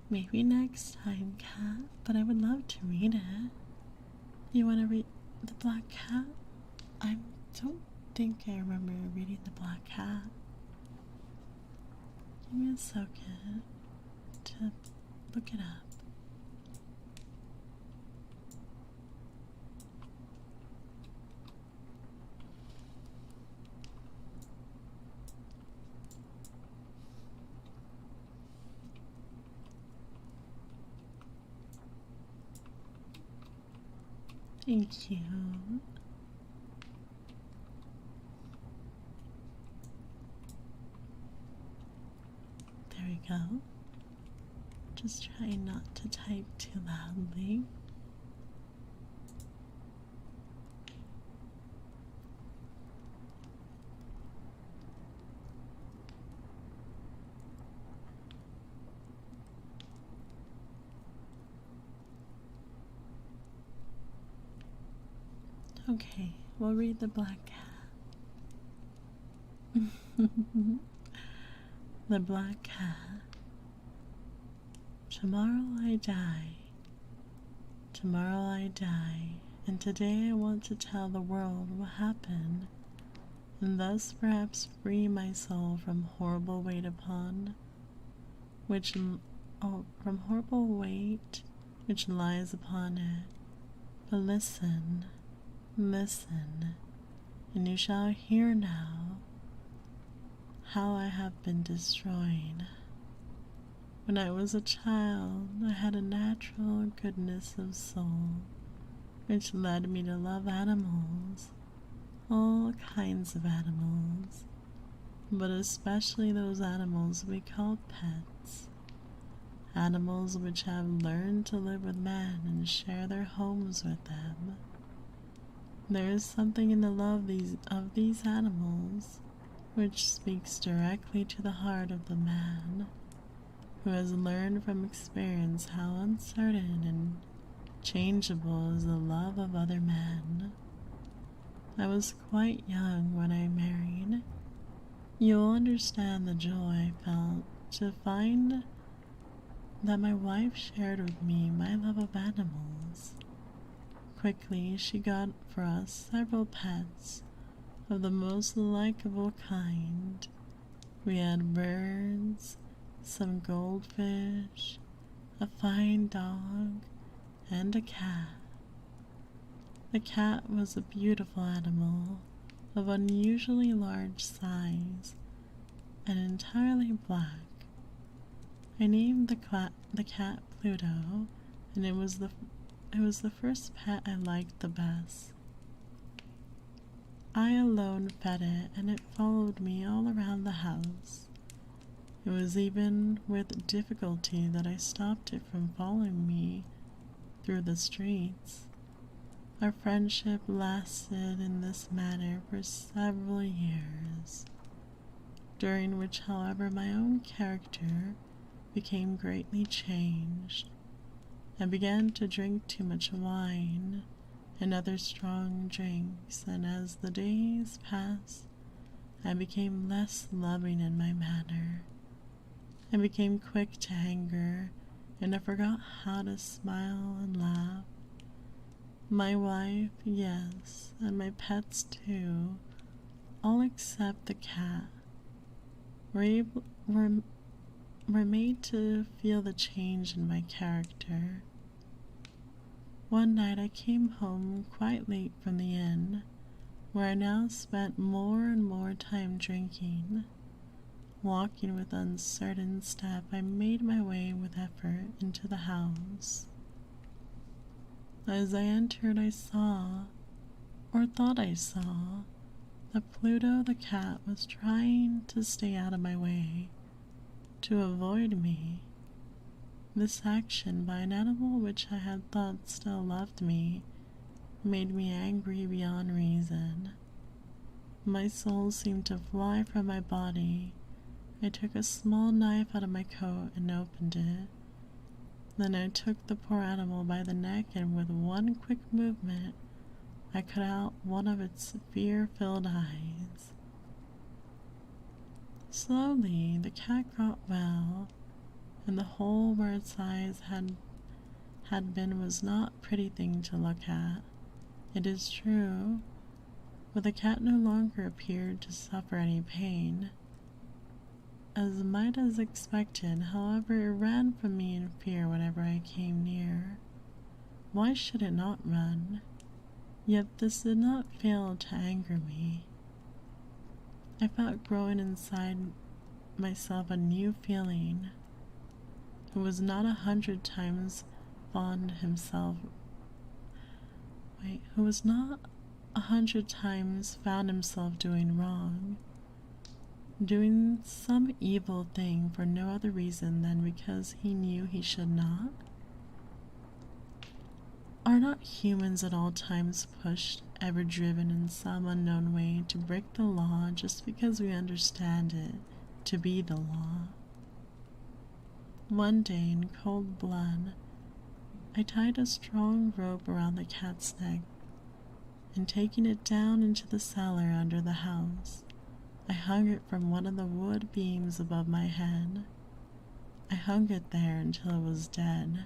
Maybe next time, Cat, but I would love to read it. You want to read The Black Cat? I don't think I remember reading The Black Cat. Give me a second to look it up. Thank you. There we go. Just trying not to type too loudly. Okay, we'll read The Black Cat. The Black Cat. Tomorrow I die. Tomorrow I die. And today I want to tell the world what happened, and thus perhaps free my soul from horrible weight from horrible weight which lies upon it. But listen, listen, and you shall hear now how I have been destroyed. When I was a child, I had a natural goodness of soul, which led me to love animals, all kinds of animals, but especially those animals we call pets, animals which have learned to live with men and share their homes with them. There is something in the love of these animals which speaks directly to the heart of the man, who has learned from experience how uncertain and changeable is the love of other men. I was quite young when I married. You'll understand the joy I felt to find that my wife shared with me my love of animals. quickly, she got for us several pets of the most likable kind. We had birds, some goldfish, a fine dog, and a cat. The cat was a beautiful animal of unusually large size and entirely black. I named the cat Pluto, and it was the first pet I liked the best. I alone fed it, and it followed me all around the house. It was even with difficulty that I stopped it from following me through the streets. Our friendship lasted in this manner for several years, during which, however, my own character became greatly changed. I began to drink too much wine and other strong drinks, and as the days passed, I became less loving in my manner. I became quick to anger, and I forgot how to smile and laugh. My wife, yes, and my pets too, all except the cat, were made to feel the change in my character. One night I came home quite late from the inn, where I now spent more and more time drinking. Walking with uncertain step, I made my way with effort into the house. As I entered, I saw, or thought I saw, that Pluto the cat was trying to stay out of my way, to avoid me. This action by an animal which I had thought still loved me made me angry beyond reason. My soul seemed to fly from my body. I took a small knife out of my coat and opened it. Then I took the poor animal by the neck, and with one quick movement, I cut out one of its fear-filled eyes. Slowly, the cat got well, and the hole where its eyes had been was not a pretty thing to look at. It is true, but the cat no longer appeared to suffer any pain. As might as expected, however, it ran from me in fear whenever I came near. Why should it not run? Yet this did not fail to anger me. I felt growing inside myself a new feeling. Who was not 100 times found himself doing wrong, doing some evil thing for no other reason than because he knew he should not? Are not humans at all times pushed, ever driven in some unknown way to break the law just because we understand it to be the law? One day, in cold blood, I tied a strong rope around the cat's neck, and taking it down into the cellar under the house, I hung it from one of the wood beams above my head. I hung it there until it was dead.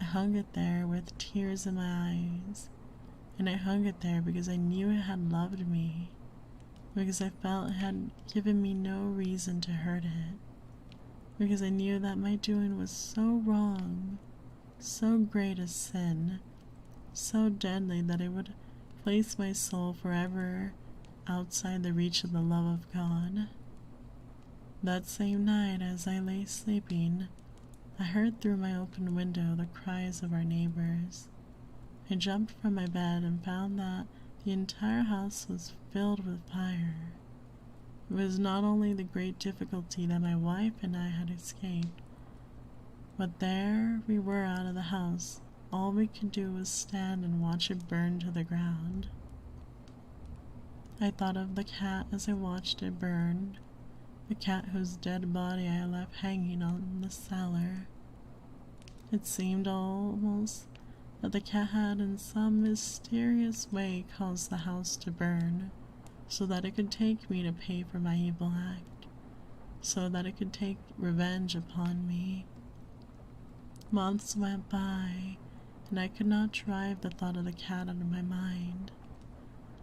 I hung it there with tears in my eyes, and I hung it there because I knew it had loved me, because I felt it had given me no reason to hurt it, because I knew that my doing was so wrong, so great a sin, so deadly that it would place my soul forever outside the reach of the love of God. That same night, as I lay sleeping, I heard through my open window the cries of our neighbors. I jumped from my bed and found that the entire house was filled with fire. It was not only the great difficulty that my wife and I had escaped, but there we were out of the house. All we could do was stand and watch it burn to the ground. I thought of the cat as I watched it burn, the cat whose dead body I left hanging on the cellar. It seemed almost that the cat had in some mysterious way caused the house to burn, so that it could take me to pay for my evil act, so that it could take revenge upon me. Months went by, and I could not drive the thought of the cat out of my mind.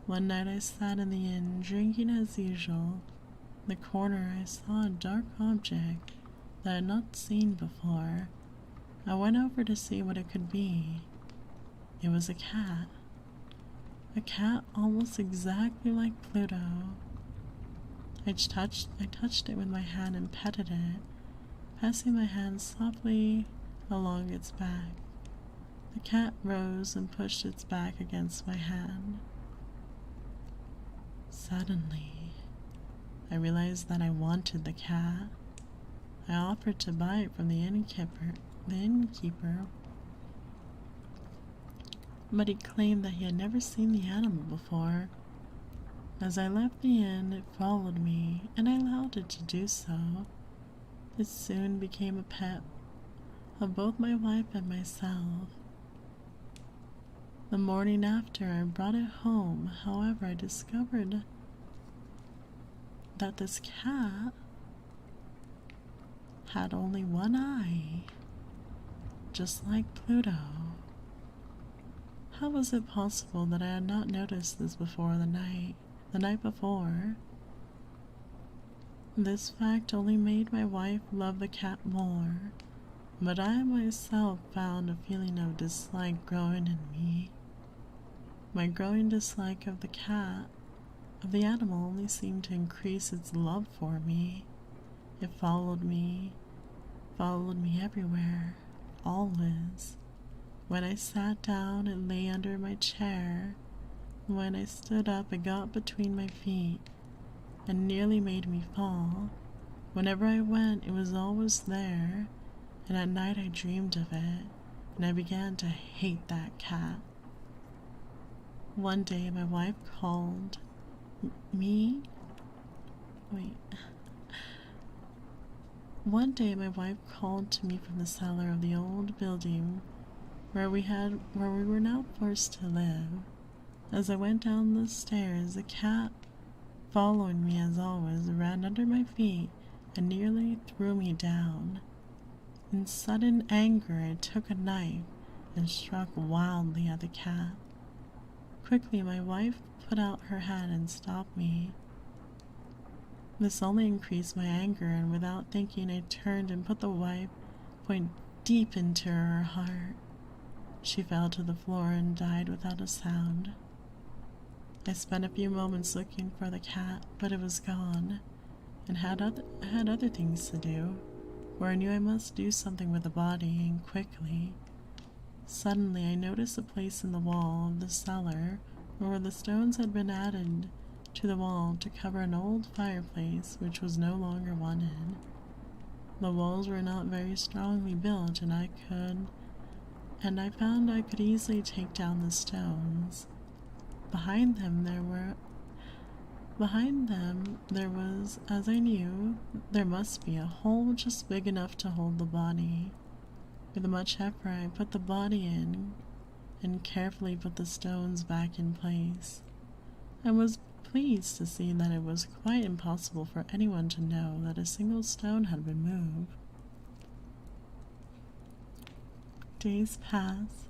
One night I sat in the inn, drinking as usual. In the corner I saw a dark object that I had not seen before. I went over to see what it could be. It was a cat. A cat almost exactly like Pluto. I touched it with my hand and petted it, passing my hand softly along its back. The cat rose and pushed its back against my hand. Suddenly, I realized that I wanted the cat. I offered to buy it from the innkeeper, but he claimed that he had never seen the animal before. As I left the inn, it followed me, and I allowed it to do so. It soon became a pet of both my wife and myself. The morning after, I brought it home. However, I discovered that this cat had only one eye, just like Pluto. How was it possible that I had not noticed this before the night before? This fact only made my wife love the cat more, but I myself found a feeling of dislike growing in me. My growing dislike of the animal only seemed to increase its love for me. It followed me everywhere, always. When I sat down, it lay under my chair. When I stood up, it got between my feet and nearly made me fall. Whenever I went, it was always there, and at night I dreamed of it, and I began to hate that cat. One day my wife called me. One day my wife called to me from the cellar of the old building where we were now forced to live. As I went down the stairs, the cat, following me as always, ran under my feet and nearly threw me down. In sudden anger, I took a knife and struck wildly at the cat. Quickly, my wife put out her hand and stopped me. This only increased my anger, and without thinking, I turned and put the knife point deep into her heart. She fell to the floor and died without a sound. I spent a few moments looking for the cat, but it was gone, and had other things to do, where I knew I must do something with the body, and quickly. Suddenly, I noticed a place in the wall of the cellar where the stones had been added to the wall to cover an old fireplace which was no longer wanted. The walls were not very strongly built, and I found I could easily take down the stones. Behind them there was, as I knew, there must be a hole just big enough to hold the body. With much effort, I put the body in and carefully put the stones back in place. I was pleased to see that it was quite impossible for anyone to know that a single stone had been moved. Days passed.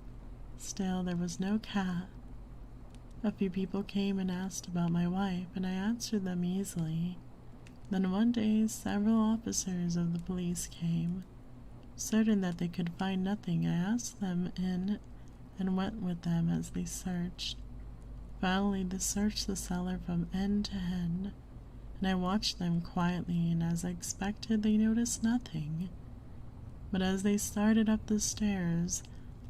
Still, there was no cat. A few people came and asked about my wife, and I answered them easily. Then one day, several officers of the police came. Certain that they could find nothing, I asked them in and went with them as they searched. Finally, they searched the cellar from end to end, and I watched them quietly, and as I expected, they noticed nothing. But as they started up the stairs,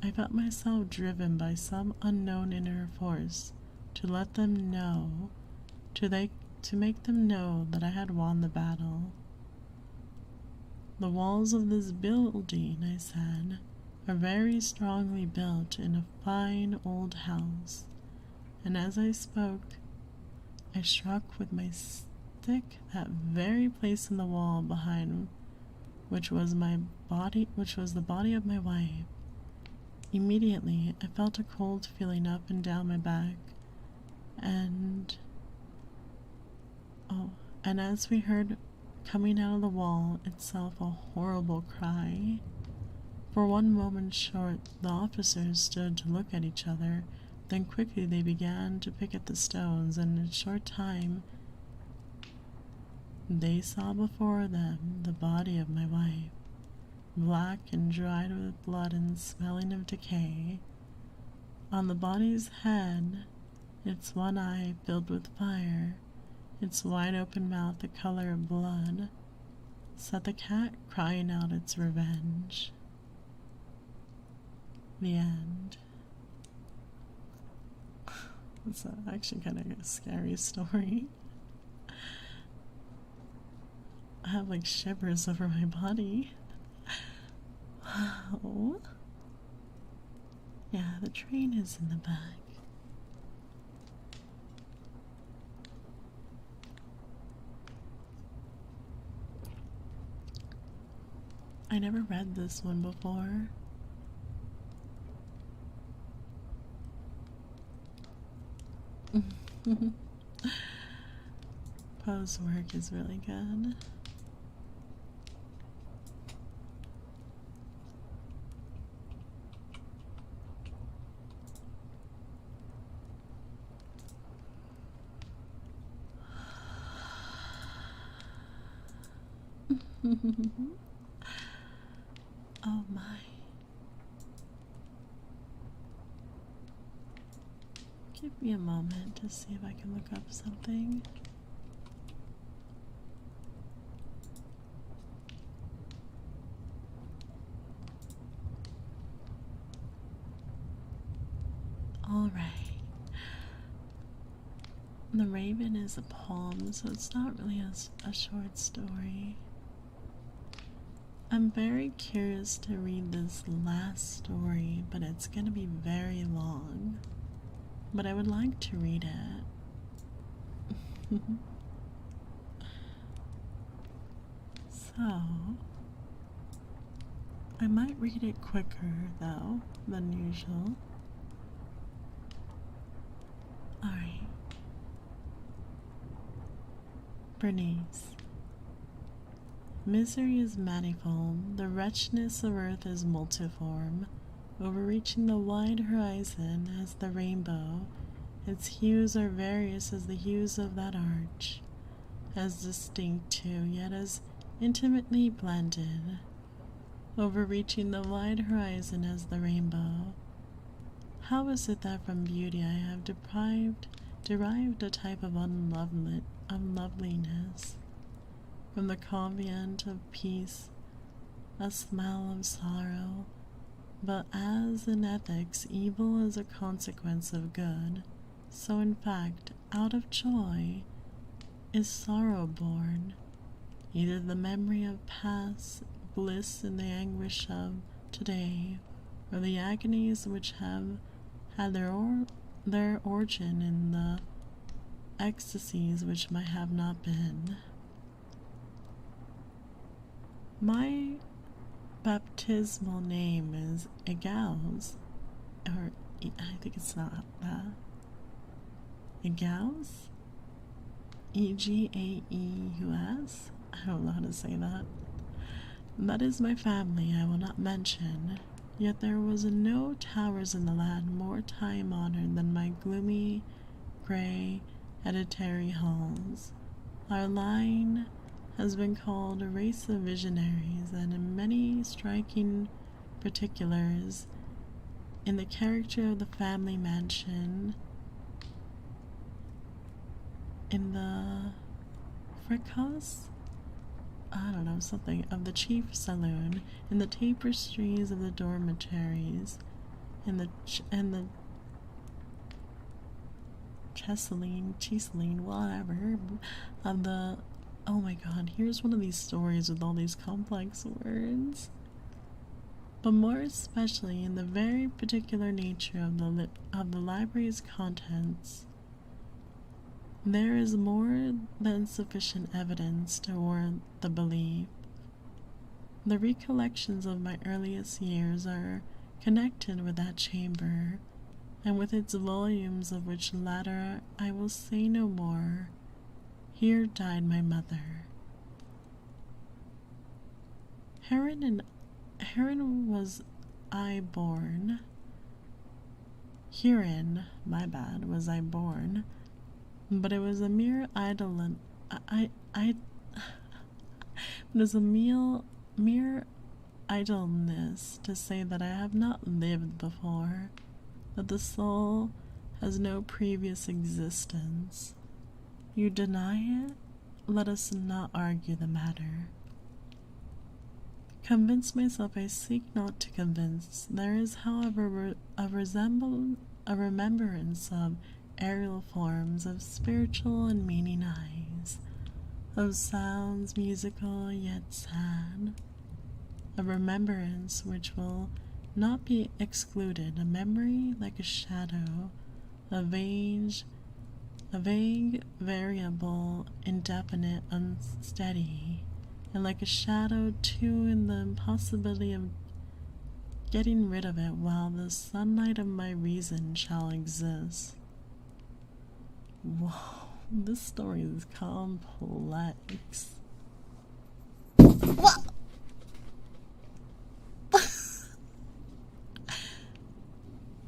I felt myself driven by some unknown inner force to let them know, to make them know that I had won the battle. The walls of this building, I said, are very strongly built in a fine old house, and as I spoke, I struck with my stick that very place in the wall behind which was the body of my wife. Immediately, I felt a cold feeling up and down my back, and as we heard coming out of the wall itself a horrible cry. For one moment short, the officers stood to look at each other, then quickly they began to pick at the stones, and in a short time they saw before them the body of my wife, black and dried with blood and smelling of decay. On the body's head, its one eye filled with fire, its wide open mouth the color of blood, sat the cat crying out its revenge. The end. It's actually kind of a scary story. I have like shivers over my body. Wow. Yeah, the train is in the back. I never read this one before. Poe's work is really good. Oh my. Give me a moment to see if I can look up something. Alright. The Raven is a poem, so it's not really a short story. I'm very curious to read this last story, but it's going to be very long. But I would like to read it. So, I might read it quicker, though, than usual. Alright. Bernice. Misery is manifold, the wretchedness of earth is multiform, overreaching the wide horizon as the rainbow. Its hues are various as the hues of that arch, as distinct too, yet as intimately blended, overreaching the wide horizon as the rainbow. How is it that from beauty I have derived a type of unloveliness, from the convent of peace, a smell of sorrow, but as in ethics evil is a consequence of good, so in fact out of joy is sorrow born, either the memory of past bliss in the anguish of today, or the agonies which have had their origin in the ecstasies which might have not been. My baptismal name is Egaus, or I think it's not that. Egaus? Egaeus? I don't know how to say that. That is my family I will not mention, yet there was no towers in the land more time-honored than my gloomy, grey, hereditary halls. Our line has been called a race of visionaries, and in many striking particulars in the character of the family mansion, in the fricas, I don't know, something, of the chief saloon, in the tapestries of the dormitories, in the cheseline, whatever, of the, oh my god, here's one of these stories with all these complex words. But more especially in the very particular nature of the library's contents, there is more than sufficient evidence to warrant the belief. The recollections of my earliest years are connected with that chamber, and with its volumes, of which latter I will say no more. Here died my mother. herein was I born. Herein, my bad, was I born. But it was a mere idle. It was a mere idleness to say that I have not lived before, that the soul has no previous existence. You deny it? Let us not argue the matter. Convince myself I seek not to convince. There is, however, a remembrance of aerial forms, of spiritual and meaning eyes, of sounds musical yet sad, a remembrance which will not be excluded, a memory like a shadow, a vague, variable, indefinite, unsteady, and like a shadow too in the impossibility of getting rid of it while the sunlight of my reason shall exist. Whoa, this story is complex. What?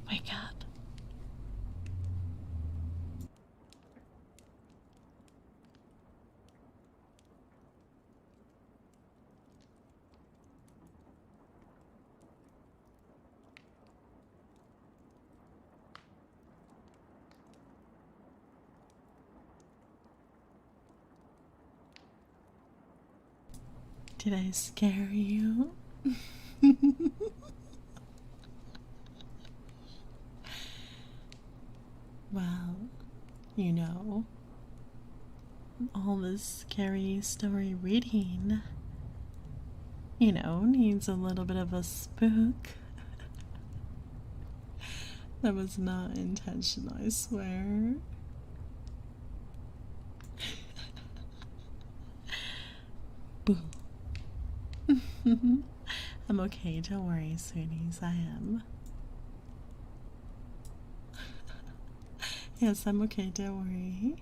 My God. Did I scare you? Well, you know, all this scary story reading, needs a little bit of a spook. That was not intentional, I swear. Boo. I'm okay, don't worry, sweeties, I am. Yes, I'm okay, don't worry.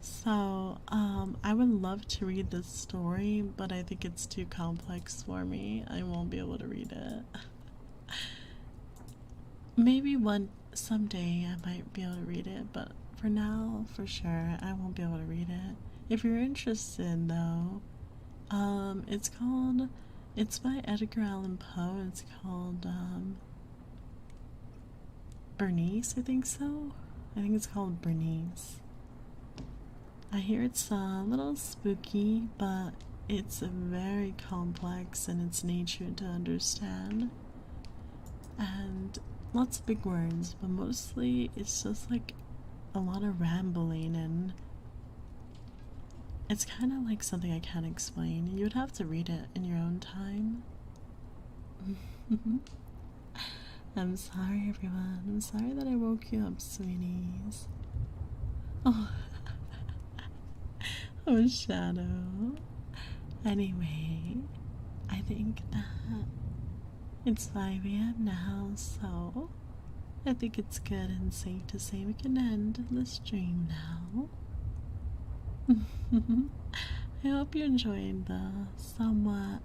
So, I would love to read this story, but I think it's too complex for me. I won't be able to read it. Maybe someday I might be able to read it, but for now, for sure, I won't be able to read it. If you're interested, though, it's by Edgar Allan Poe. It's called, Bernice, I think so. I think it's called Bernice. I hear it's a little spooky, but it's very complex in its nature to understand. And lots of big words, but mostly it's just like a lot of rambling, and it's kind of like something I can't explain. You would have to read it in your own time. I'm sorry, everyone. I'm sorry that I woke you up, sweeties. Oh. Oh, Shadow. Anyway, I think that it's 5 a.m. now, so I think it's good and safe to say we can end the stream now. I hope you enjoyed the somewhat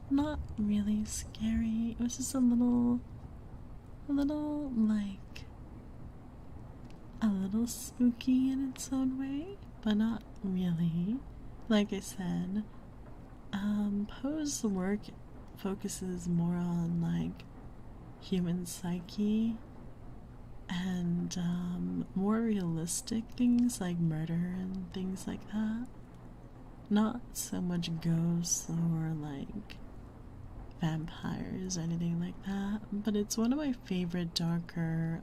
not really scary. It was just a little spooky in its own way, but not really. Like I said, Poe's work focuses more on like human psyche and more realistic things like murder and things like that. Not so much ghosts or like vampires or anything like that, but it's one of my favorite darker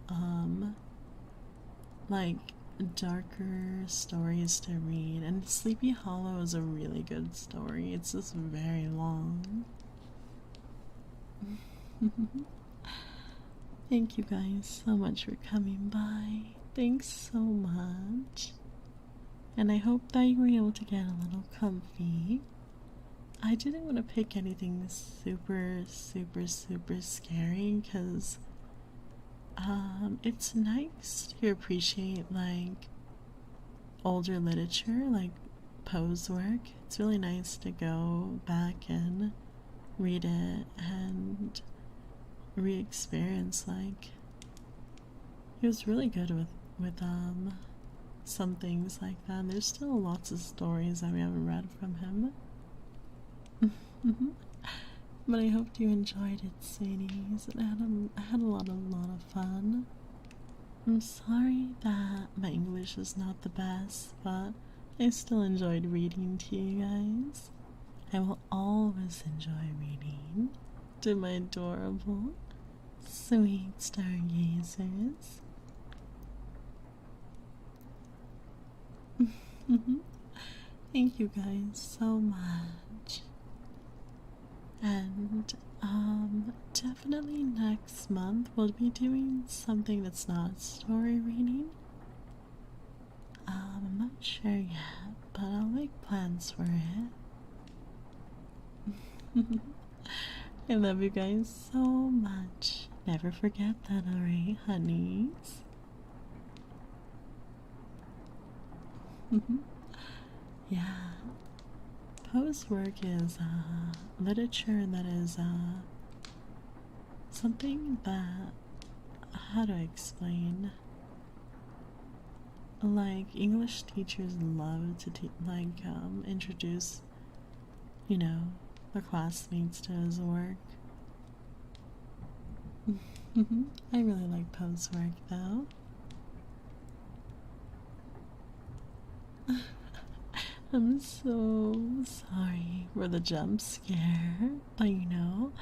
stories to read, and Sleepy Hollow is a really good story. It's just very long. Thank you guys so much for coming by. Thanks so much. And I hope that you were able to get a little comfy. I didn't want to pick anything super, super, super scary because it's nice to appreciate like older literature, like Poe's work. It's really nice to go back and read it and re-experience. Like, he was really good with some things like that. And there's still lots of stories that we haven't read from him. But I hope you enjoyed it, sweeties. And I had a lot of fun. I'm sorry that my English is not the best, but I still enjoyed reading to you guys. I will always enjoy reading to my adorable, sweet stargazers. Thank you guys so much. And definitely next month we'll be doing something that's not story reading. I'm not sure yet, but I'll make plans for it. I love you guys so much. Never forget that, alright, honeys? Yeah. Poe's work is literature that is something that, how do I explain? Like, English teachers love to introduce, you know, their classmates to his work. I really like Poe's work though. I'm so sorry for the jump scare, but you know,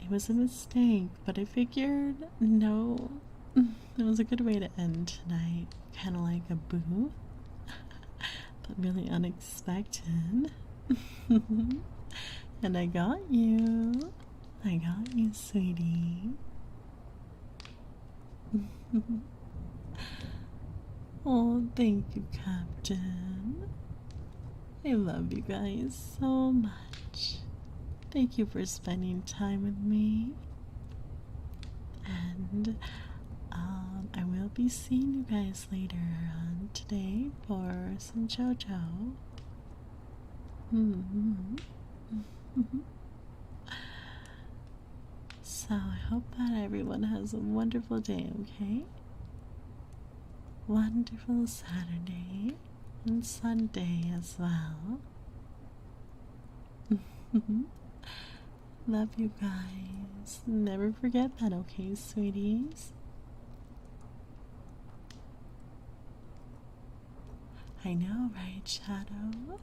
it was a mistake, but I figured, no, it was a good way to end tonight, kind of like a boo, but really unexpected. And I got you, sweetie. Oh, thank you, Captain. I love you guys so much. Thank you for spending time with me. And I will be seeing you guys later on today for some JoJo. So I hope that everyone has a wonderful day, okay? Wonderful Saturday and Sunday as well. Love you guys. Never forget that, okay, sweeties? I know, right, Shadow?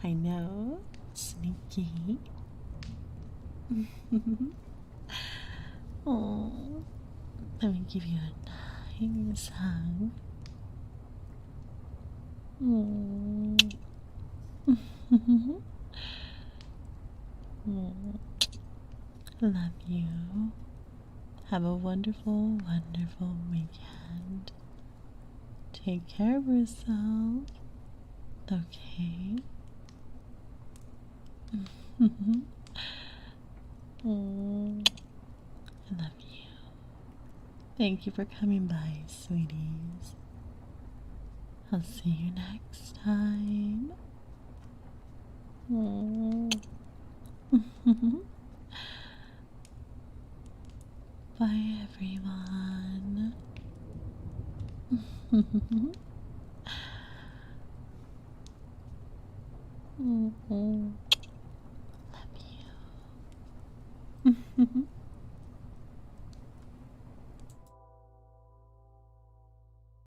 I know. Sneaky. Oh, let me give you a nice hug. Love you. Have a wonderful, wonderful weekend. Take care of yourself. Okay. I love you. Thank you for coming by, sweeties. I'll see you next time. Bye, everyone.